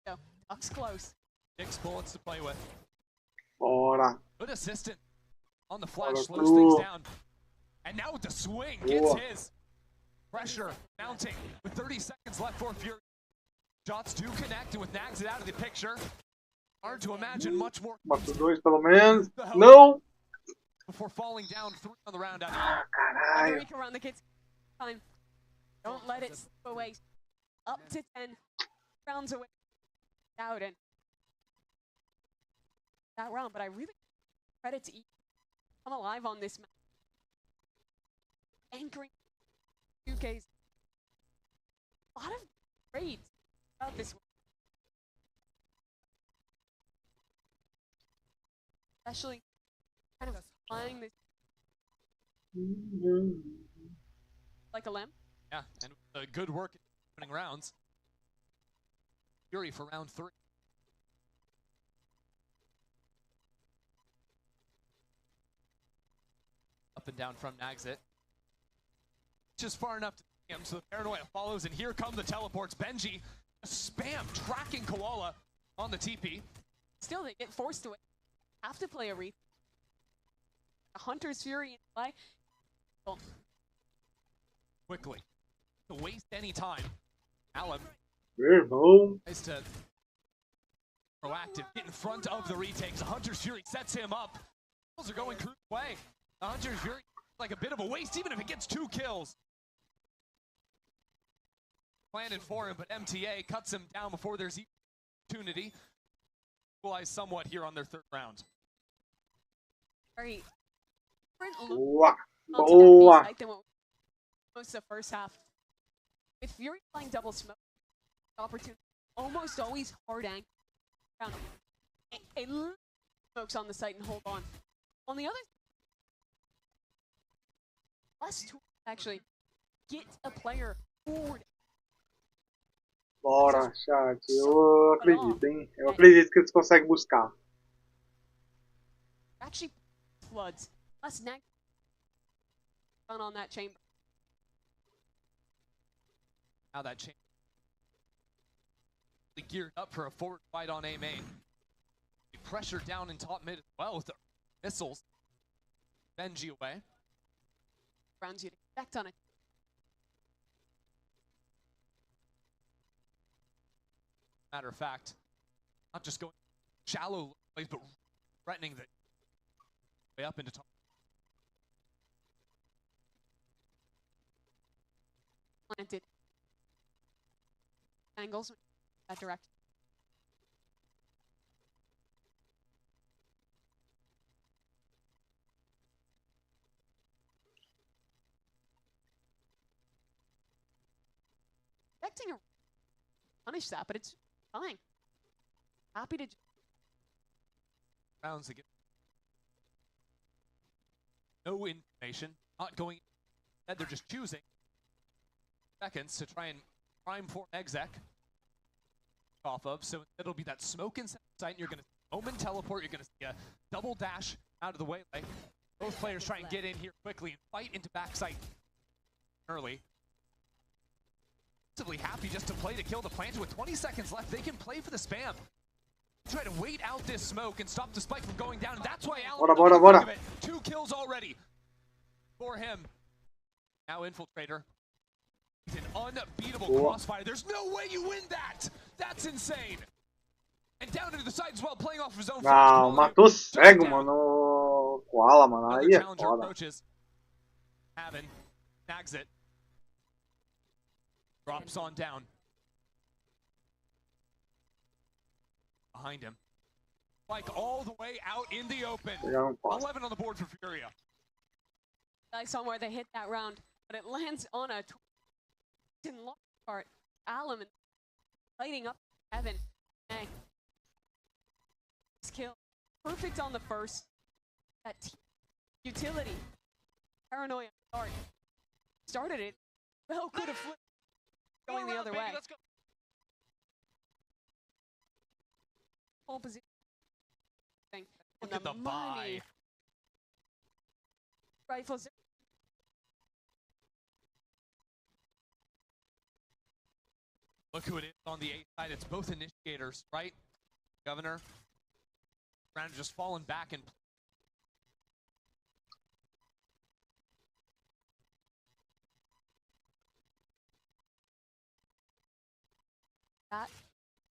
So, Duck's close. 6 bullets to play with. Bora. Good assistant. On the flash, Bora, slows things down. And now with the swing, gets his. Pressure mounting with 30 seconds left for Fury. Shots do connect, and with Nags it out of the picture. Hard to imagine much more. Matou dois pelo menos. Não! Before falling down 3 on the round. Ah, caralho. Federico around the kids. Time. Don't let it slip away. Up to 10 rounds away. Out and that round, but I really credit to come alive on this match. Anchoring 2Ks. A lot of raids about this one. Especially kind of flying this like a limb. Yeah, and good work in opening rounds. Fury for round 3. Up and down from Nagsit. Just far enough to see him, so the paranoia follows, and here come the teleports. Benji, spam, tracking Koala on the TP. Still, they get forced to it. Have to play a wreath. A Hunter's Fury in play. Oh. Quickly. To waste any time. Alan. Nice to proactive, get in front of the retakes. The Hunter's Fury sets him up. Kills are going Crew's way. The Hunter's Fury like a bit of a waste, even if it gets 2 kills. Planted for him, but MTA cuts him down before there's even opportunity. Equalize somewhat here on their 3rd round. Very different Boa. look Boa. than what most of the first half. With Fury playing double smoke, opportunity almost always hard angle. Down. A little smokes on the site and hold on. On the other, less tools actually get a player forward. Bora, chat. Eu acredito, hein? Eu acredito que eles conseguem buscar. Actually, floods. Less nag. On that chamber. Now that chamber geared up for a forward fight on A main. Pressure down in top mid as well with the missiles. Benji away. Rounds you'd expect on it. Matter of fact, not just going shallow ways, but threatening the way up into top. Planted. Angles that direction. Expecting a punish that, but it's fine. Happy to Rounds again. No information, not going. They're just choosing seconds to try and prime for exec. off of. So it'll be that smoke inside sight, and you're going to omen teleport. You're going to see a double dash out of the way. Like, both players try and get in here quickly and fight into backside early. Happy just to play to kill the plant. With 20 seconds left, they can play for the spam. Try to wait out this smoke and stop the spike from going down. And that's why Alan bora. 2 kills already for him. Now Infiltrator. He's an unbeatable crossfire. There's no way you win that. That's insane. And down into the side as well, playing off his own. Não, matou cego, mano. Koala, mano. Aí é foda. Haven snags it. Drops on down. Behind him. Like all the way out in the open. 11 on the board for Furia. I saw where they hit that round, but it lands on a in large part. Alum lighting up Evan. Hey. This kill. Perfect on the first. That utility. Paranoia start. Started it. Well, could have flipped. Going the other way. Let's go. Full position. Look at the buy. Rifles. Look who it is on the A side. It's both initiators, right? Governor. Round just fallen back and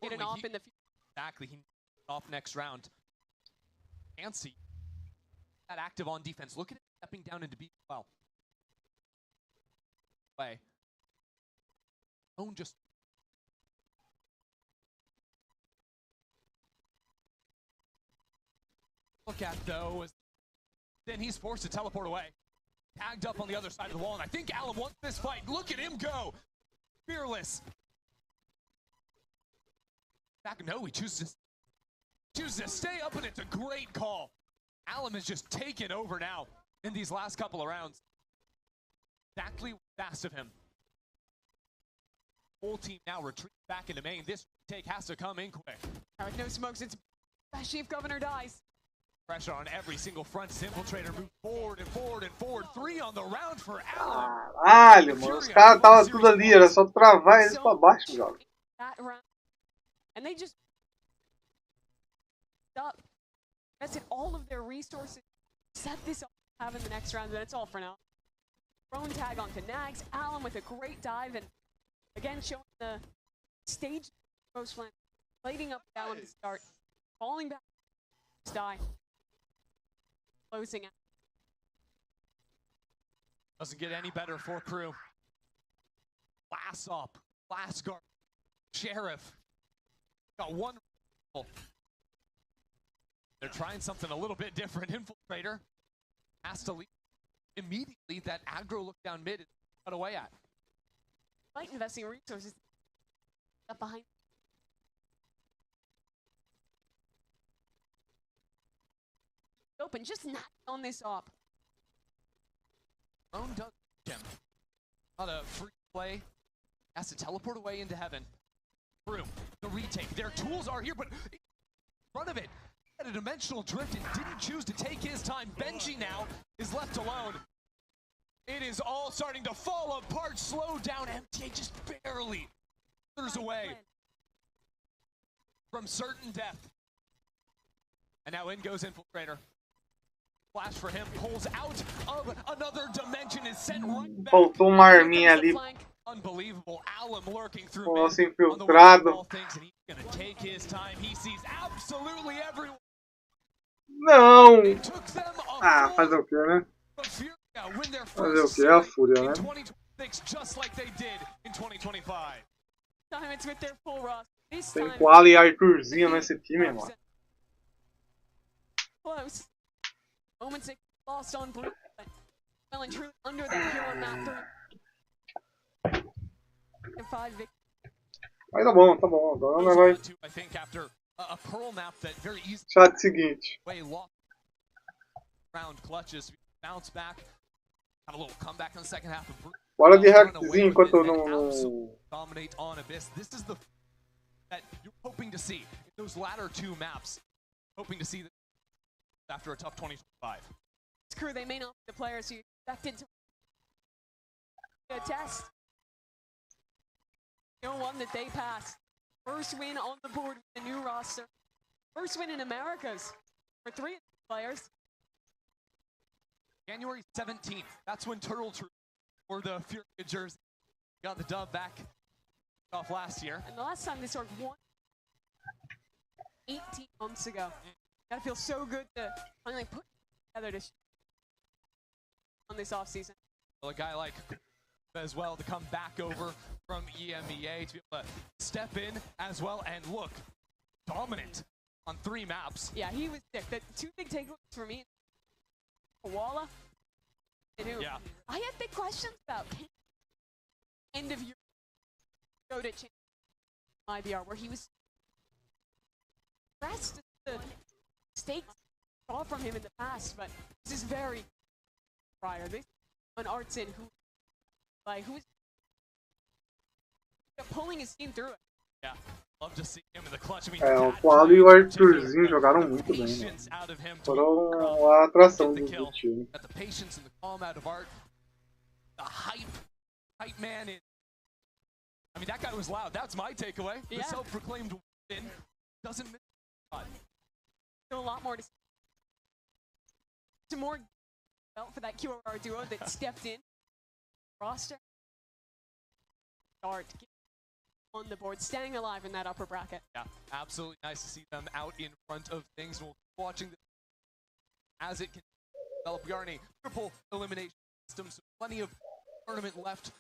getting off in the future. Exactly, he off next round. Fancy that active on defense. Look at it stepping down into B as well. Way. Own just look at though as then he's forced to teleport away. Tagged up on the other side of the wall, and I think Alum wants this fight. Look at him go. Fearless. No, he chooses to stay up, and it's a great call. Alum is just taken over now in these last couple of rounds. Exactly fast of him. Whole team now retreat back into main. This take has to come in quick. No smokes, it's especially if Governor dies. Pressure on every single front. Infiltrator move forward and forward and forward. 3 on the round for Alum. Caralho, mano. Os caras estavam tudo ali, era só travar eles pra baixo, jovem. That round. And they just invested all of their resources, set this up, having the next round, but it's all for now. Thrown tag onto Nags, Alum with a great dive, and again showing the stage post flank, lighting up Alum to start, falling back, die, closing out. Doesn't get any better for Crew. Glass up, glass guard, Sheriff. Got one. They're trying something a little bit different. Infiltrator has to leave immediately. That aggro look down mid is cut away at. Despite investing resources up behind. Open, just not on this op. Drone does him. Not a free play. Has to teleport away into heaven. Through the retake. Their tools are here, but in front of it, had a dimensional drift and didn't choose to take his time. Benji now is left alone. It is all starting to fall apart. Slow down. MTA just barely slithers away from certain death. And now in goes Infiltrator. Flash for him. Pulls out of another dimension. Is sent right back. Faltou uma arminha ali. Unbelievable. Alum lurking through nosso infiltrado. Gonna take his time. He sees absolutely everyone. Não! Ah, fazer o que, né? Fazer o que? É a Fúria, né? Tem Koala e Arthurzinho nesse time, mano. Close. Moments lost on blue. Well and truly under that hero map. Mas tá bom. Agora vai. Chat seguinte. Bora de hackzinho enquanto eu não to see in those latter 2 maps. Hoping to see that after a tough 2025. This crew, they may not be the players you expected to test. One that they passed. First win on the board with the new roster. First win in Americas for 3 players. January 17th, that's when Turtle Troop or the FURIA jersey got the dub back off last year. And the last time they scored won 18 months ago. Gotta feel so good to finally put together this on this offseason. Well, a guy like as well to come back over from EMEA to be able to step in as well and look dominant on 3 maps. Yeah, he was sick. The 2 big takeaways for me, Koala. Yeah. I had big questions about end of year go to IBR where he was pressed the stakes saw from him in the past, but this is very prior. This an Artson who's pulling his team through it. Yeah, love to see him in the clutch. I mean, o Koala e o Arthurzinho jogaram muito bem, né? Foram a atração do time. Got the patience and the calm out of Art. The hype man. I mean, that guy was loud. That's my takeaway. Yeah. The self-proclaimed win doesn't miss a lot. Still a lot more to see. Some more felt for that QRR duo that stepped in. Roster. Start on the board, staying alive in that upper bracket. Yeah, absolutely nice to see them out in front of things. We'll keep watching this as it can develop. We are in a triple elimination system, so plenty of tournament left.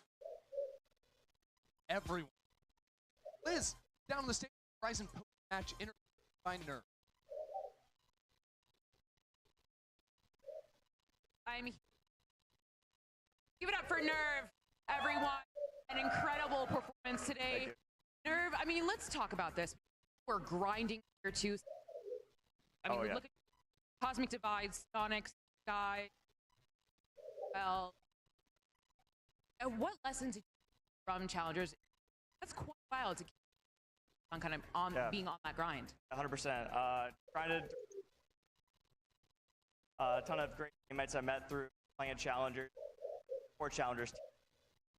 Everyone. Liz, down on the stage, Horizon post-match interview by Nerve. Give it up for Nerve, everyone. An incredible performance today. Nerve, I mean, let's talk about this. We're grinding here too. I mean, look at Cosmic Divide, Sonic, Sky. Well, what lessons did you from challengers? That's quite wild to keep on kind of being on that grind. 100%. Grinded a ton of great teammates I met through playing at challengers, 4 challengers.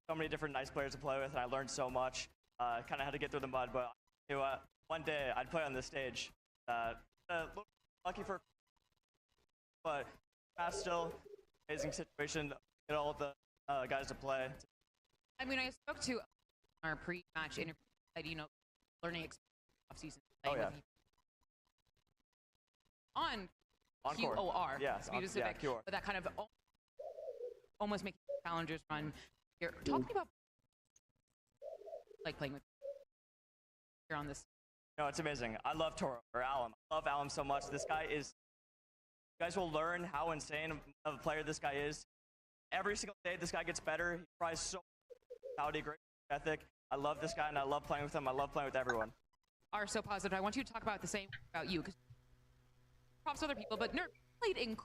So many different nice players to play with, and I learned so much. Kind of had to get through the mud, but I knew one day I'd play on this stage. A little lucky for, but still amazing situation. Get all of the guys to play. I mean, I spoke to our pre-match interview that, you know, learning experience off-season. On QOR, yeah, to be specific, QOR. but that kind of almost making challengers run here. Talk to me about like playing with here on this. No, it's amazing. I love Toro or Alum. I love Alum so much. This guy is. You guys will learn how insane of a player this guy is. Every single day, this guy gets better. He tries so much. Great ethic. I love this guy, and I love playing with him. I love playing with everyone. Are so positive. I want you to talk about the same about you, because props to other people, but Nerve played in.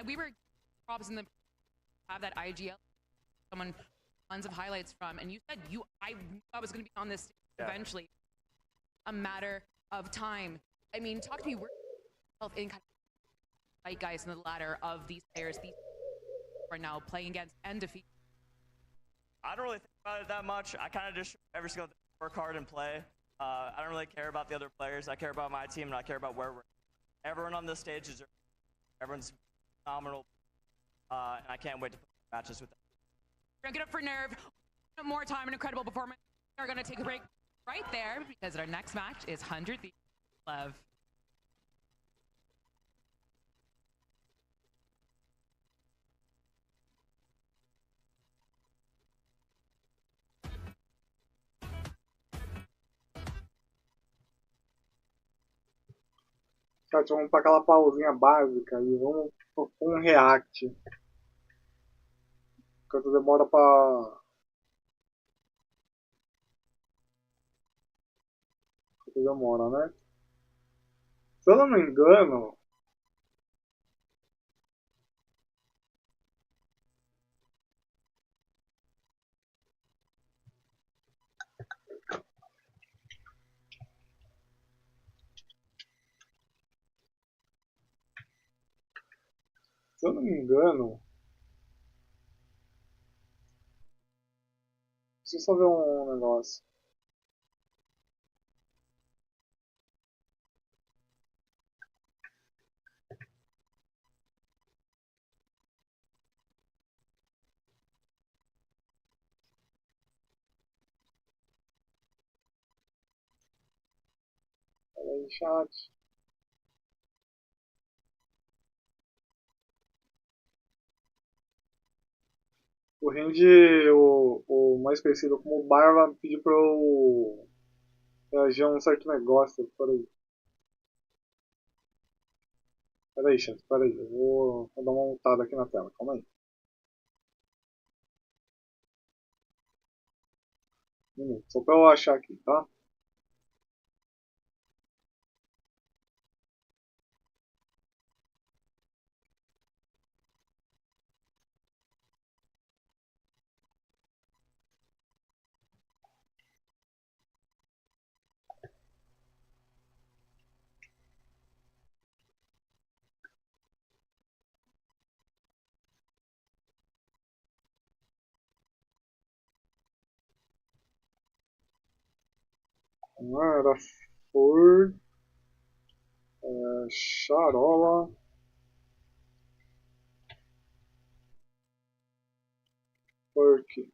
We were props in the have that IGL. Someone tons of highlights from, and you said I was going to be on this eventually. A matter of time. I mean, talk to me. We're in kind of fight guys in the ladder of these players. These are now playing against and defeat. I don't really think about it that much. I kind of just every single day work hard and play. I don't really care about the other players. I care about my team, and I care about where we're. Everyone on this stage is. Everyone's phenomenal, and I can't wait to play matches with them. We're gonna get up for Nerve. More time, an incredible performance. We're gonna take a break right there because our next match is 100 LEV. Chat, vamos para aquela pausinha básica e vamos com um react. Enquanto demora para. Demora, né? Se eu não me engano. Se eu não me engano... Deixa eu só ver um negócio. Fala aí, chat. O Randy, o mais conhecido como Barba, pediu pra eu reagir a um certo negócio. Peraí, chat, peraí. Eu vou dar uma montada aqui na tela, calma aí. Um minuto, só pra eu achar aqui, tá? Era for... charola... Porque...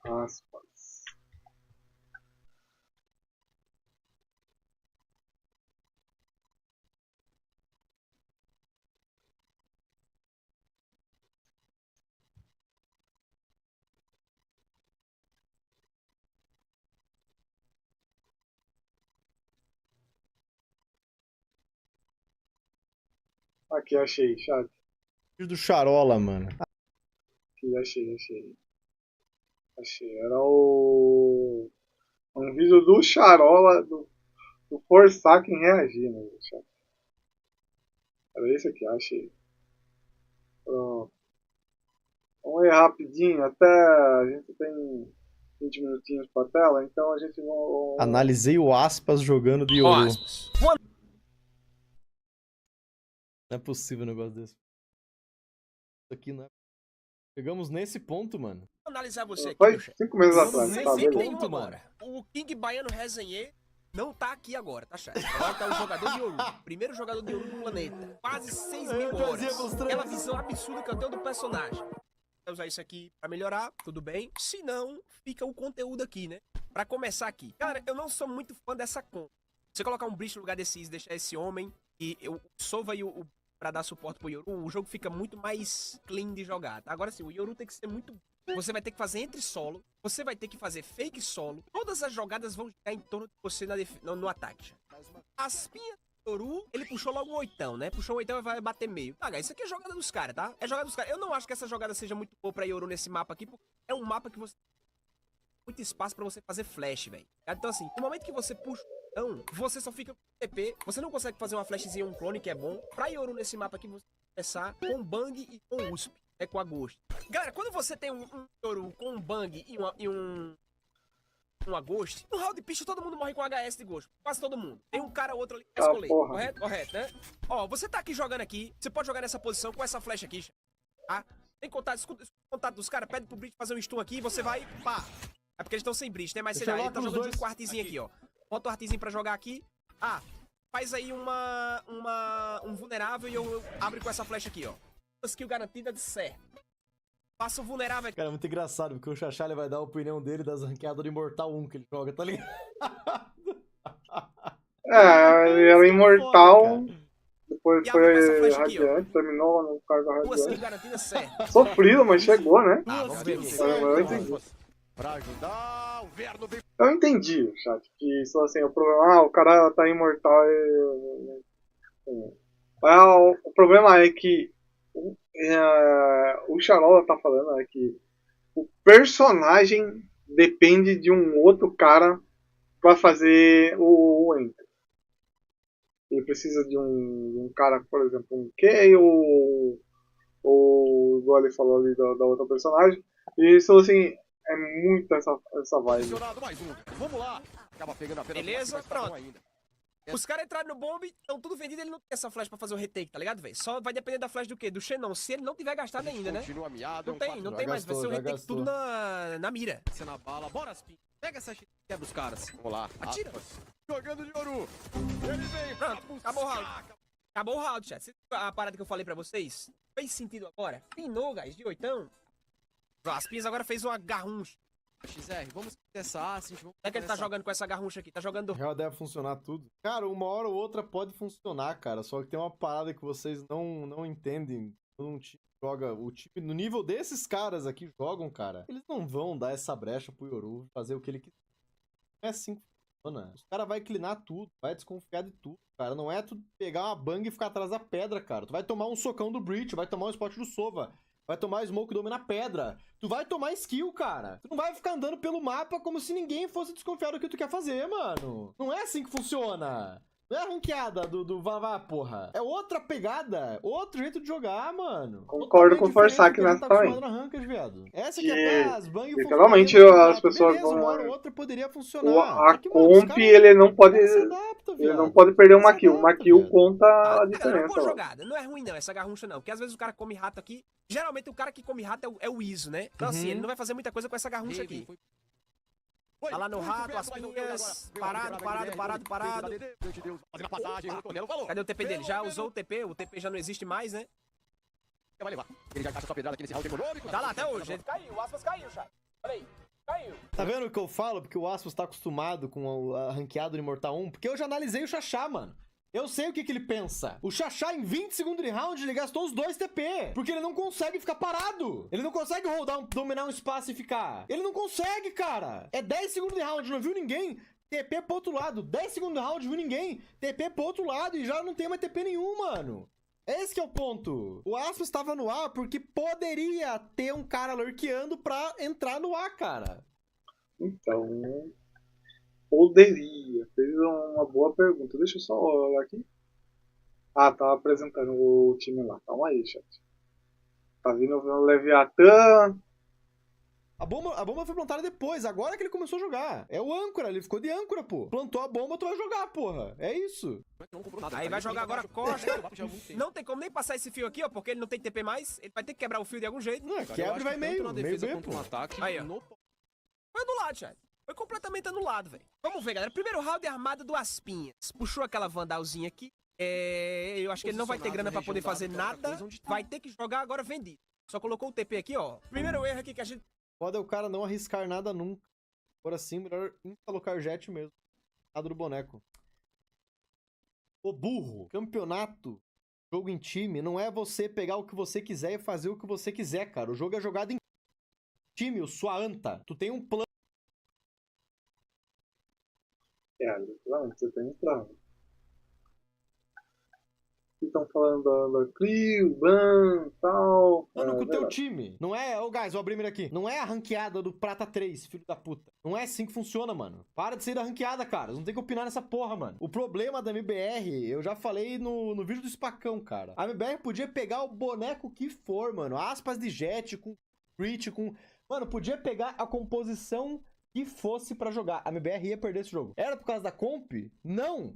aspas. Aqui, achei, chat. Do Charola, mano. Aqui, achei. Achei. Era um vídeo do Charola, do Forsac em reagir, né, chat? Era esse aqui, achei. Pronto. Vamos ir rapidinho, até a gente tem 20 minutinhos pra tela, então a gente vai... Analisei o Aspas jogando de Yoru. Não é possível um negócio desse. Isso aqui não é... Chegamos nesse ponto, mano. Vou analisar você aqui, Faz meu chefe. 5 meses atrás, Sem tá, dúvida beleza. nenhuma agora. O King Baiano Resenhê não tá aqui agora, tá, chefe? Agora tá o jogador de Yoru. Primeiro jogador de Yoru do planeta. Quase 6 mil horas. Aquela visão absurda que eu tenho do personagem. Vou usar isso aqui pra melhorar, tudo bem. Se não, fica o conteúdo aqui, né? Pra começar aqui. Cara, eu não sou muito fã dessa conta. Você colocar um Breach no lugar desse, deixar esse homem e eu Sova e o pra dar suporte pro Yoru, o jogo fica muito mais clean de jogar. Tá? Agora sim, o Yoru tem que ser muito... Você vai ter que fazer entre solo, você vai ter que fazer fake solo, todas as jogadas vão girar em torno de você no ataque. As pinhas do Yoru, ele puxou logo um 8, né? Puxou um 8 e vai bater meio. Tá, isso aqui é jogada dos caras, tá? É jogada dos caras. Eu não acho que essa jogada seja muito boa pra Yoru nesse mapa aqui, porque é um mapa que você tem muito espaço pra você fazer flash, velho. Então assim, no momento que você puxa então, você só fica com TP, você não consegue fazer uma flashzinha, um clone, que é bom. Pra Yoru nesse mapa aqui, você vai começar com Bang e com USP, com a Ghost. Galera, quando você tem um Yoru com um Bang e uma Ghost, no round de pistol todo mundo morre com HS de Ghost, quase todo mundo. Tem um cara ou outro ali que escolher, correto? Correto, né? Ó, você tá aqui jogando aqui, você pode jogar nessa posição com essa flash aqui, tá? Tem contato, escuta o contato dos caras, pede pro Breach fazer um stun aqui e você vai, pá. É porque eles estão sem Breach, né? Mas você já tá jogando com o artezinho aqui, ó. Bota o artezinho pra jogar aqui. Ah, faz aí um vulnerável e eu abro com essa flecha aqui, ó. Skill garantida de certo. Passa o vulnerável aqui. Cara, é muito engraçado, porque o Xaxá ele vai dar a opinião dele das ranqueadas do Imortal 1 que ele joga, tá ligado? Ele era imortal. Foda, Depois E foi essa flecha aqui, ó. radiante, terminou no cargo Duas radiante. garantidas certo. Sofrido, mas chegou, né? Vamos ver aqui. Eu entendi. Pra ajudar, o Verno vem. Eu entendi, chat, que isso assim, o problema, o cara tá imortal e... O problema é que o Charola tá falando é que o personagem depende de um outro cara pra fazer o enter. Ele precisa de um cara, por exemplo, um Kay ou igual ele falou ali da outra personagem. E isso assim, é muito essa vibe. Vamos lá. Acaba pegando apenas Beleza, pronto. Os caras entraram no bomb, estão tudo vendido, ele não tem essa flash pra fazer o retake, tá ligado, velho? Só vai depender da flash do quê? Do Xenon. Se ele não tiver gastado ainda, né? Não tem mais, vai ser o retake tudo na mira. Você na bala, bora Spin. Pega essa shit e quebra os caras. Vamos lá. Atira. Jogando de ouro. Ele vem. Pronto, acabou o round. Acabou o round, chat. A parada que eu falei pra vocês, fez sentido agora? Pinou, guys, de oitão. As Pins agora fez uma garruncha. XR, vamos começar assim. Como é que ele tá jogando com essa garruncha aqui? Tá jogando... Real deve funcionar tudo. Cara, uma hora ou outra pode funcionar, cara. Só que tem uma parada que vocês não entendem. Quando um time joga... O time, no nível desses caras aqui jogam, cara, eles não vão dar essa brecha pro Yoru fazer o que ele quiser. Não é assim que funciona. Os caras vão clinar tudo, vai desconfiar de tudo, cara. Não é tu pegar uma bang e ficar atrás da pedra, cara. Tu vai tomar um socão do Breach, vai tomar um spot do Sova. Vai tomar smoke domina pedra. Tu vai tomar skill, cara. Tu não vai ficar andando pelo mapa como se ninguém fosse desconfiar do que tu quer fazer, mano. Não é assim que funciona. Não é a ranqueada do Vavá, porra. É outra pegada. Outro jeito de jogar, mano. Concordo com o Forsac nessa também. Essa que é as bang literalmente as pessoas beleza, vão... uma hora ou outra poderia funcionar. A comp, ele não pode... Ele não pode perder uma kill. Uma kill conta a diferença. Boa jogada. Não é ruim não, essa garruncha não. Porque às vezes o cara come rato aqui. Geralmente o cara que come rato é o ISO, né? Então assim, ele não vai fazer muita coisa com essa garruncha aqui. Tá lá no rato, as pinhas, parado. Cadê o TP dele? Já usou o TP já não existe mais, né? Vai levar. Ele já gasta sua pedrada aqui nesse round econômico. Tá lá até hoje, ele caiu, o Aspas caiu, chat. Olha aí, caiu. Tá vendo o que eu falo? Porque o Aspas tá acostumado com a ranqueada do Immortal 1. Porque eu já analisei o Xaxá, mano. Eu sei o que ele pensa. O Xaxá, em 20 segundos de round, ele gastou os 2 TP. Porque ele não consegue ficar parado. Ele não consegue dominar um espaço e ficar. Ele não consegue, cara. É 10 segundos de round, não viu ninguém? TP pro outro lado. 10 segundos de round, viu ninguém? TP pro outro lado e já não tem mais TP nenhum, mano. Esse que é o ponto. O Aspas estava no A porque poderia ter um cara lurkeando pra entrar no A, cara. Então... Poderia. Fez uma boa pergunta. Deixa eu só olhar aqui. Ah, tá apresentando o time lá. Calma aí, chat. Tá vindo o Leviatã. A bomba foi plantada depois, agora que ele começou a jogar. É o âncora, ele ficou de âncora, pô. Plantou a bomba, tu vai jogar, porra. É isso. Aí vai jogar agora Costa. Não tem como nem passar esse fio aqui, ó, porque ele não tem TP mais. Ele vai ter que quebrar o fio de algum jeito. Não, quebra e vai meio pô. Aí, ó. Foi anulado, chat. Foi completamente anulado, velho. Vamos ver, galera. Primeiro round, armada do Aspinhas. Puxou aquela vandalzinha aqui. Eu acho que ele não vai ter grana pra poder fazer nada. Vai ter que jogar agora vendido. Só colocou o TP aqui, ó. Primeiro erro aqui que a gente... Pode o cara não arriscar nada nunca. Por assim, melhor instalocar jet mesmo. Lado do boneco. Ô burro, campeonato, jogo em time, não é você pegar o que você quiser e fazer o que você quiser, cara. O jogo é jogado em time, sua anta. Tu tem um plano. Literalmente, você tem um plano. Estão falando da CRU, ban e tal. Mano, com o teu time. Não é, guys, vou abrir mira aqui. Não é a ranqueada do Prata 3, filho da puta. Não é assim que funciona, mano. Para de sair da ranqueada, cara. Não tem que opinar nessa porra, mano. O problema da MBR, eu já falei no vídeo do Spacão, cara. A MBR podia pegar o boneco que for, mano. Aspas de jet, com crit, com... Mano, podia pegar a composição que fosse pra jogar. A MBR ia perder esse jogo. Era por causa da comp? Não!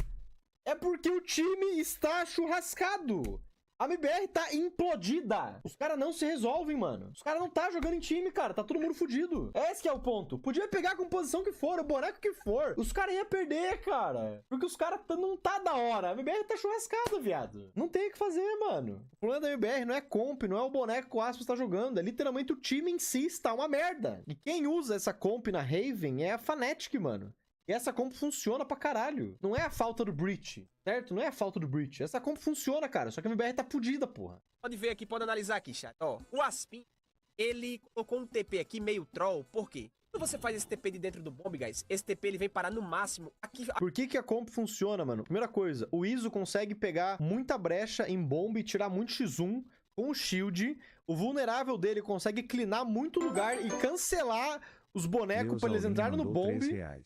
É porque o time está churrascado. A MBR tá implodida. Os caras não se resolvem, mano. Os caras não tá jogando em time, cara. Tá todo mundo fudido. Esse que é o ponto. Podia pegar a composição que for, o boneco que for. Os caras iam perder, cara. Porque os caras não tá da hora. A MBR tá churrascada, viado. Não tem o que fazer, mano. O problema da MBR não é comp, não é o boneco que o Aspas tá jogando. É literalmente o time em si está uma merda. E quem usa essa comp na Raven é a Fnatic, mano. E essa comp funciona pra caralho. Não é a falta do Breach, certo? Não é a falta do Breach. Essa comp funciona, cara. Só que a MBR tá fodida, porra. Pode ver aqui, pode analisar aqui, chat. Ó, o Aspin, ele colocou um TP aqui meio troll. Por quê? Quando você faz esse TP de dentro do bomb, guys, esse TP ele vem parar no máximo aqui. Por que a comp funciona, mano? Primeira coisa, o ISO consegue pegar muita brecha em bomb e tirar muito X1 com o shield. O vulnerável dele consegue cleanar muito lugar e cancelar os bonecos pra eles entrarem no bomb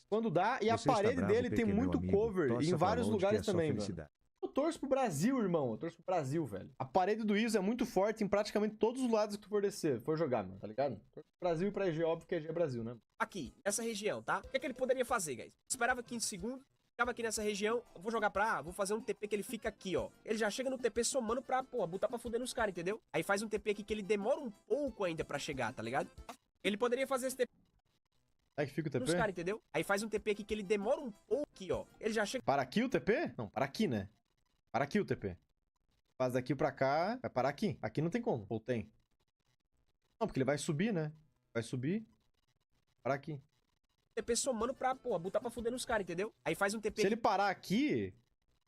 quando dá. E a parede dele tem muito cover em vários lugares também, mano. Eu torço pro Brasil, irmão. Eu torço pro Brasil, velho. A parede do ISO é muito forte em praticamente todos os lados que tu for descer, for jogar, mano, tá ligado? Torço pro Brasil e pra EG, óbvio que EG é Brasil, né? Aqui, nessa região, tá? O que é que ele poderia fazer, guys? Esperava 15 segundos, ficava aqui nessa região, vou jogar pra A, vou fazer um TP que ele fica aqui, ó. Ele já chega no TP somando pra, pô, botar pra fuder nos caras, entendeu? Aí faz um TP aqui que ele demora um pouco ainda pra chegar, tá ligado? Ele poderia fazer esse TP... Aí que fica o TP? Nos caras, entendeu? Aí faz um TP aqui que ele demora um pouco aqui, ó. Ele já chega... Para aqui o TP? Não, para aqui, né? Para aqui o TP. Faz daqui pra cá, vai parar aqui. Aqui não tem como, ou tem? Não, porque ele vai subir, né? Vai subir. Para aqui. TP somando pra, pô, botar pra fuder nos caras, entendeu? Aí faz um TP... Se ele parar aqui,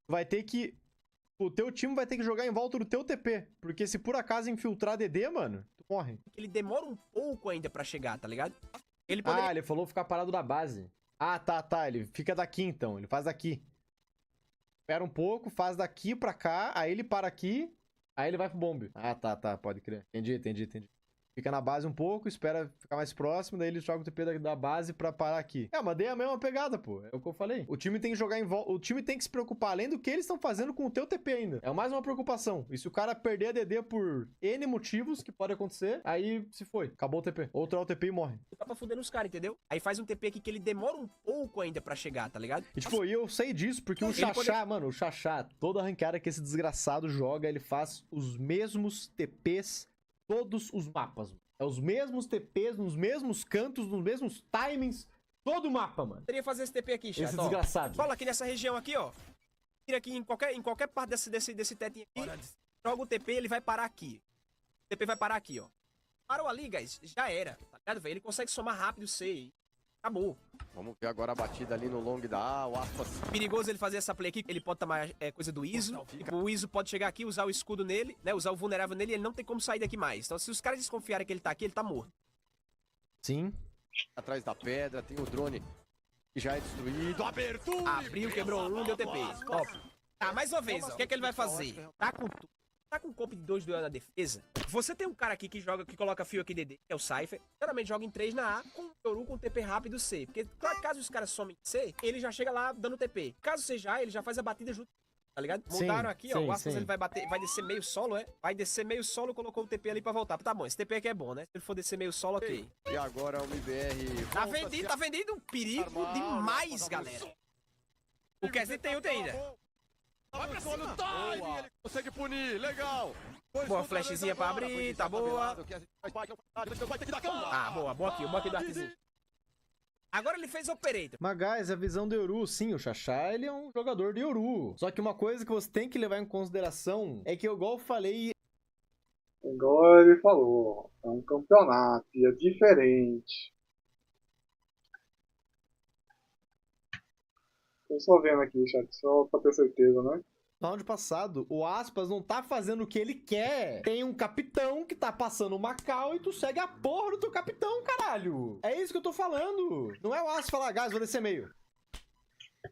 vai ter que... O teu time vai ter que jogar em volta do teu TP. Porque se por acaso infiltrar DD, mano, tu morre. Ele demora um pouco ainda pra chegar, tá ligado? Ele poderia... Ah, ele falou ficar parado da base. Ah, tá. Ele fica daqui, então. Ele faz daqui. Espera um pouco, faz daqui pra cá, aí ele para aqui, aí ele vai pro bombe. Ah, tá, pode crer. Entendi. Fica na base um pouco, espera ficar mais próximo, daí ele joga o TP da base pra parar aqui. É, mas daí é a mesma pegada, pô. É o que eu falei. O time tem que jogar em volta. O time tem que se preocupar, além do que eles estão fazendo com o teu TP ainda. É mais uma preocupação. E se o cara perder a DD por N motivos, que pode acontecer, aí se foi. Acabou o TP. Outro é o TP e morre. Tá pra fuder nos caras, entendeu? Aí faz um TP aqui que ele demora um pouco ainda pra chegar, tá ligado? E tipo, eu sei disso porque o Xaxá, mano, o Xaxá, toda ranqueada que esse desgraçado joga, ele faz os mesmos TPs todos os mapas, mano. É os mesmos TPs, nos mesmos cantos, nos mesmos timings, todo o mapa, mano. Poderia fazer esse TP aqui, chat. Esse desgraçado. Fala aqui nessa região aqui, ó. Tira aqui em qualquer parte desse tetinho aqui. Joga o TP, ele vai parar aqui. O TP vai parar aqui, ó. Parou ali, guys. Já era, tá ligado, velho? Ele consegue somar rápido C. Acabou. Vamos ver agora a batida ali no long da A, o aspas. Perigoso ele fazer essa play aqui, ele pode tomar coisa do ISO. O ISO pode chegar aqui, usar o escudo nele, né? Usar o vulnerável nele e ele não tem como sair daqui mais. Então se os caras desconfiarem que ele tá aqui, ele tá morto. Sim. Atrás da pedra, tem o drone que já é destruído. Abertura! Abriu, quebrou um, deu TP. Ó. Tá, mais uma vez, ó. O que é que ele vai fazer? Tá com tudo. Tá com um comp de 2 duelos na defesa. Você tem um cara aqui que joga, que coloca fio aqui DD, que é o Cypher. Geralmente joga em 3 na A, com o Yoru com TP rápido C. Porque caso os caras somem C, ele já chega lá dando TP. Caso seja A, ele já faz a batida junto. Tá ligado? Montaram aqui, ó. O Aspas ele vai bater, vai descer meio solo, é? Vai descer meio solo, colocou o TP ali pra voltar. Tá bom, esse TP aqui é bom, né? Se ele for descer meio solo, ok. E agora o MBR. Tá vendido um perigo demais, galera. O Kesney tem ult ainda. Vai pra cima! Ele consegue punir, legal! Boa flashzinha pra abrir, tá boa. Ah, boa aqui do arquezinho. Agora ele fez Operator. Mas, guys, a visão do Yoru, sim, o Xaxá, ele é um jogador de Yoru. Só que uma coisa que você tem que levar em consideração é que, igual eu falei... Igual ele falou, é um campeonato e é diferente. Tô só vendo aqui, chat, só pra ter certeza, né? No round passado, o Aspas não tá fazendo o que ele quer. Tem um capitão que tá passando uma cal e tu segue a porra do teu capitão, caralho. É isso que eu tô falando. Não é o Aspas falar, gás, vou descer meio.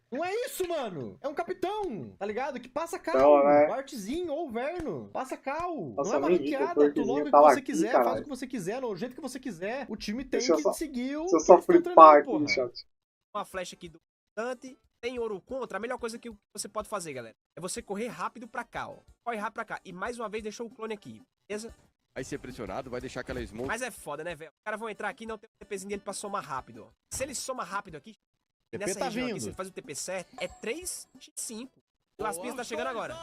Não é isso, mano. É um capitão, tá ligado? Que passa cal. Não, né? O artezinho ou o verno. Passa cal. Nossa, não é uma ranqueada. Tu logo o que você quiser, caralho. Faz o que você quiser, no jeito que você quiser. O time tem que seguir o... Deixa eu só flipar aqui, chat. Uma flecha aqui do Dante. Tem ouro contra, a melhor coisa que você pode fazer, galera, é você correr rápido pra cá, ó. Corre rápido pra cá. E mais uma vez deixou o clone aqui, beleza? Vai ser pressionado, vai deixar aquela smoke. Mas é foda, né, velho? Os caras vão entrar aqui e não tem o TPzinho dele pra somar rápido, ó. Se ele soma rápido aqui, nessa região aqui, se ele faz o TP certo, é 3x5. O Aspis tá chegando agora.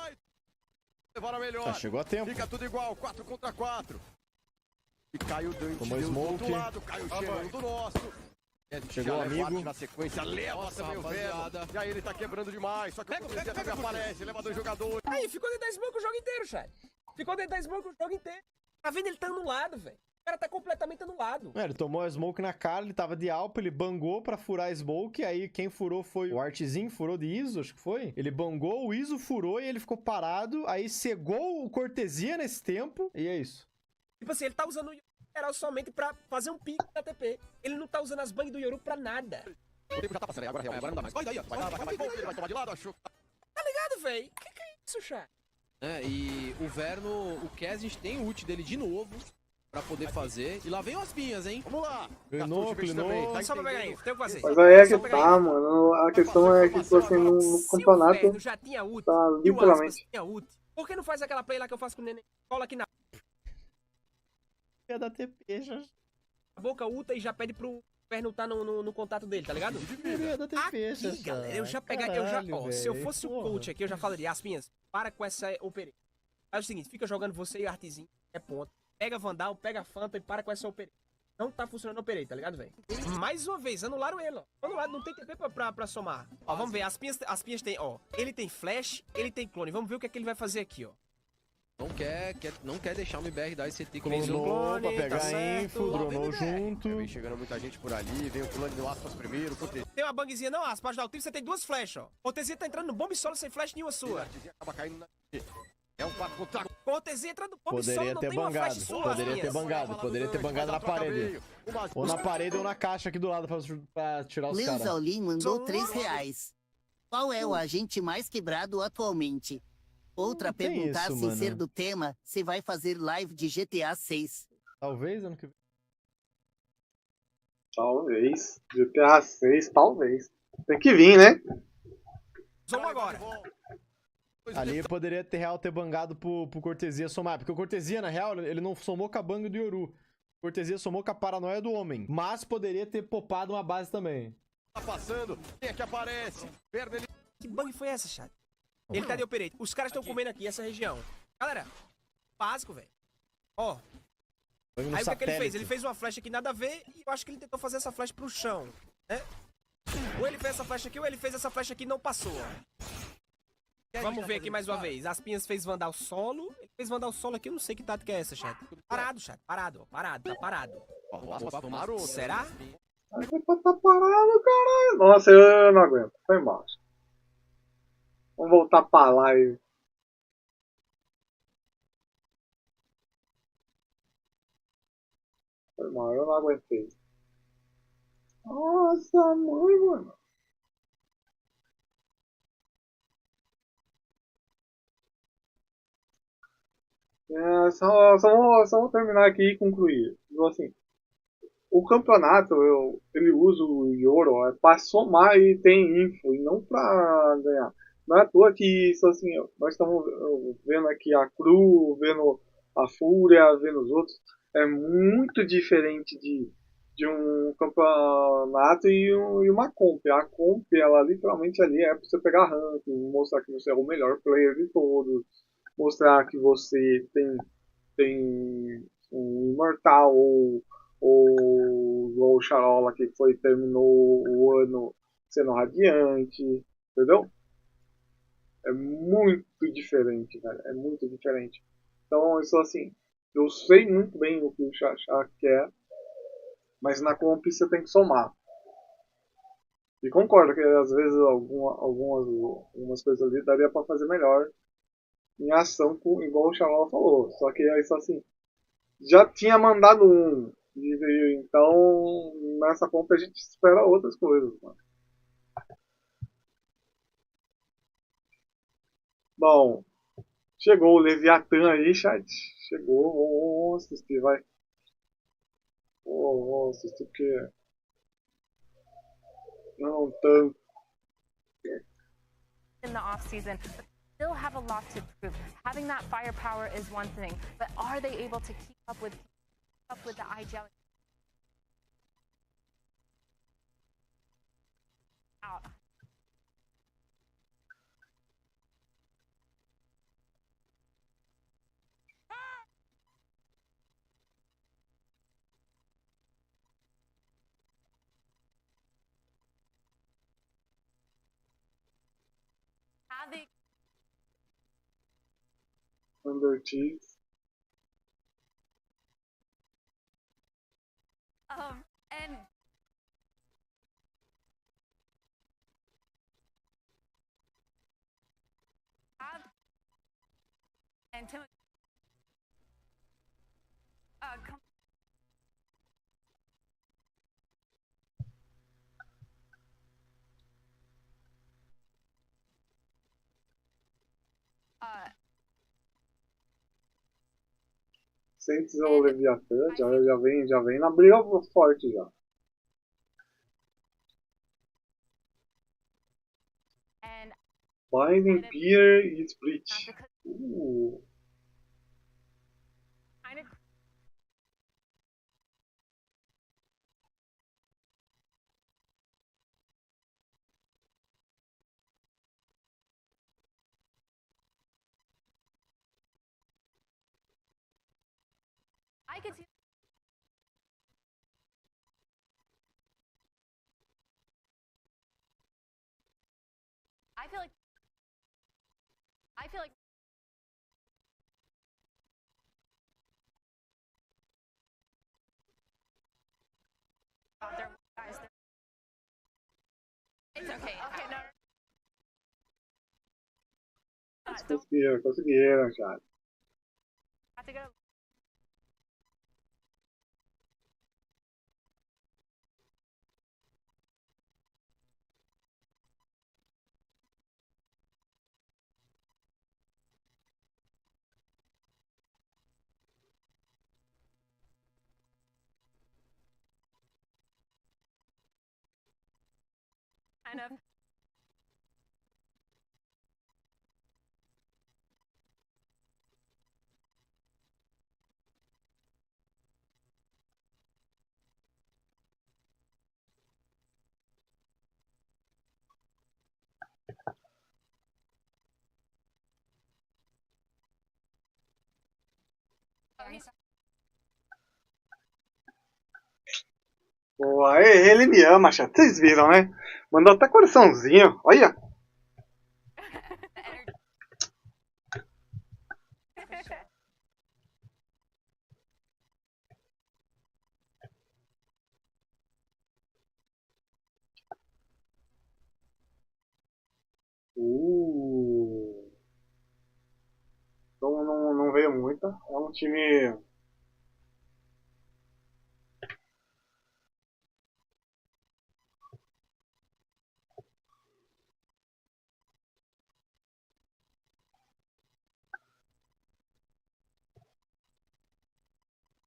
Levaram melhor. Tá, chegou a tempo. Fica tudo igual, 4 contra 4. E cai o Dante. Tomou smoke. Do outro lado, cai o Xenon do nosso. Chegou o amigo. Na sequência, leva também o velho. E aí ele tá quebrando demais. Só que o também aparece, leva 2 jogadores. Aí, ficou dentro da smoke o jogo inteiro, chat. Ficou dentro da smoke o jogo inteiro. Tá vendo? Ele tá anulado, velho. cara tá completamente anulado. Ele tomou a smoke na cara, ele tava de alpa, ele bangou pra furar a smoke, aí quem furou foi o Artzinho, furou de ISO, acho que foi. Ele bangou, o ISO furou e ele ficou parado, aí cegou o cortesia nesse tempo, e é isso. Tipo assim, ele tá usando o Yoru somente pra fazer um pico da TP. Ele não tá usando as bangs do Yoru pra nada. O tempo já tá passando aí, agora não dá mais. Vai daí, ó. Vai tomar de lado, acho. Tá ligado, velho? Que é isso, chat? E o Verno, o Cass, a gente tem o ult dele de novo pra poder fazer. E lá vem as minhas, hein? Vamos lá. Clinou. Só pra pegar aí, tem o que fazer. Mas aí é que tá, mano. A questão é que, tipo assim, no campeonato, Se já tinha ult, tá e o literalmente. tinha ult, por que não faz aquela play lá que eu faço com o neném? Cola aqui na Da TP, já. boca, ulta e já pede pro Verno tá no contato dele, tá ligado? Da TP, Aqui, galera, eu já pegaria, se eu fosse o coach aqui, eu já falaria, Aspinhas, para com essa opereta. Faz o seguinte, fica jogando você e o Artzinho, é ponto. Pega Vandal, pega Phantom e para com essa opereta. Não tá funcionando a opereta, tá ligado, velho? Mais uma vez, anularam ele, ó. Anularam, não tem TP pra somar. Ó, vamos ver, Aspinhas tem, ó, ele tem flash, ele tem clone. Vamos ver o que é que ele vai fazer aqui, ó. Não quer deixar o MBR dar esse TP. Clonou pra pegar info, dronou junto. Vem chegando muita gente por ali, vem o pulando de Aspas primeiro. Tem uma bangzinha, não, Aspas, dar o time, você tem duas flash, ó. Cortesia tá entrando no bomb solo sem flash nenhuma sua. Acaba caindo na... É um 4 contra... Cortesia entra no bomb solo, não tem uma flash sua. Poderia ter bangado na parede. Ou na parede ou na caixa aqui do lado pra tirar os caras. Leozaulim mandou R$3. Qual é o agente mais quebrado atualmente? Outra perguntar, sem ser do tema, se vai fazer live de GTA 6. Talvez, ano que vem. Talvez. GTA 6, talvez. Tem que vir, né? Vamos agora. Ali poderia ter real ter bangado pro Cortesia somar. Porque o Cortesia, na real, ele não somou com a bang do Yoru. O Cortesia somou com a paranoia do homem. Mas poderia ter popado uma base também. Tá passando. Quem é que aparece? Que bang foi essa, chat? Ele tá de operate. Os caras estão comendo aqui essa região. Galera, básico, velho. Ó. Aí o que ele fez? Ele fez uma flecha aqui nada a ver e eu acho que ele tentou fazer essa flecha pro chão, né? Ou ele fez essa flecha aqui ou ele fez essa flecha aqui e não passou, ó. Vamos ver aqui mais uma vez. Aspinhas fez Vandal solo. Ele fez Vandal solo aqui, eu não sei que tática é essa, chat. Parado, chat. Parado, ó. Parado, tá parado. Será? Tá parado, caralho. Nossa, eu não aguento. Foi mal. Vamos voltar pra live. Foi mal, eu não aguentei. Nossa, mãe, mano. Só vou terminar aqui e concluir. Assim, o campeonato, ele usa o Yoru para somar e tem info, e não para ganhar. Não é à toa que isso, assim, nós estamos vendo aqui a KRU, vendo a FURIA, vendo os outros. É muito diferente de um campeonato e uma comp. A comp, ela literalmente ali é para você pegar ranking, mostrar que você é o melhor player de todos, mostrar que você tem um imortal ou o Charola que terminou o ano sendo radiante, entendeu? É muito diferente, velho. É muito diferente. Então, isso assim, eu sei muito bem o que o Xaxá quer, mas na comp você tem que somar. E concordo que às vezes algumas coisas ali daria pra fazer melhor em ação, igual o Charola falou. Só que isso assim, já tinha mandado um. Então, nessa comp a gente espera outras coisas, mano. Bom, chegou o Leviatã aí, chat. Chegou, vamos assistir, vai. Vamos assistir porque... Não tanto. In the off season, but still have a lot to prove. Having that firepower is one thing, but are they able to keep up with the IGL? Out. Under Cheese. And Timothy. Come. Sem o Leviatã, já vem na briga forte já. Binding, Peer e Split. I could see. I feel like. Guys, it's okay. Okay, no. Conseguiram, já. Have to go. Kind of. Boa, ele me ama, chat. Vocês viram, né? Mandou até coraçãozinho. Olha. Então não veio muita. É um time.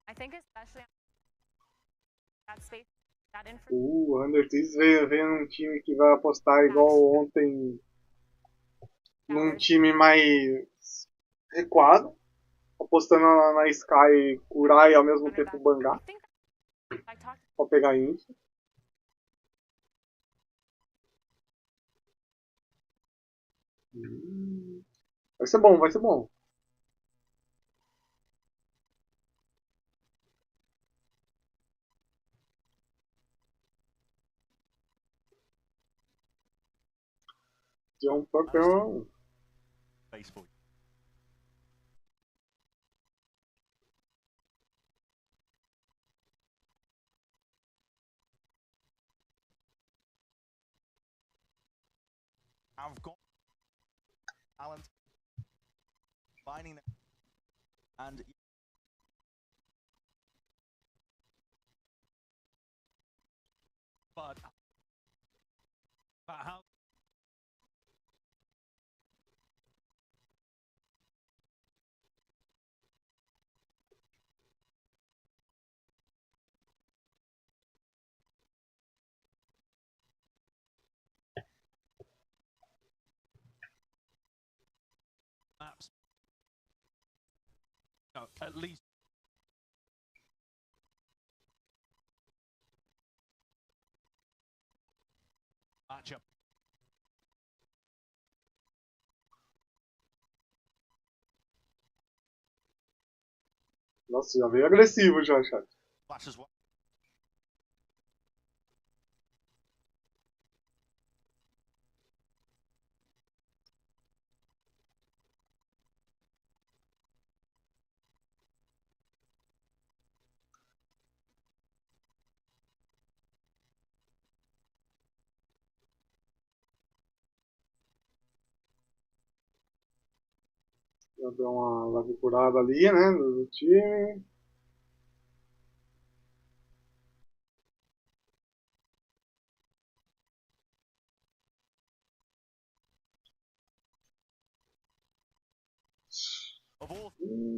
I think especially that space, that info. O Undertis veio num time que vai apostar igual ontem. Num time mais recuado. Apostando na Sky, curar e ao mesmo tempo bangar. Pra pegar info. Vai ser bom, vai ser bom. É um papel. I've got Alan finding that and but how maps no, at least matchup. Nossa, já veio agressivo já, chat. Flashes one. Já deu uma leve curada ali, né? Do time.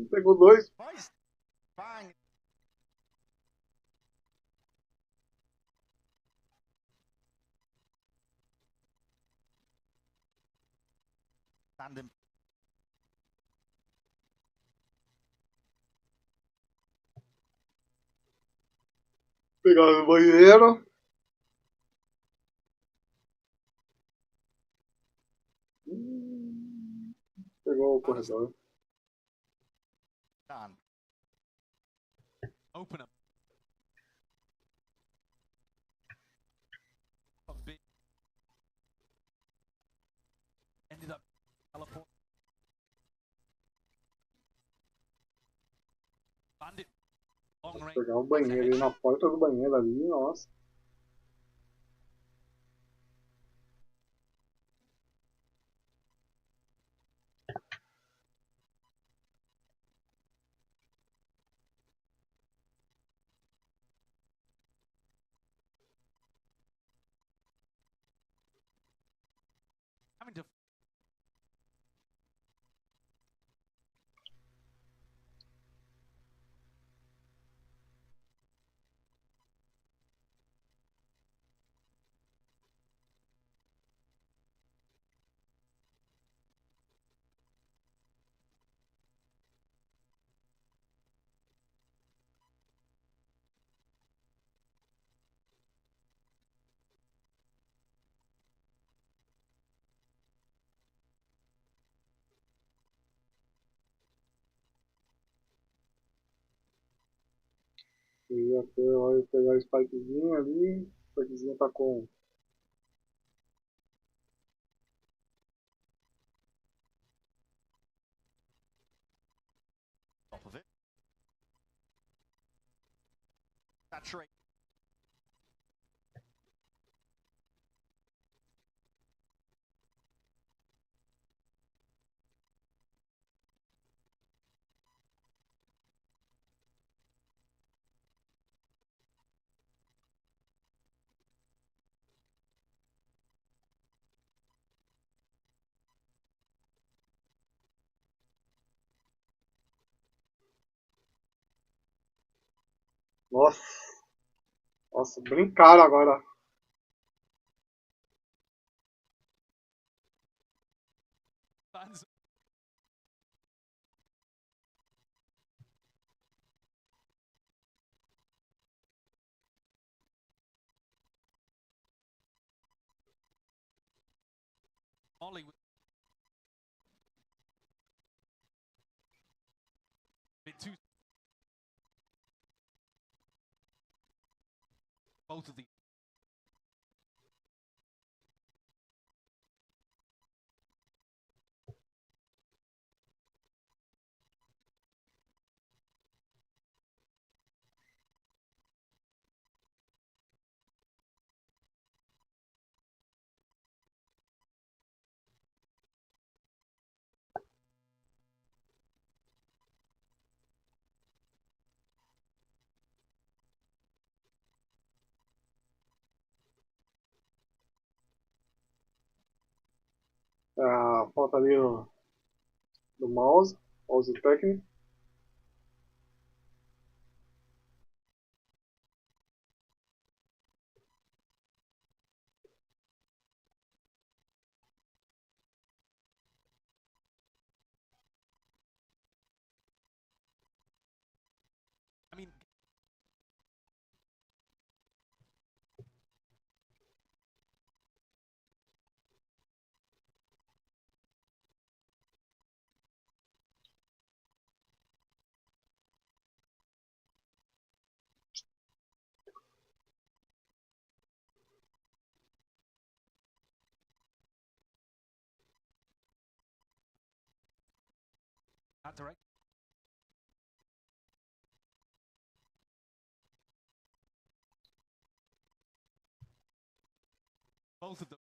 Pegou dois. Pegar no banheiro. Pegou o corredor. Open up. Ended up teleport. Bandit. Long range. Pegar o banheiro ali na porta do banheiro ali, nossa. Having to Ia pegar o spikezinho ali. O spikezinho tá com. top of it. Saturate. Nossa. Nossa, brincaram agora. Fans. Molly with bit too. Both of the Falta ali do mouse. Mouse técnico. I mean, not direct. Both of them.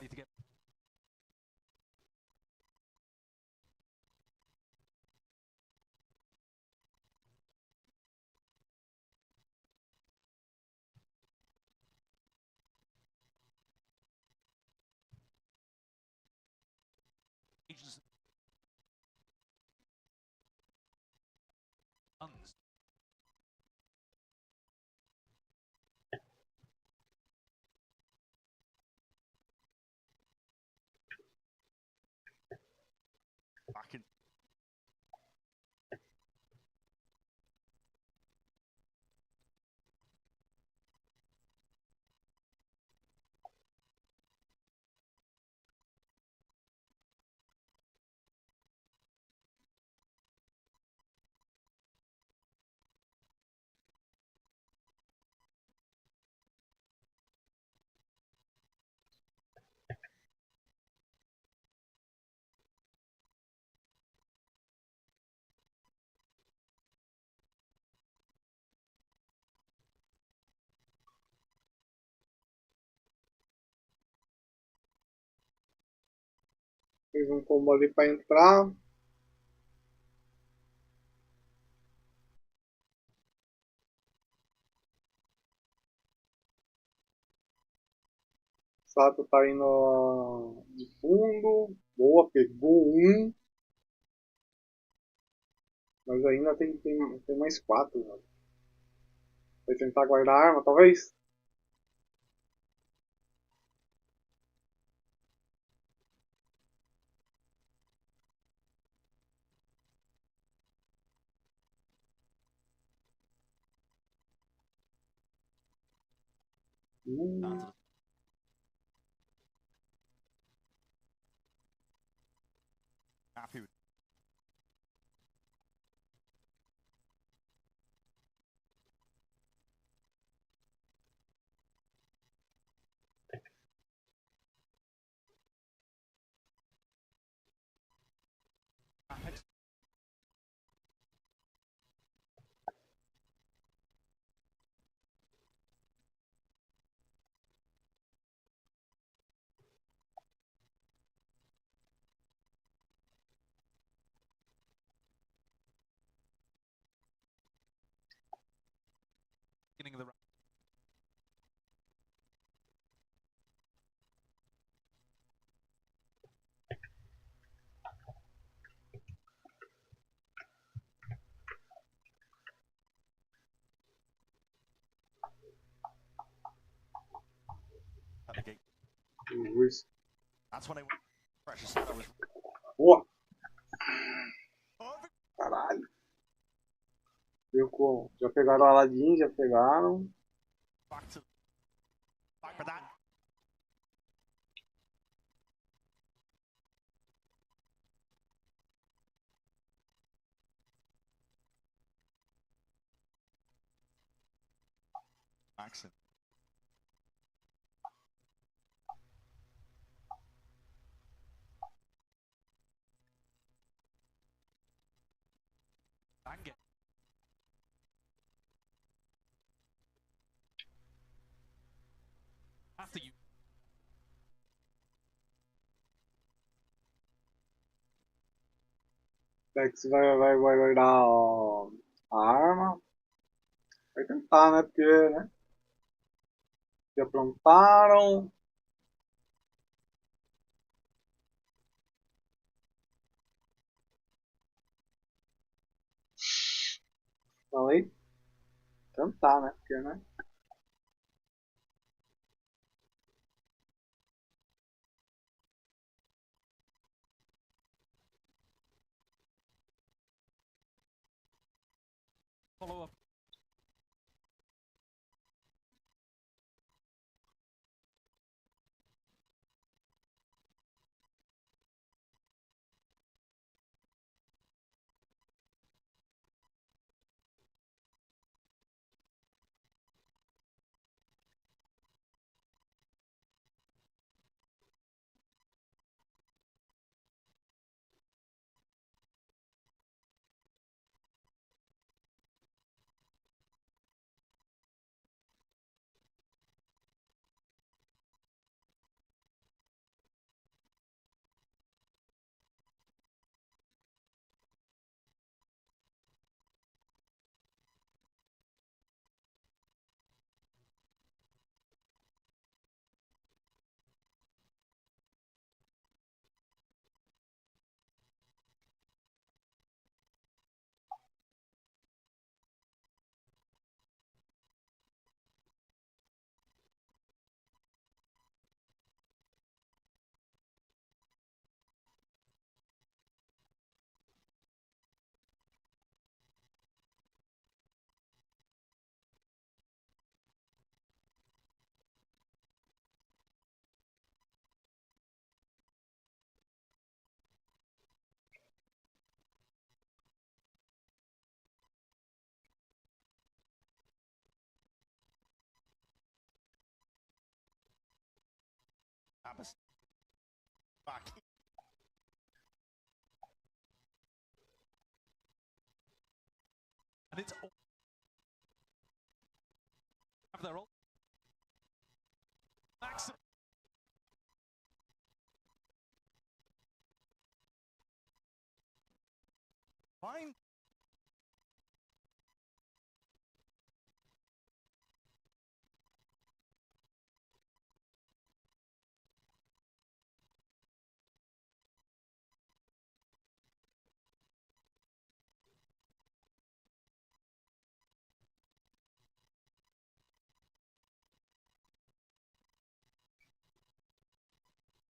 ready to get. Agents. Guns. Back in. Fez um combo ali para entrar. Sato tá indo de fundo. Boa, pegou um. Mas ainda tem mais 4. Né? Vai tentar guardar a arma, talvez? Happy with. Beginning of the round. At the gate. That's when I precious. That was. Boa! Caralho! Já pegaram o Aladdin, já pegaram. Back for that. Maxim. Bang it. After you. Dex vai guardar a arma. Vai tentar, né? Porque, né? Já aprontaram. Falei? Tentar, né? Porque, né? Follow up. opposite. Back. And it's all have their all maximum. Fine.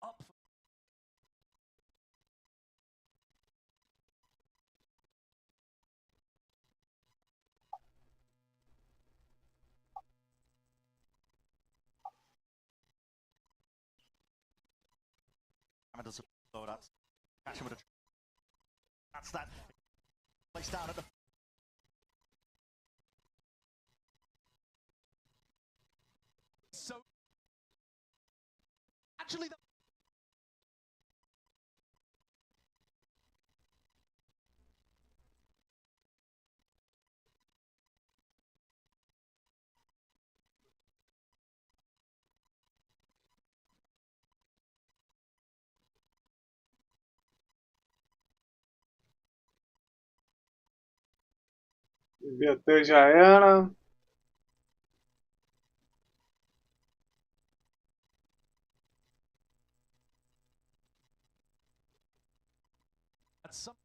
Up. Does blow it up. Catch him with a. That's that. Place down at the. So. Actually, the. VT já era. That's some.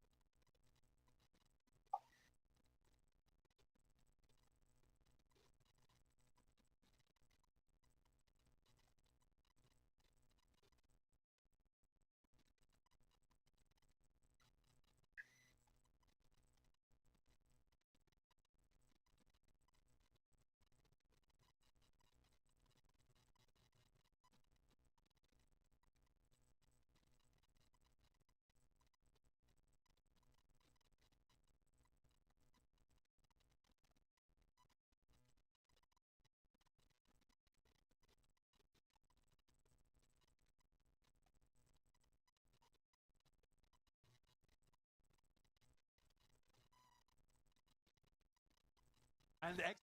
And X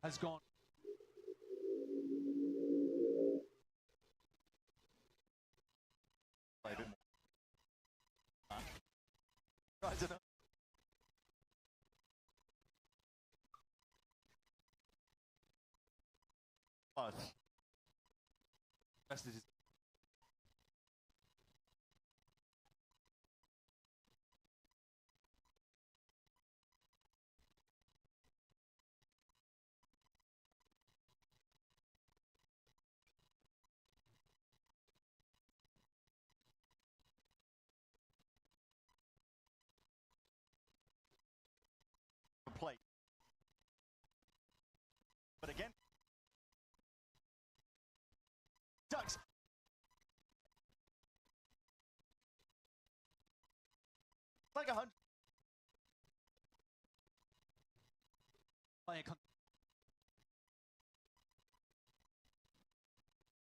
has gone. Play a bit more. Right enough. But best is play. But again, Ducks. Like 100. Playing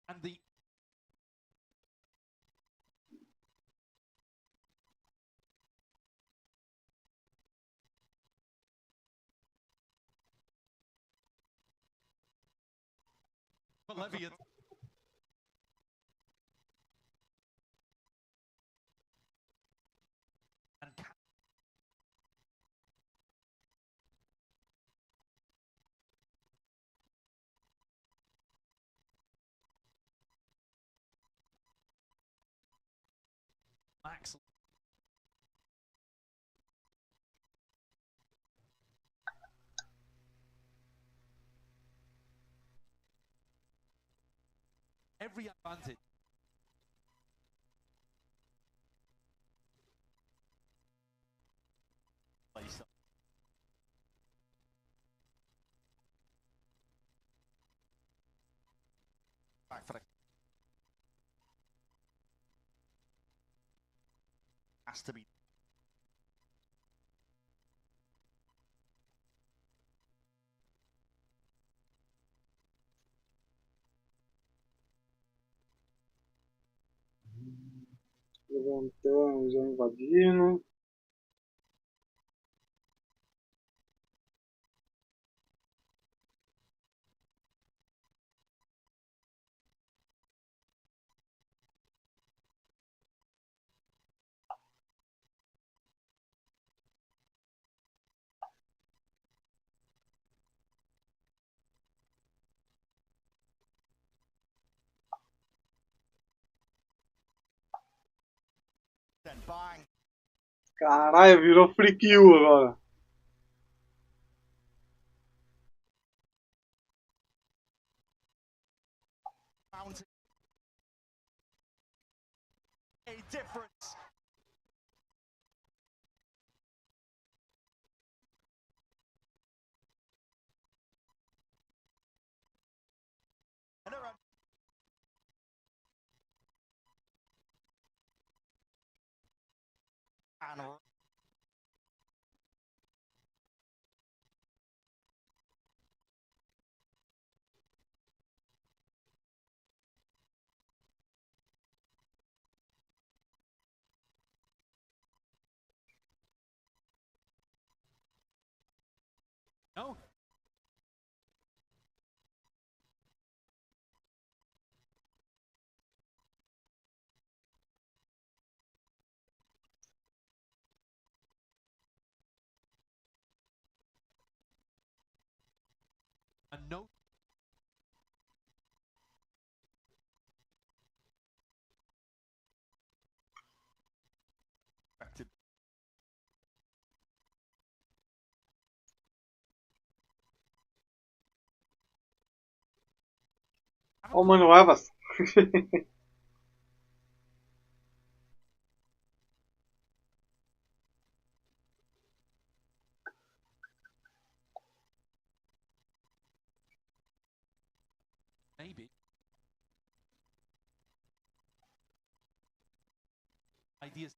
and the Bolivia. And Max. Every advantage. Place up. Back for the. Has to be. Lanterna já invadindo. Caralho, virou free kill agora. A difference. No. A note. Ó, o Mano Evas. Maybe. Ideas.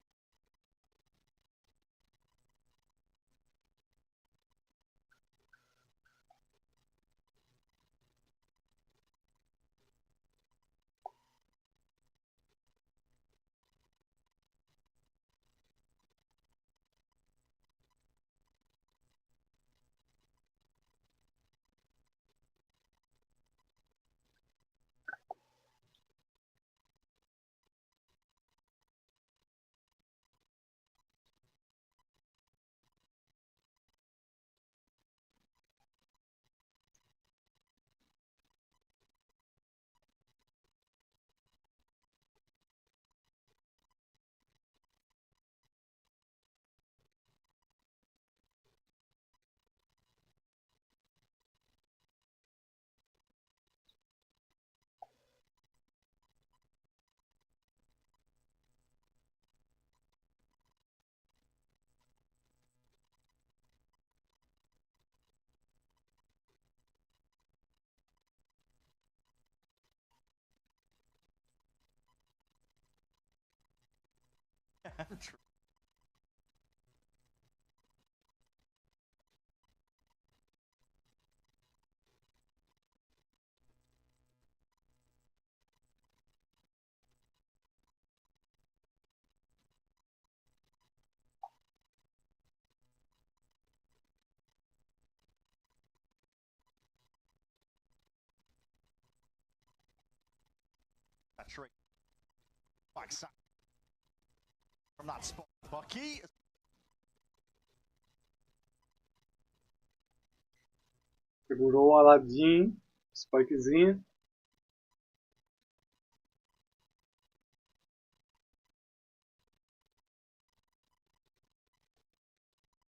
True. That's right. Like from that spot, Bucky. Segurou o Aladdin, Spikezinho.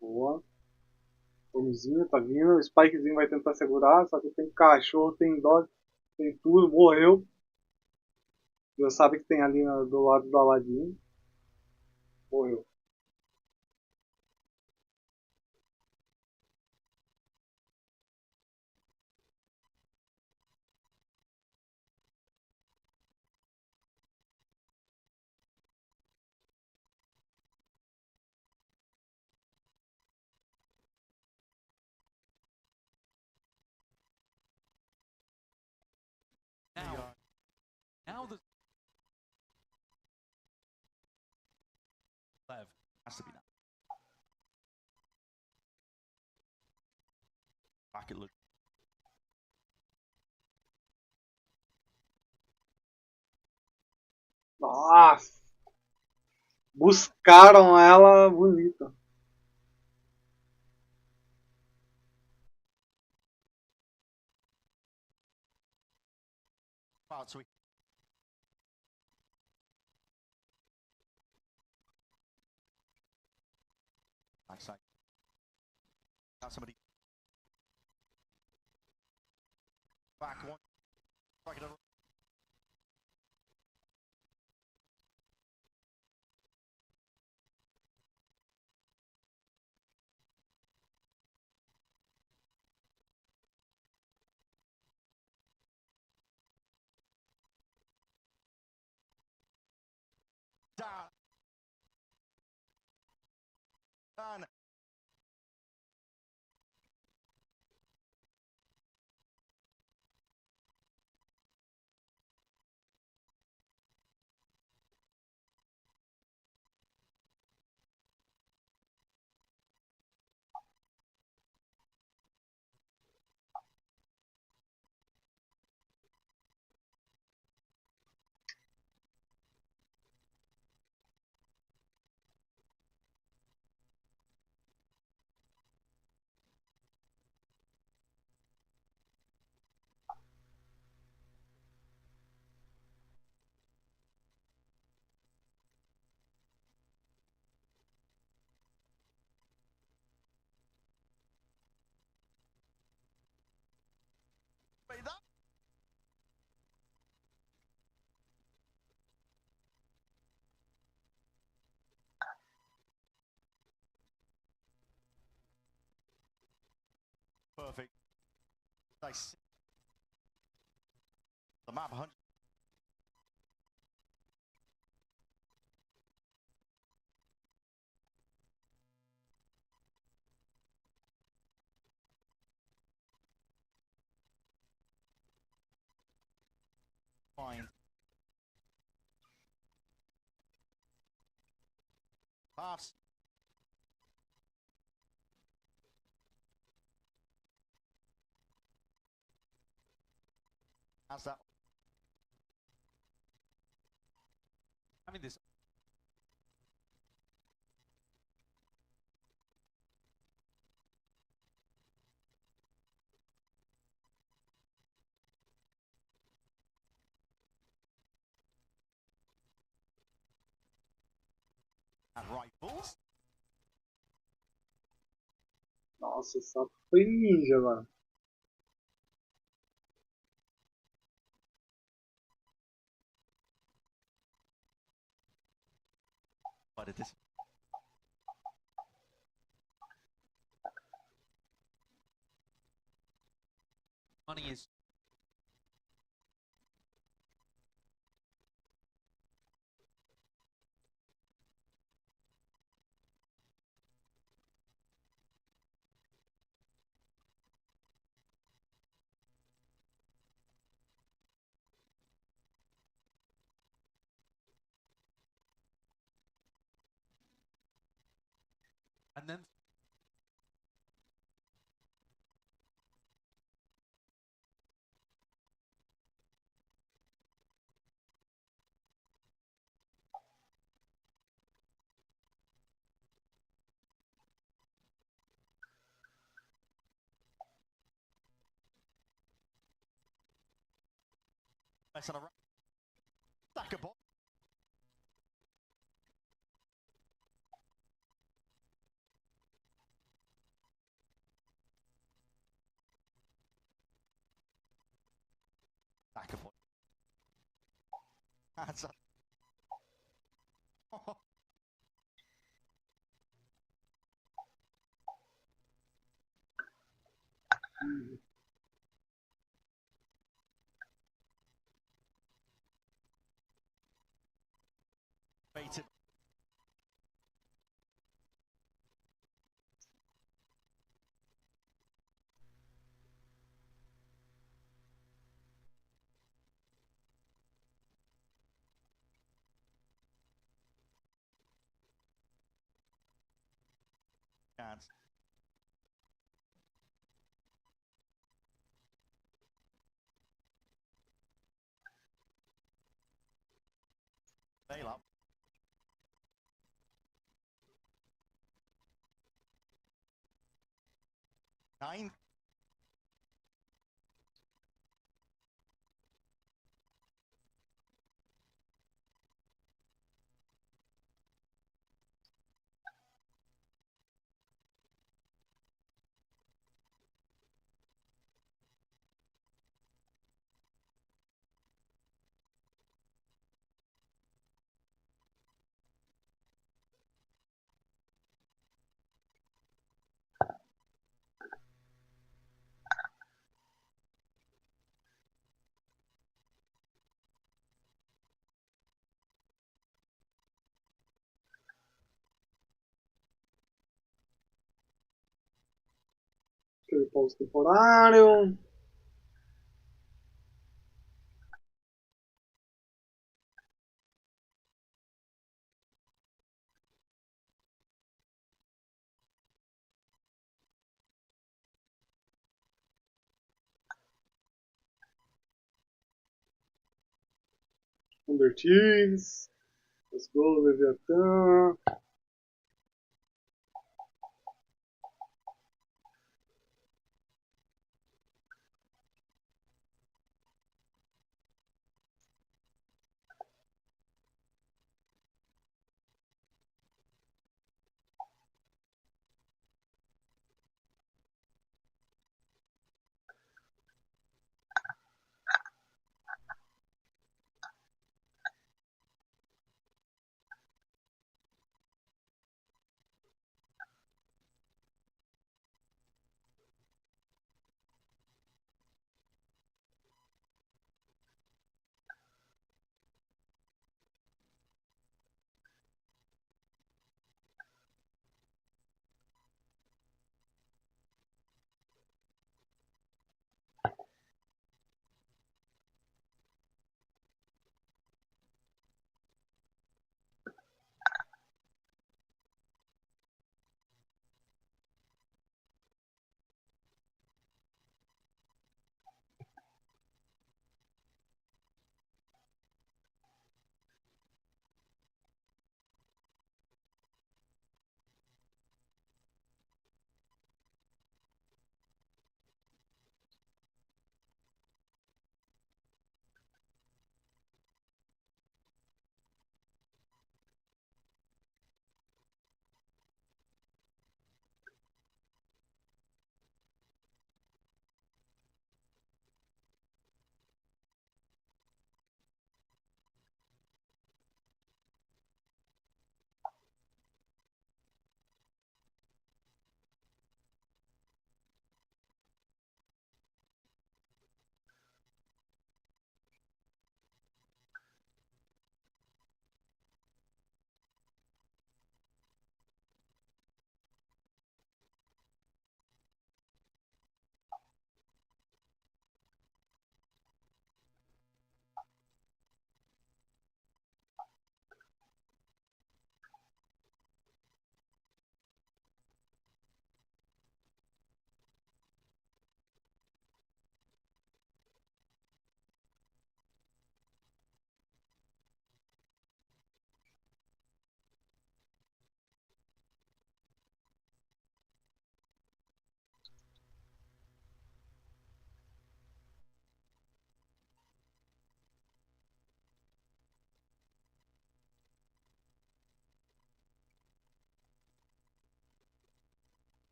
Boa. Tomezinho tá vindo, o Spikezinho vai tentar segurar, só que tem cachorro, tem dog, tem tudo, morreu. Já sabe que tem ali do lado do Aladdin. Morreu. Now the Has to be that. Back it look. Nossa! Buscaram ela bonita. Wow, so we backside. Got somebody back one. Back it up. Down. Done. Perfect. Nice. The map 100. Fine. Pass. How's that? I mean this. And rifles. Nossa, só foi ninja, mano. But it is. Money is. And then nice on a stack of ball. Stack of ball. That's up. Baited. VALORANT. Sei lá. Nine. Aquele pausa temporário. Undertis. Let's go, Leviatã.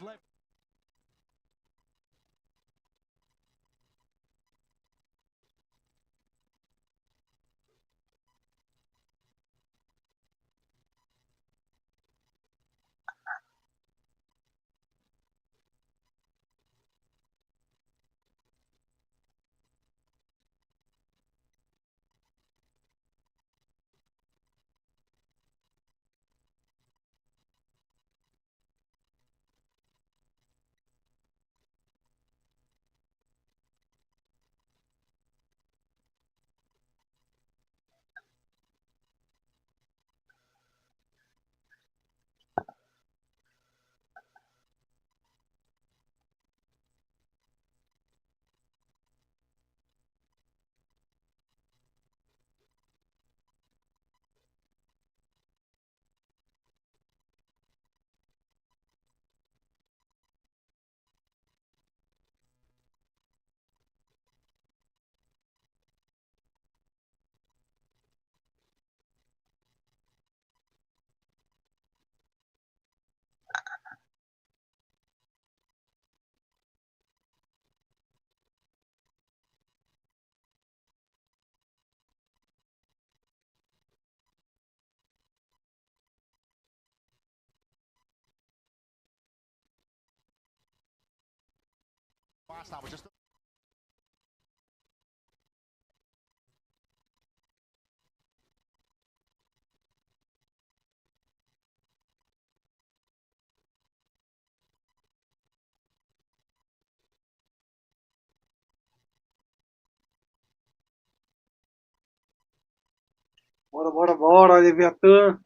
We've led. Last time was just. Bora, bora, bora, Leviatã.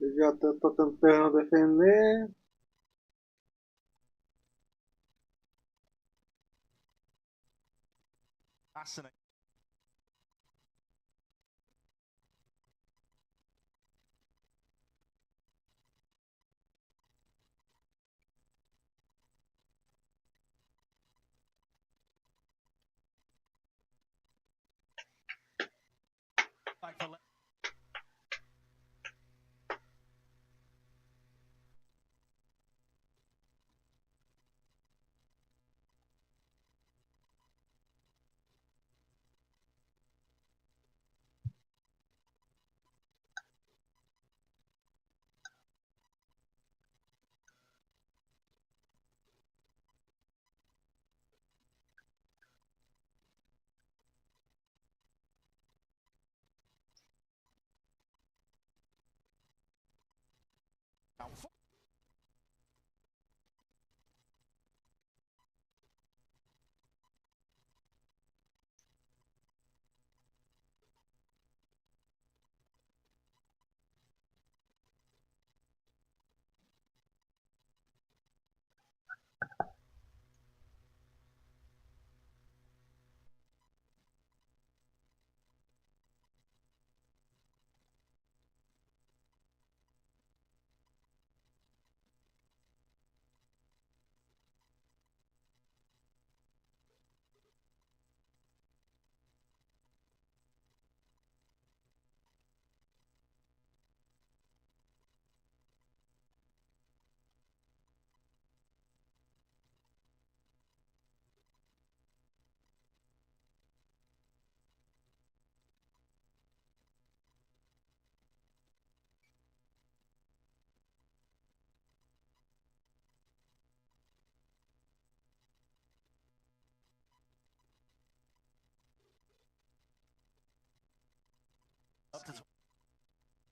Leviatã tá tentando defender. Fascinating.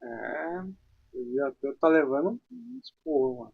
É, devia até estar levando um esporro, mano.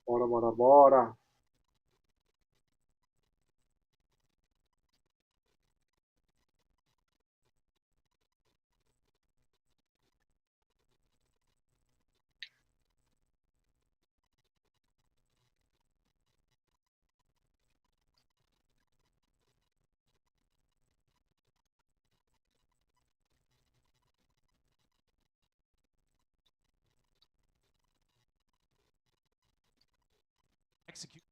Bora, bora, bora. Execute.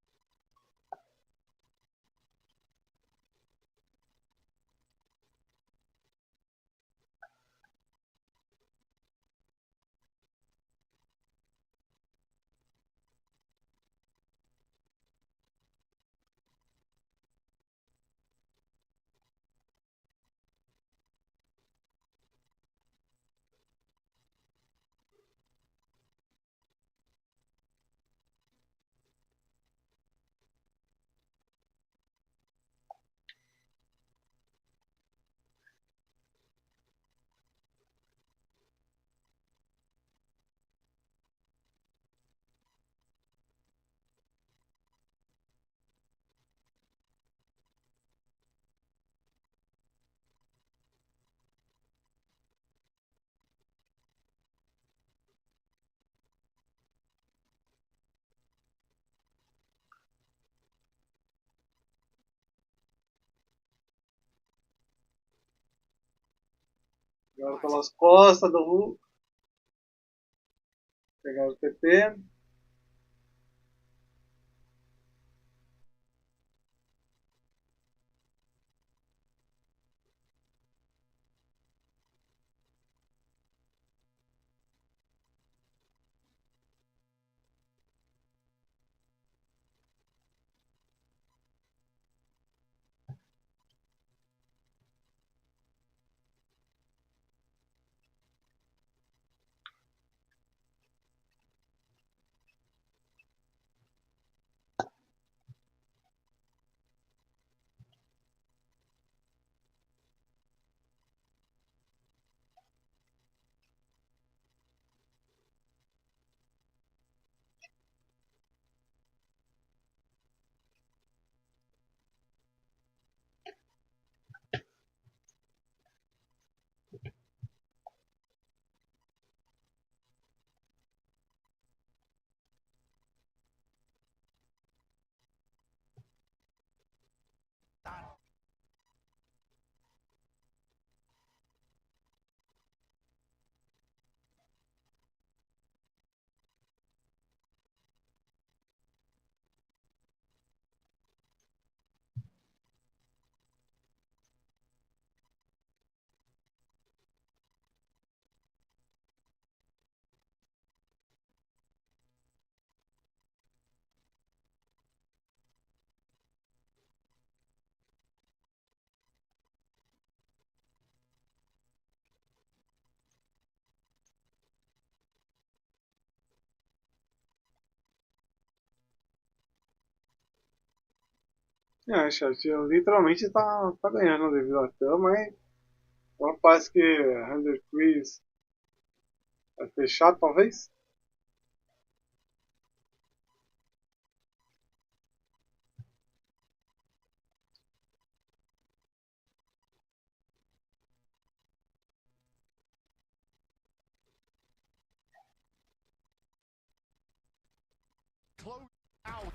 Agora pelas costas do Hulk. Pegar o TP. Chat, literalmente tá ganhando devido à Tama, mas agora parece que 100 Quiz vai fechar, talvez. Close out.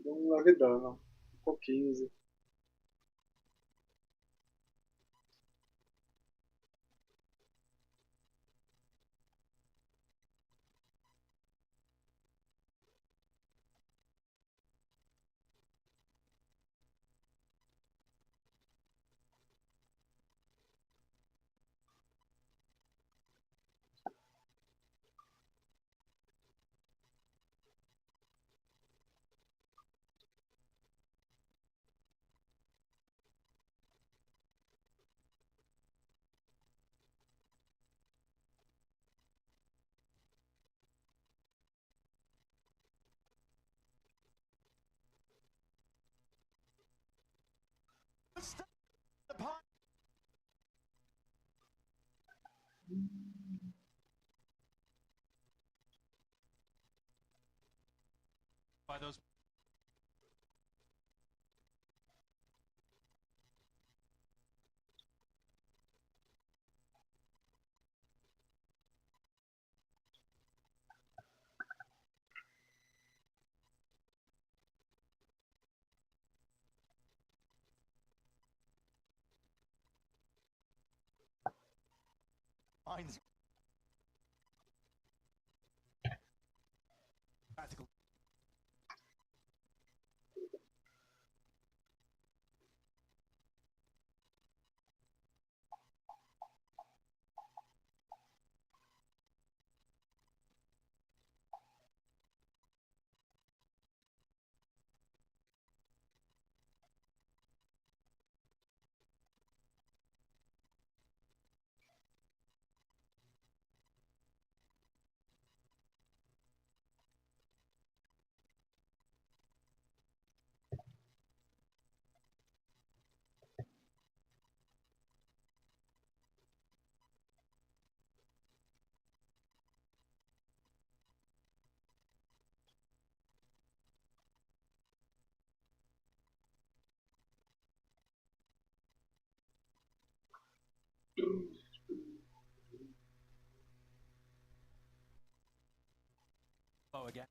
Deu um leve dano. Ficou 15. By those. Mine's practical. Oh, again.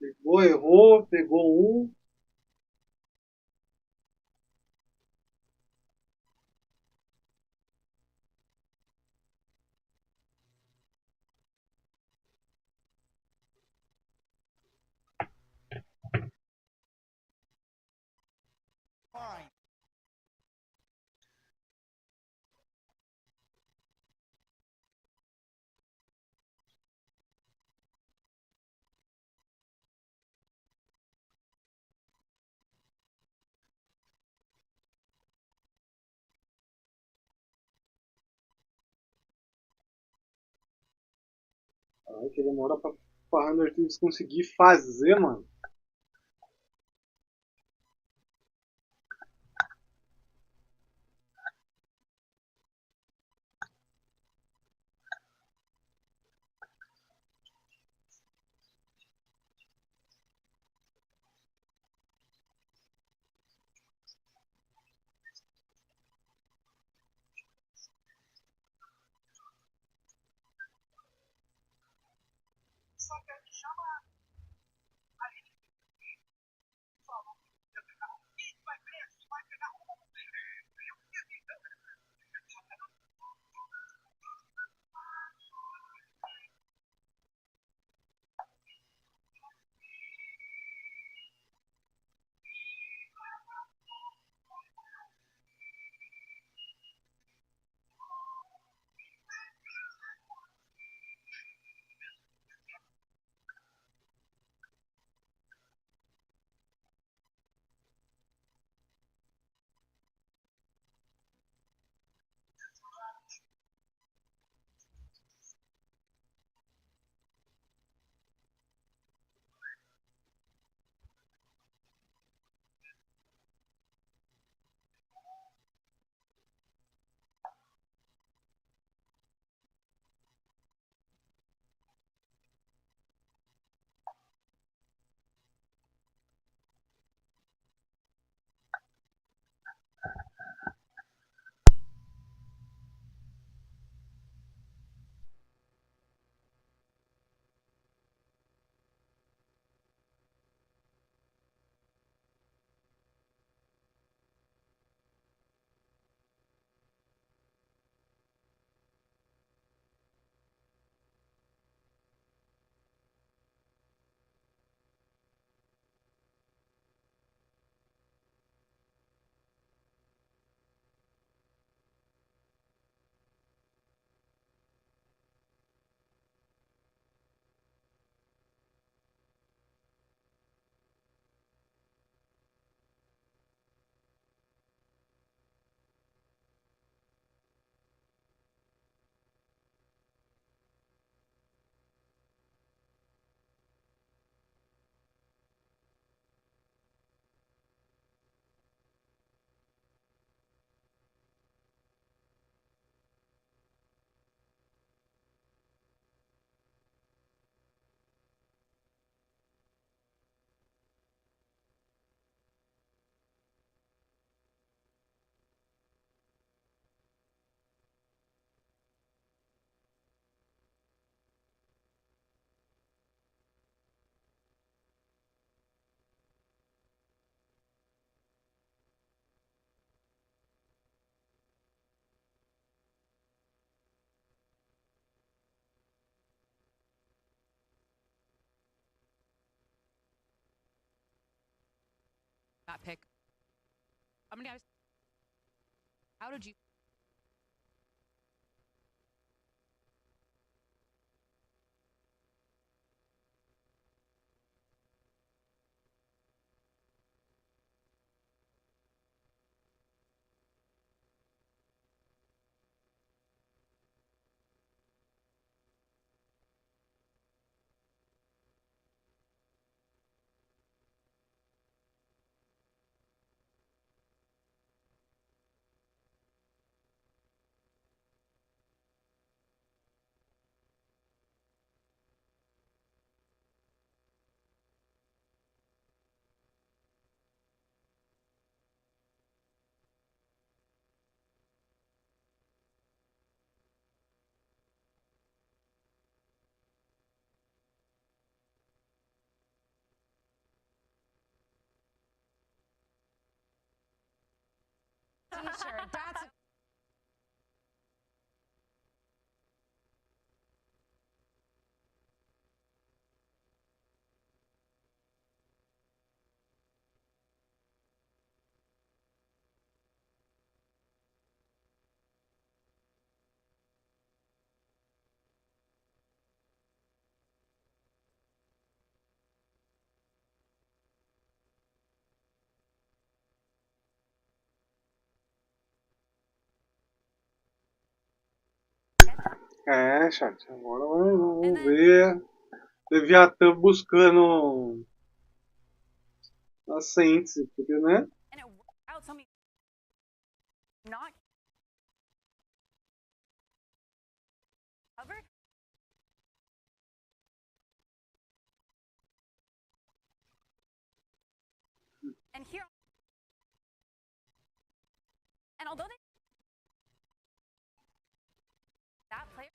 Pegou, errou, pegou um. Fine. Ai, que demora pra Hunter Thieves conseguir fazer, mano. That pick. I'm gonna. How did you? t-shirt. That's a É, chat, agora vamos ver. Leviatã buscando a síntese, porque, né? And it worked out. So I mean, not covered. And here, and although they that player.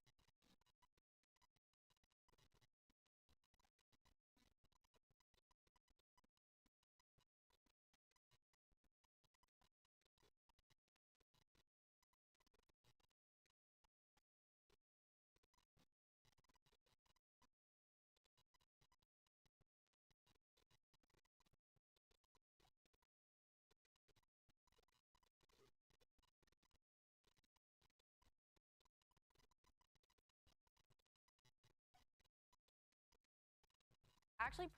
Actually,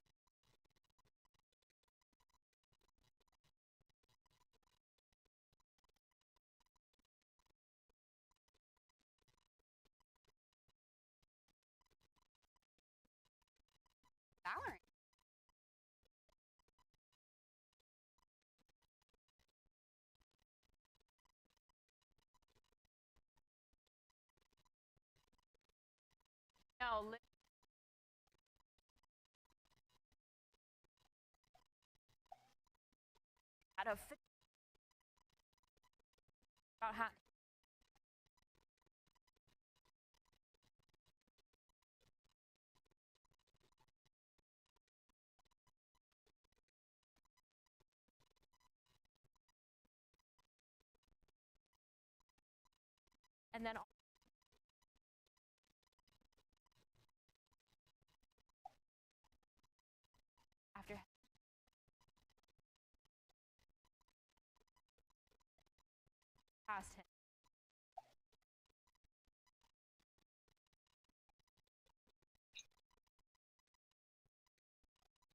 Valorant. No, out of about half. And then after past him.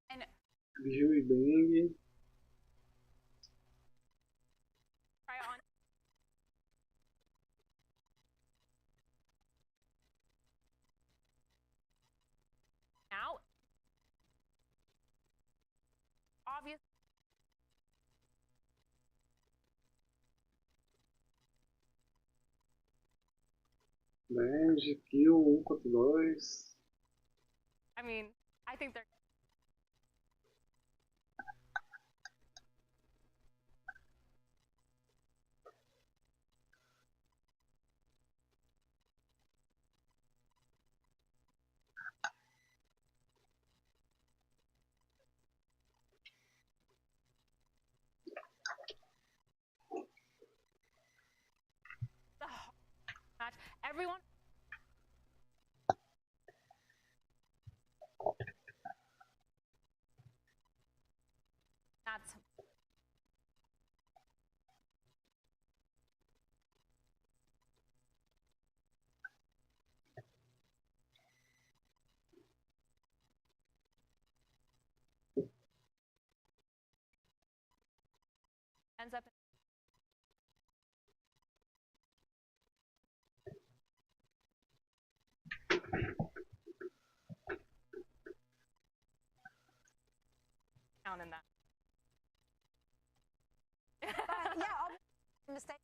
And Viu e bang. try on. Now, obviously. Land, kill, 1 contra 2. I mean, I think they're. The match. Everyone. That's. Ends up. Down in that. yeah, mistake.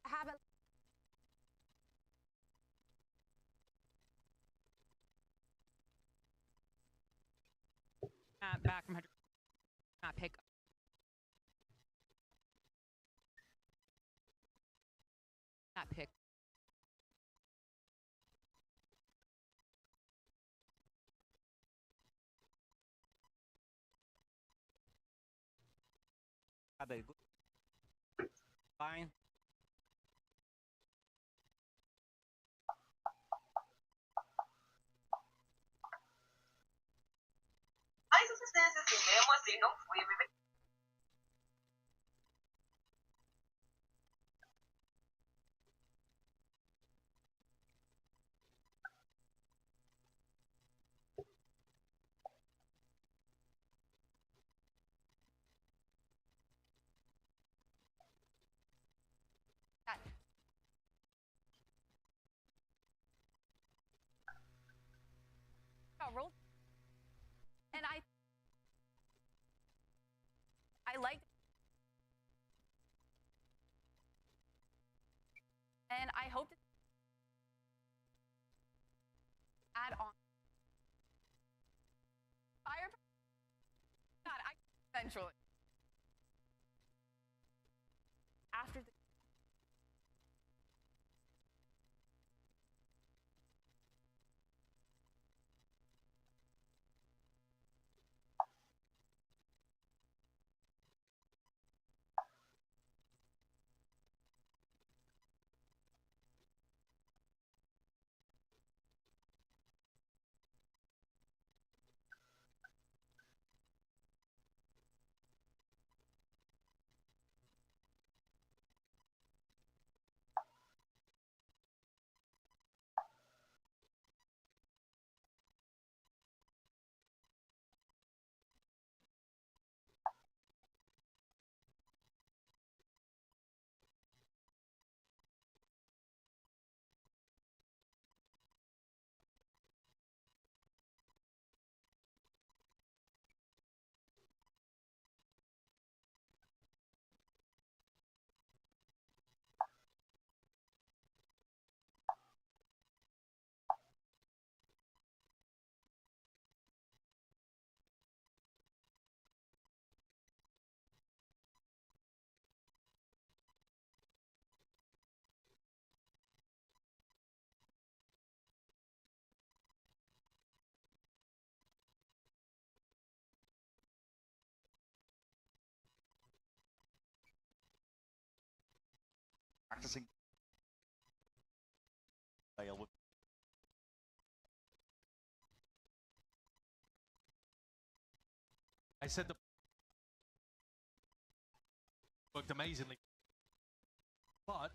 Have a Back from 100. Not pick up. Not pick. Fine. Mais assistências e mesmo assim não fui. Roll. And I like, and I hope to add on fire. God, I eventually after the. Practicing. I said the worked amazingly, but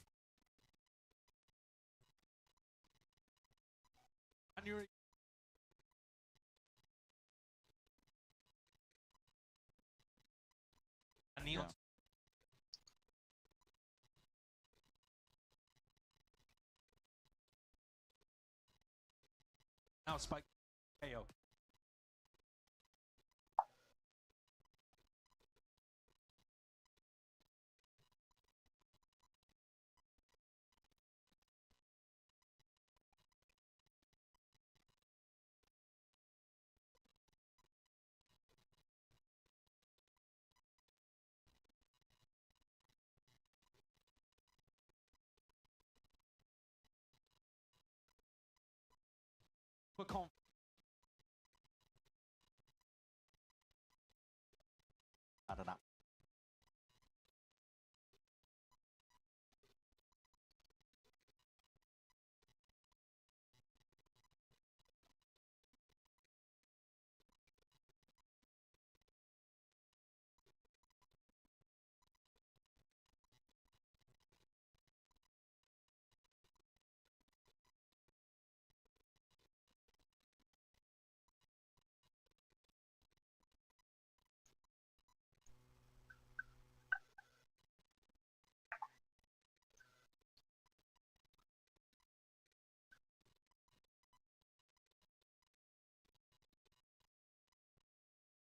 January. And Neil. Now Spike KO. Quick on. I don't know.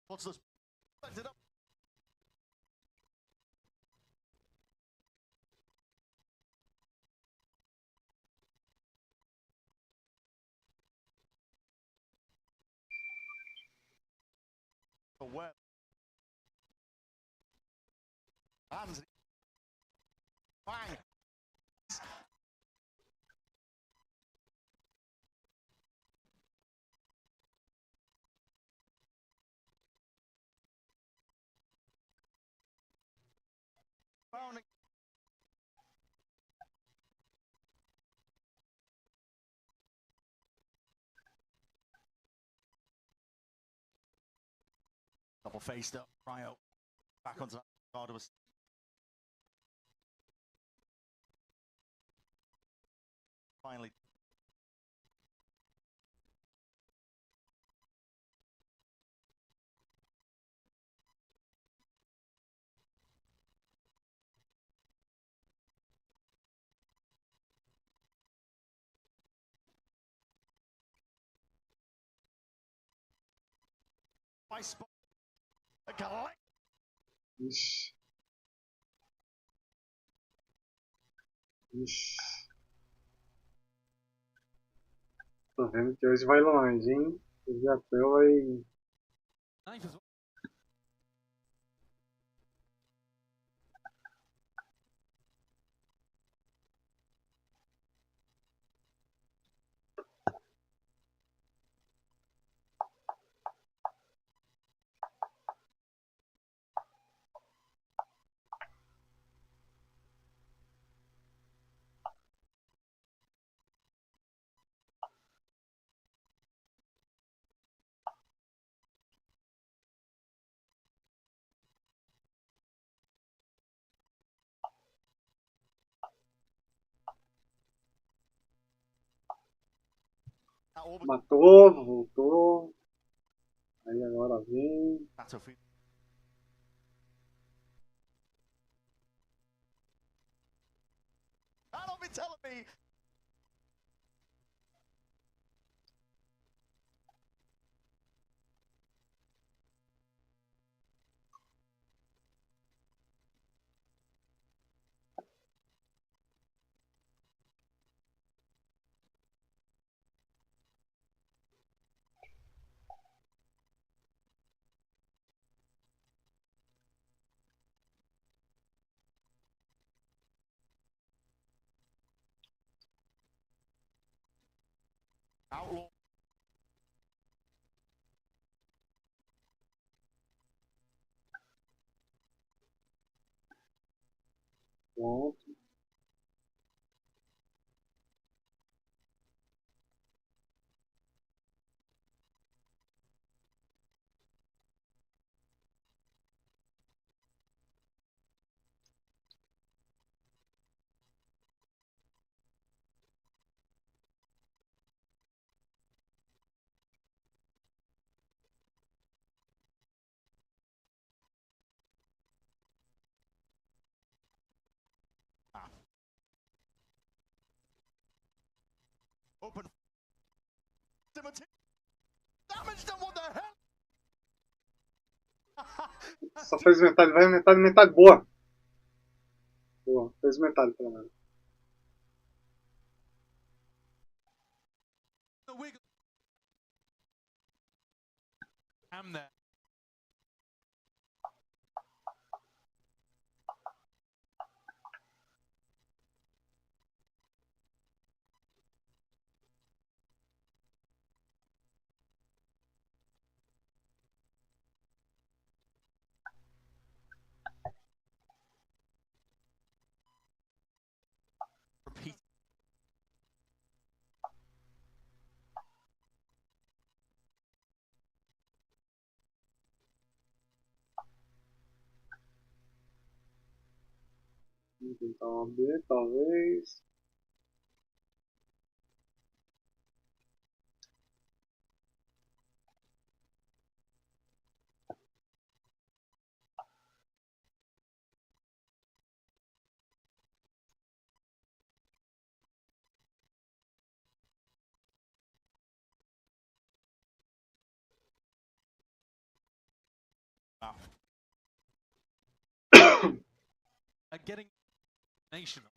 What's this? It up. Well, hands. Fine. Double faced up, Ryo back onto that card was finally. By spot. Ixi. Ixi. Tô vendo que hoje vai longe, hein? Hoje a Pel vai. Matou, voltou. Aí agora vem. Don't be telling me. Outlaw. Pronto. Open. Damage them, what the hell? Só fez metade, vai metade, metade boa. Boa, fez metade pelo menos. I'm there. Repeat. Vamos tentar uma B, talvez. Getting national.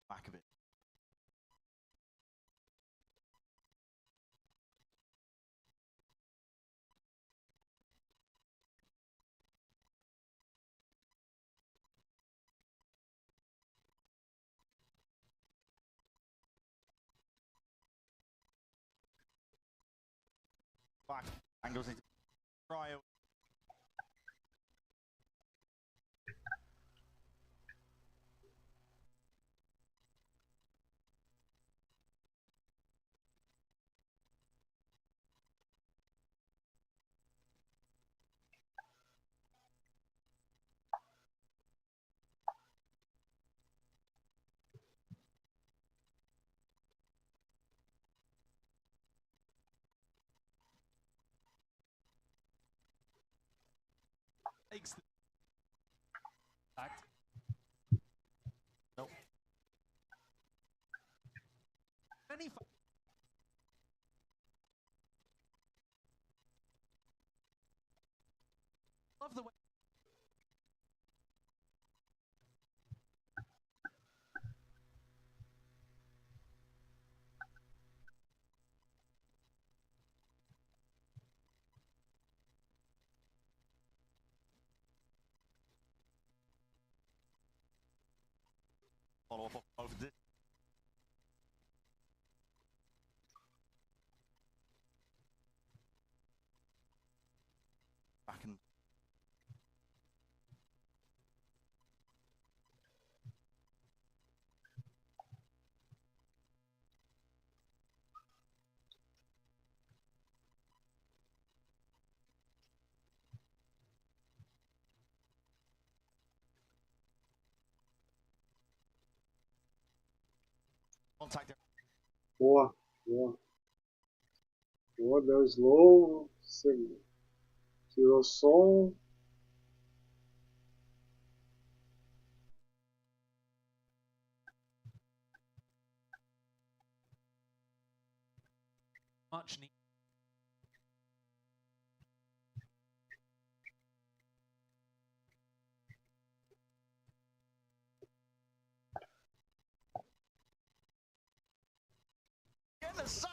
Back a bit. Back. Angles into Try it. Takes the fact. Nope. Love the way. Follow up over this. Back and contact there. Boa, boa. Boa, deu slow. Tirou som. Much need. Get the sun.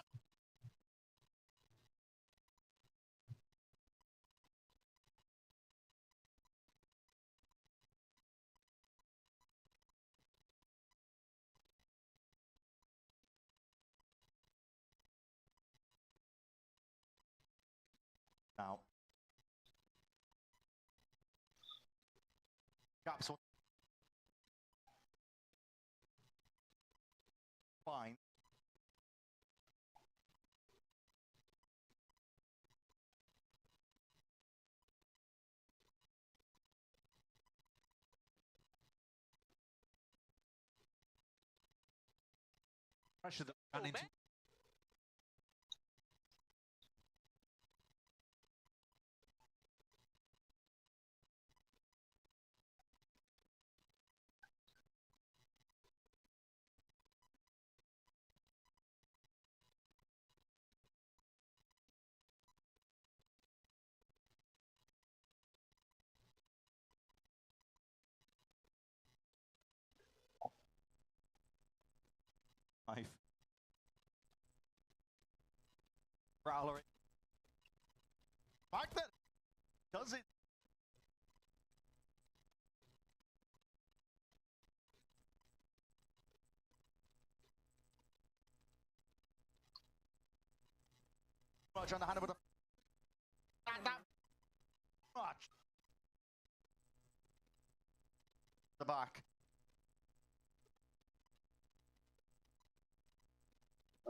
Now. Gaps. Fine. Pressure that ran into. Knife. Prowler. Like that. Does it? Much on the hand with the much. The back.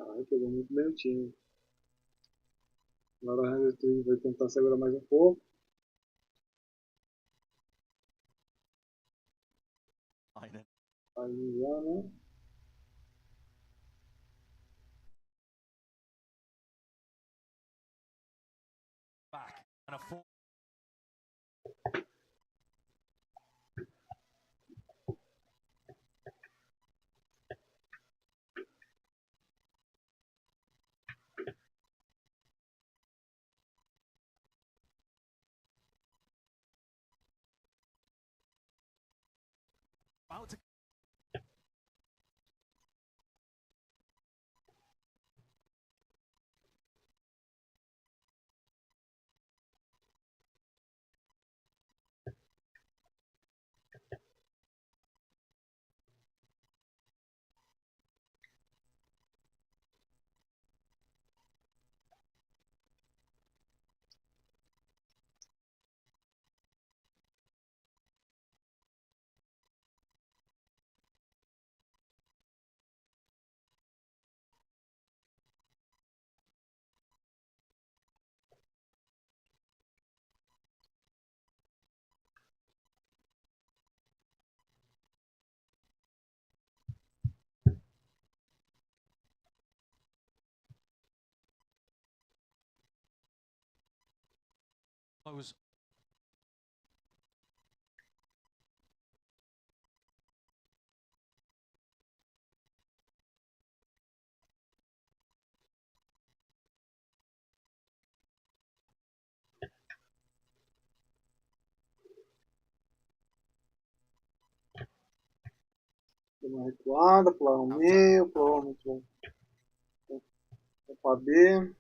Ai, pegou muito bem o time. Agora o Henry vai tentar segurar mais um pouco. Aí já, né? Back and a full. Out to close. Deu uma recuada, pular no meio, provavelmente vou pra B.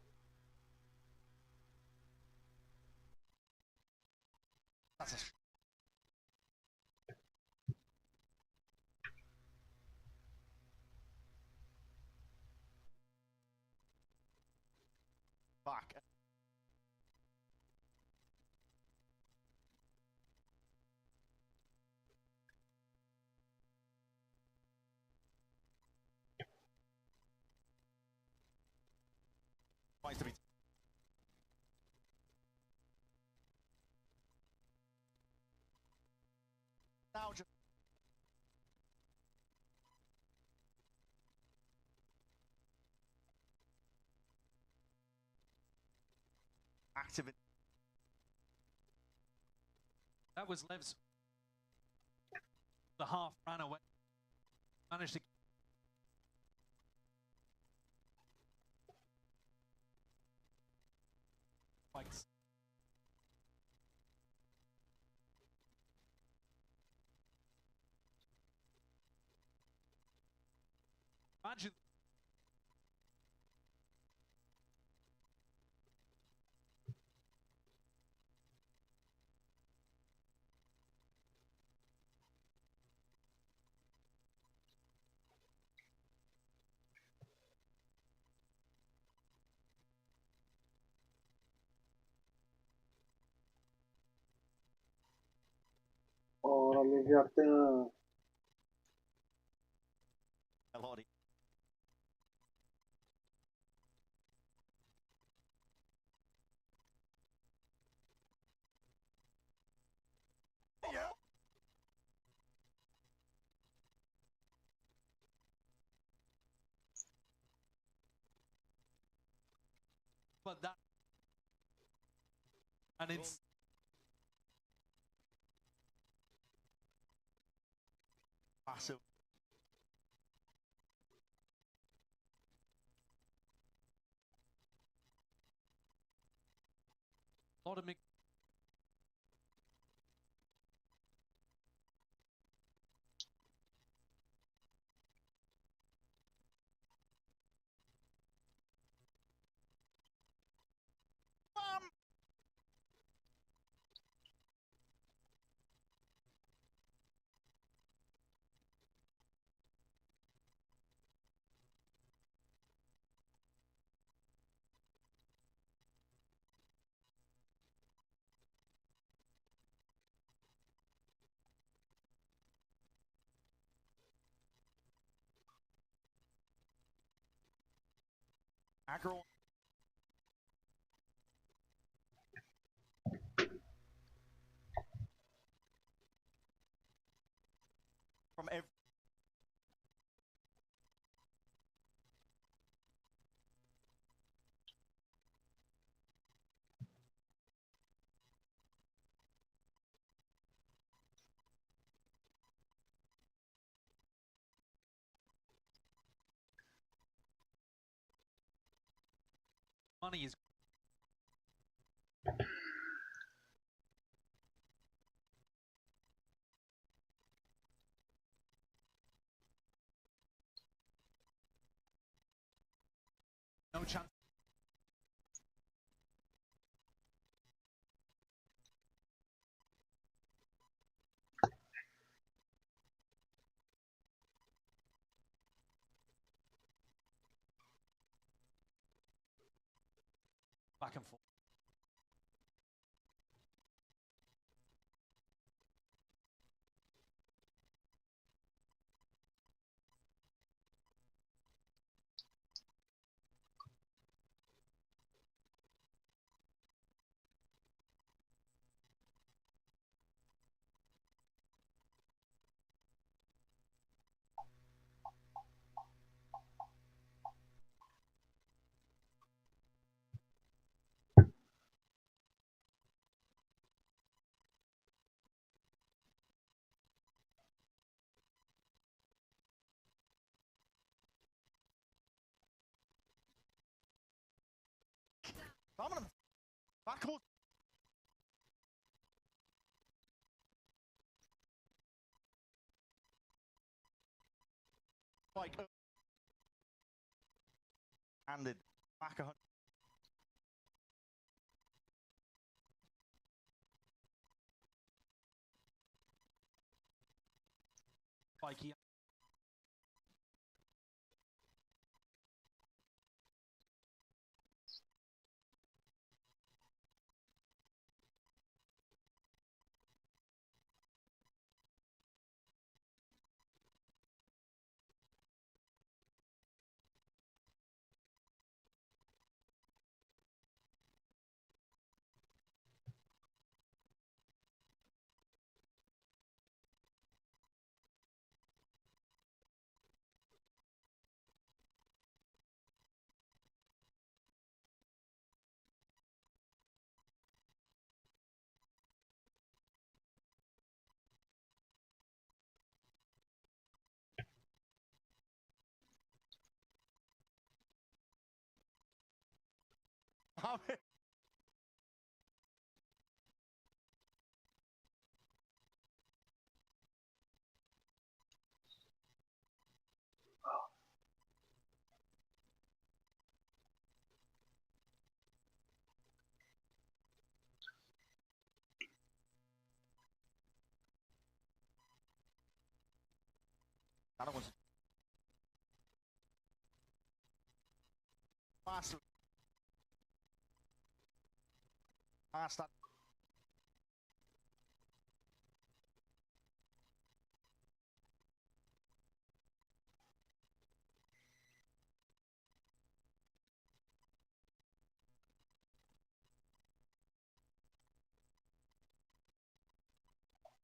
Fuck. Points to be. Now just. Active. That was Lev's. The half ran away. Managed to. Spikes. Imagine. Ora, Leviatã. Elodie. Yeah. But that. And it's. Massive. A lot of Aggro. From every. money is. No chance. Back and forth. Backwards. Like handed back 100. Mikey. That was fast. Fast.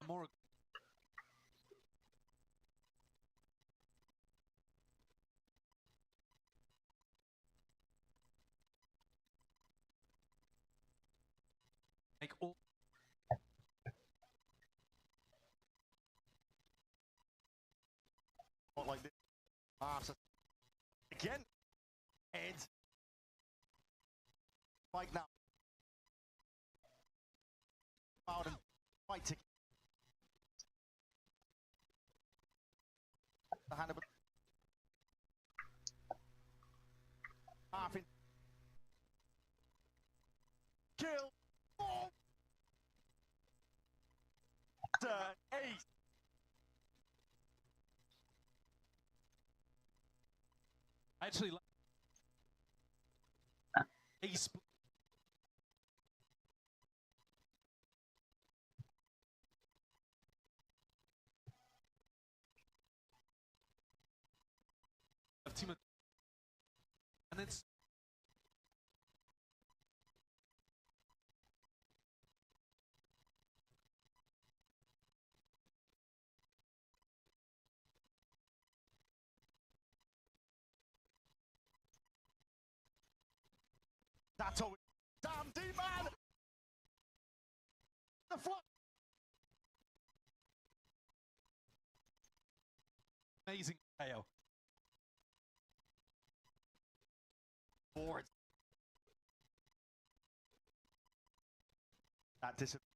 More. Make all. Not like this. Again. Heads. Fight now. Out and fighting. The hand of half in. Kill. Oh. Ace. Actually, ace. Team of, and it's that's all. Damn D-man. The front. Amazing KO. Boards. That disappears.